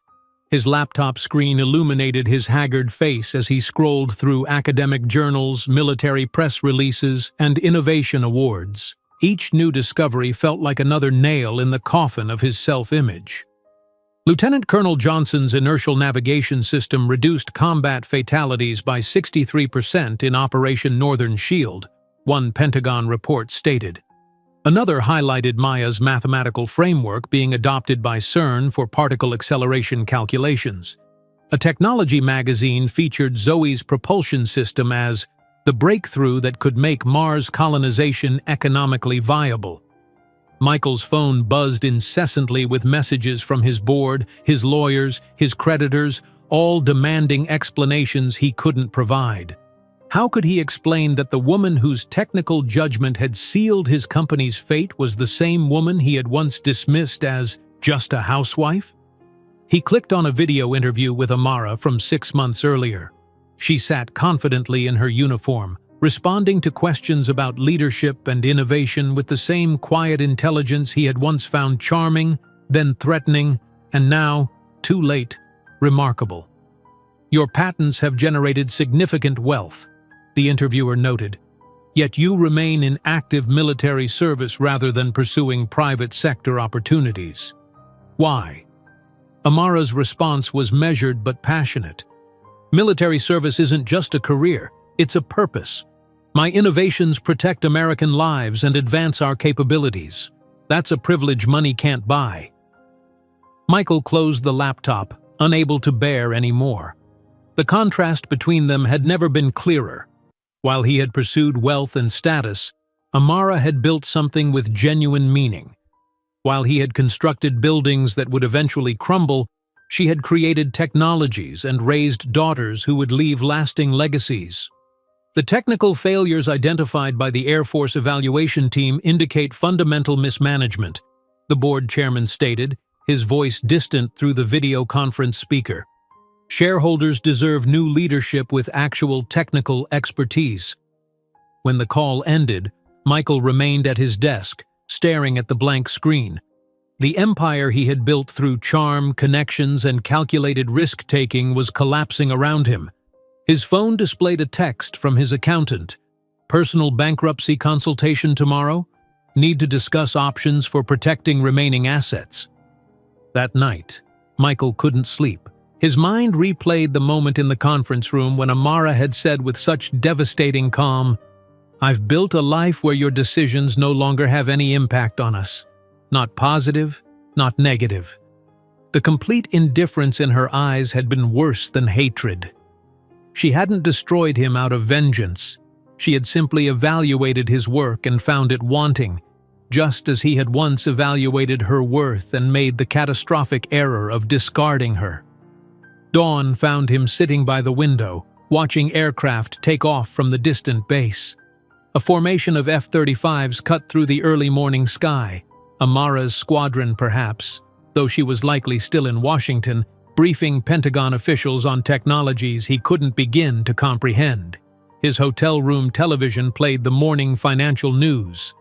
His laptop screen illuminated his haggard face as he scrolled through academic journals, military press releases, and innovation awards. Each new discovery felt like another nail in the coffin of his self-image. Lieutenant Colonel Johnson's inertial navigation system reduced combat fatalities by 63% in Operation Northern Shield, one Pentagon report stated. Another highlighted Maya's mathematical framework being adopted by CERN for particle acceleration calculations. A technology magazine featured Zoe's propulsion system as the breakthrough that could make Mars colonization economically viable. Michael's phone buzzed incessantly with messages from his board, his lawyers, his creditors, all demanding explanations he couldn't provide. How could he explain that the woman whose technical judgment had sealed his company's fate was the same woman he had once dismissed as just a housewife? He clicked on a video interview with Amara from 6 months earlier. She sat confidently in her uniform, responding to questions about leadership and innovation with the same quiet intelligence he had once found charming, then threatening, and now, too late, remarkable. Your patents have generated significant wealth, the interviewer noted, yet you remain in active military service rather than pursuing private sector opportunities. Why? Amara's response was measured but passionate. Military service isn't just a career, it's a purpose. My innovations protect American lives and advance our capabilities. That's a privilege money can't buy. Michael closed the laptop, unable to bear any more. The contrast between them had never been clearer. While he had pursued wealth and status, Amara had built something with genuine meaning. While he had constructed buildings that would eventually crumble, she had created technologies and raised daughters who would leave lasting legacies. The technical failures identified by the Air Force evaluation team indicate fundamental mismanagement, the board chairman stated, his voice distant through the video conference speaker. Shareholders deserve new leadership with actual technical expertise. When the call ended, Michael remained at his desk, staring at the blank screen. The empire he had built through charm, connections, and calculated risk-taking was collapsing around him. His phone displayed a text from his accountant. Personal bankruptcy consultation tomorrow? Need to discuss options for protecting remaining assets. That night, Michael couldn't sleep. His mind replayed the moment in the conference room when Amara had said with such devastating calm, "I've built a life where your decisions no longer have any impact on us. Not positive, not negative." The complete indifference in her eyes had been worse than hatred. She hadn't destroyed him out of vengeance. She had simply evaluated his work and found it wanting, just as he had once evaluated her worth and made the catastrophic error of discarding her. Dawn found him sitting by the window, watching aircraft take off from the distant base. A formation of F-35s cut through the early morning sky. Amara's squadron, perhaps, though she was likely still in Washington, briefing Pentagon officials on technologies he couldn't begin to comprehend. His hotel room television played the morning financial news.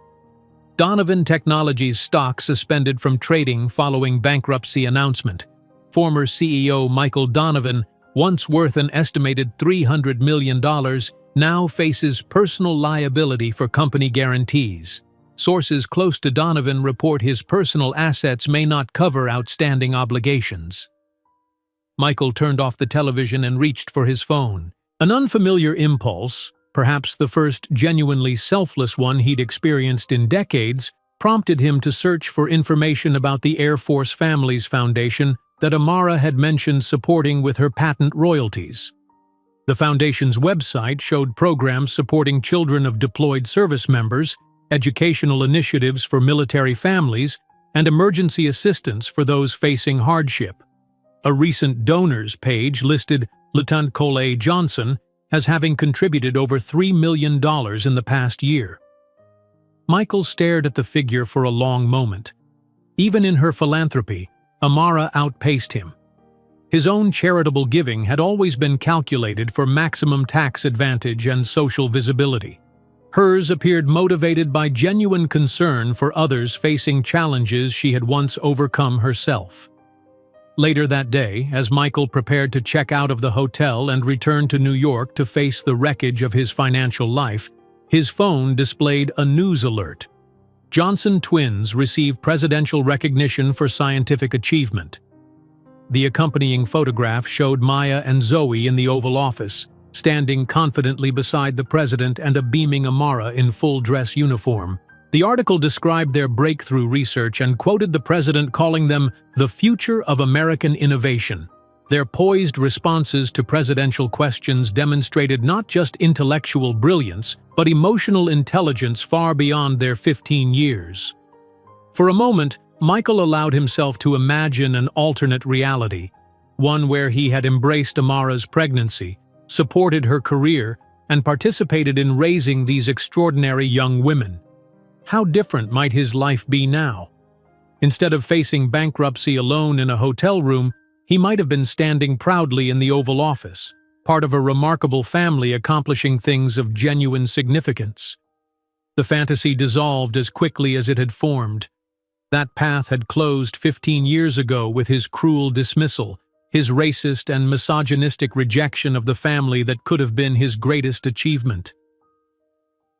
Donovan Technologies stock suspended from trading following bankruptcy announcement. Former CEO Michael Donovan, once worth an estimated $300 million, now faces personal liability for company guarantees. Sources close to Donovan report his personal assets may not cover outstanding obligations. Michael turned off the television and reached for his phone. An unfamiliar impulse, perhaps the first genuinely selfless one he'd experienced in decades, prompted him to search for information about the Air Force Families Foundation that Amara had mentioned supporting with her patent royalties. The foundation's website showed programs supporting children of deployed service members, educational initiatives for military families, and emergency assistance for those facing hardship. A recent donors page listed Lieutenant Cole Johnson as having contributed over $3 million in the past year. Michael stared at the figure for a long moment. Even in her philanthropy, Amara outpaced him. His own charitable giving had always been calculated for maximum tax advantage and social visibility. Hers appeared motivated by genuine concern for others facing challenges she had once overcome herself. Later that day, as Michael prepared to check out of the hotel and return to New York to face the wreckage of his financial life, his phone displayed a news alert. Johnson twins receive presidential recognition for scientific achievement. The accompanying photograph showed Maya and Zoe in the Oval Office, standing confidently beside the president and a beaming Amara in full-dress uniform. The article described their breakthrough research and quoted the president calling them the future of American innovation. Their poised responses to presidential questions demonstrated not just intellectual brilliance, but emotional intelligence far beyond their 15 years. For a moment, Michael allowed himself to imagine an alternate reality, one where he had embraced Amara's pregnancy, supported her career, and participated in raising these extraordinary young women. How different might his life be now? Instead of facing bankruptcy alone in a hotel room, he might have been standing proudly in the Oval Office, part of a remarkable family accomplishing things of genuine significance. The fantasy dissolved as quickly as it had formed. That path had closed 15 years ago with his cruel dismissal, his racist and misogynistic rejection of the family that could have been his greatest achievement.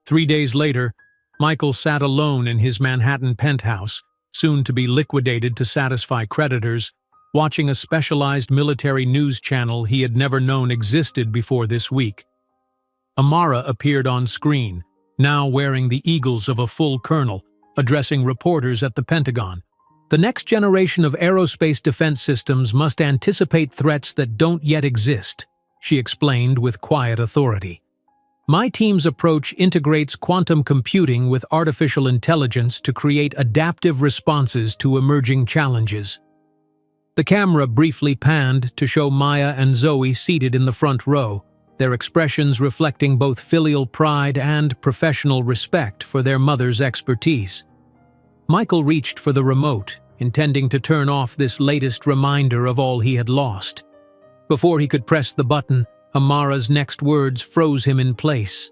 3 days later, Michael sat alone in his Manhattan penthouse, soon to be liquidated to satisfy creditors, watching a specialized military news channel he had never known existed before this week. Amara appeared on screen, now wearing the eagles of a full colonel, addressing reporters at the Pentagon. The next generation of aerospace defense systems must anticipate threats that don't yet exist, she explained with quiet authority. My team's approach integrates quantum computing with artificial intelligence to create adaptive responses to emerging challenges. The camera briefly panned to show Maya and Zoe seated in the front row, their expressions reflecting both filial pride and professional respect for their mother's expertise. Michael reached for the remote, intending to turn off this latest reminder of all he had lost. Before he could press the button, Amara's next words froze him in place.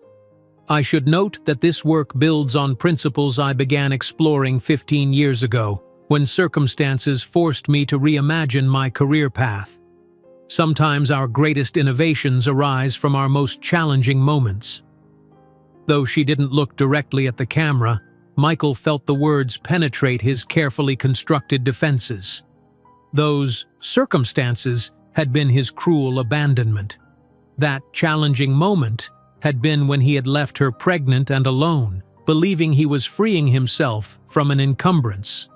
I should note that this work builds on principles I began exploring 15 years ago, when circumstances forced me to reimagine my career path. Sometimes our greatest innovations arise from our most challenging moments. Though she didn't look directly at the camera, Michael felt the words penetrate his carefully constructed defenses. Those circumstances had been his cruel abandonment. That challenging moment had been when he had left her pregnant and alone, believing he was freeing himself from an encumbrance.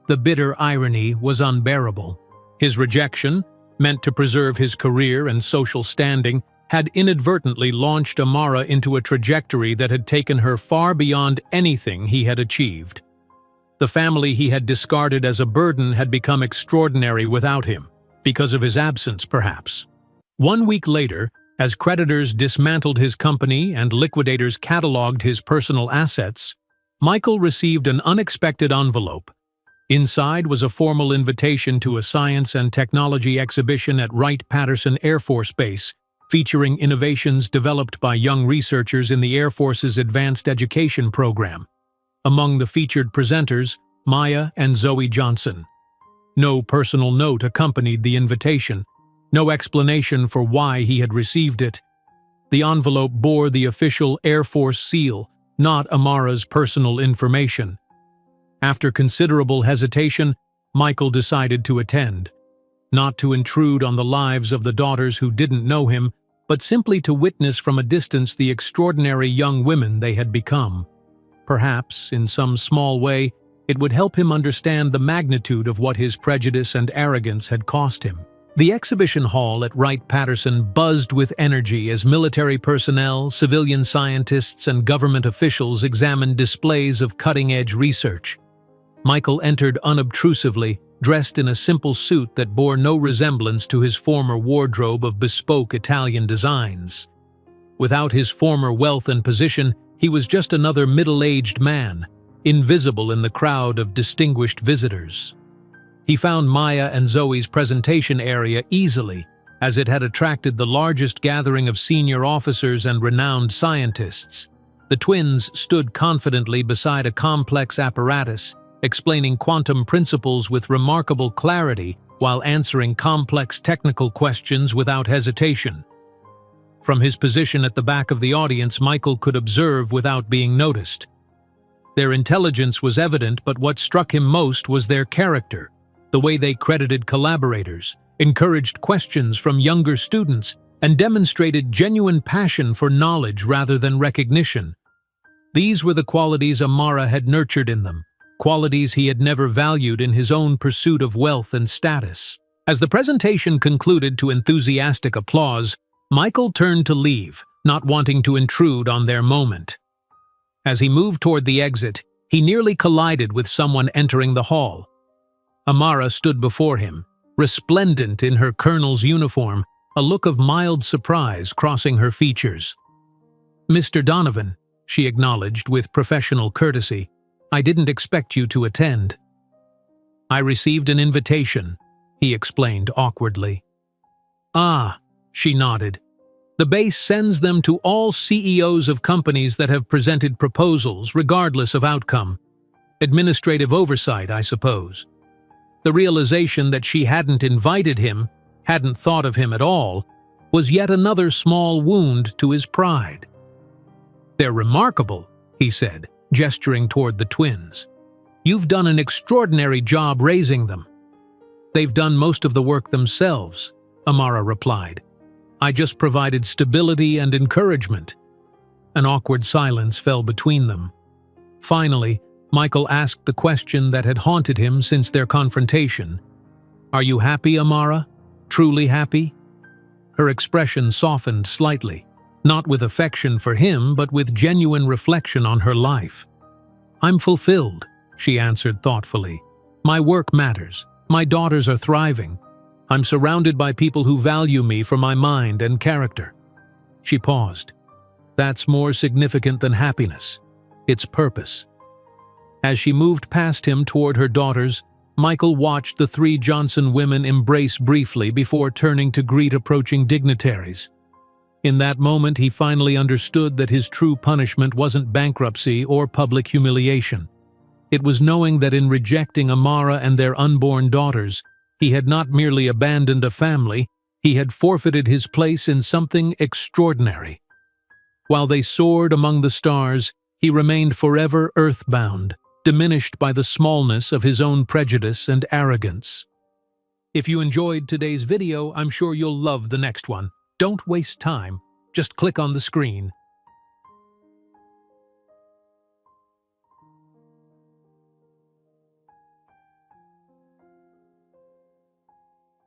The bitter irony was unbearable. His rejection, meant to preserve his career and social standing, had inadvertently launched Amara into a trajectory that had taken her far beyond anything he had achieved. The family he had discarded as a burden had become extraordinary without him, because of his absence, perhaps. 1 week later, as creditors dismantled his company and liquidators cataloged his personal assets, Michael received an unexpected envelope. Inside was a formal invitation to a science and technology exhibition at Wright-Patterson Air Force Base, featuring innovations developed by young researchers in the Air Force's Advanced Education Program. Among the featured presenters, Maya and Zoe Johnson. No personal note accompanied the invitation, no explanation for why he had received it. The envelope bore the official Air Force seal, not Amara's personal information. After considerable hesitation, Michael decided to attend, not to intrude on the lives of the daughters who didn't know him, but simply to witness from a distance the extraordinary young women they had become. Perhaps, in some small way, it would help him understand the magnitude of what his prejudice and arrogance had cost him. The exhibition hall at Wright-Patterson buzzed with energy as military personnel, civilian scientists, and government officials examined displays of cutting-edge research. Michael entered unobtrusively, dressed in a simple suit that bore no resemblance to his former wardrobe of bespoke Italian designs. Without his former wealth and position, he was just another middle-aged man, invisible in the crowd of distinguished visitors. He found Maya and Zoe's presentation area easily, as it had attracted the largest gathering of senior officers and renowned scientists. The twins stood confidently beside a complex apparatus, explaining quantum principles with remarkable clarity while answering complex technical questions without hesitation. From his position at the back of the audience, Michael could observe without being noticed. Their intelligence was evident, but what struck him most was their character, the way they credited collaborators, encouraged questions from younger students, and demonstrated genuine passion for knowledge rather than recognition. These were the qualities Amara had nurtured in them, qualities he had never valued in his own pursuit of wealth and status. As the presentation concluded to enthusiastic applause, Michael turned to leave, not wanting to intrude on their moment. As he moved toward the exit, he nearly collided with someone entering the hall. Amara stood before him, resplendent in her colonel's uniform, a look of mild surprise crossing her features. "Mr. Donovan," she acknowledged with professional courtesy, "I didn't expect you to attend." "I received an invitation," he explained awkwardly. "Ah," she nodded. "The base sends them to all CEOs of companies that have presented proposals, regardless of outcome. Administrative oversight, I suppose." The realization that she hadn't invited him, hadn't thought of him at all, was yet another small wound to his pride. "They're remarkable," he said, gesturing toward the twins. "You've done an extraordinary job raising them." "They've done most of the work themselves," Amara replied. "I just provided stability and encouragement." An awkward silence fell between them. Finally, Michael asked the question that had haunted him since their confrontation. "Are you happy, Amara? Truly happy?" Her expression softened slightly, not with affection for him, but with genuine reflection on her life. "I'm fulfilled," she answered thoughtfully. "My work matters. My daughters are thriving. I'm surrounded by people who value me for my mind and character." She paused. "That's more significant than happiness. It's purpose." As she moved past him toward her daughters, Michael watched the three Johnson women embrace briefly before turning to greet approaching dignitaries. In that moment, he finally understood that his true punishment wasn't bankruptcy or public humiliation. It was knowing that in rejecting Amara and their unborn daughters, he had not merely abandoned a family, he had forfeited his place in something extraordinary. While they soared among the stars, he remained forever earthbound, diminished by the smallness of his own prejudice and arrogance. If you enjoyed today's video, I'm sure you'll love the next one. Don't waste time. Just click on the screen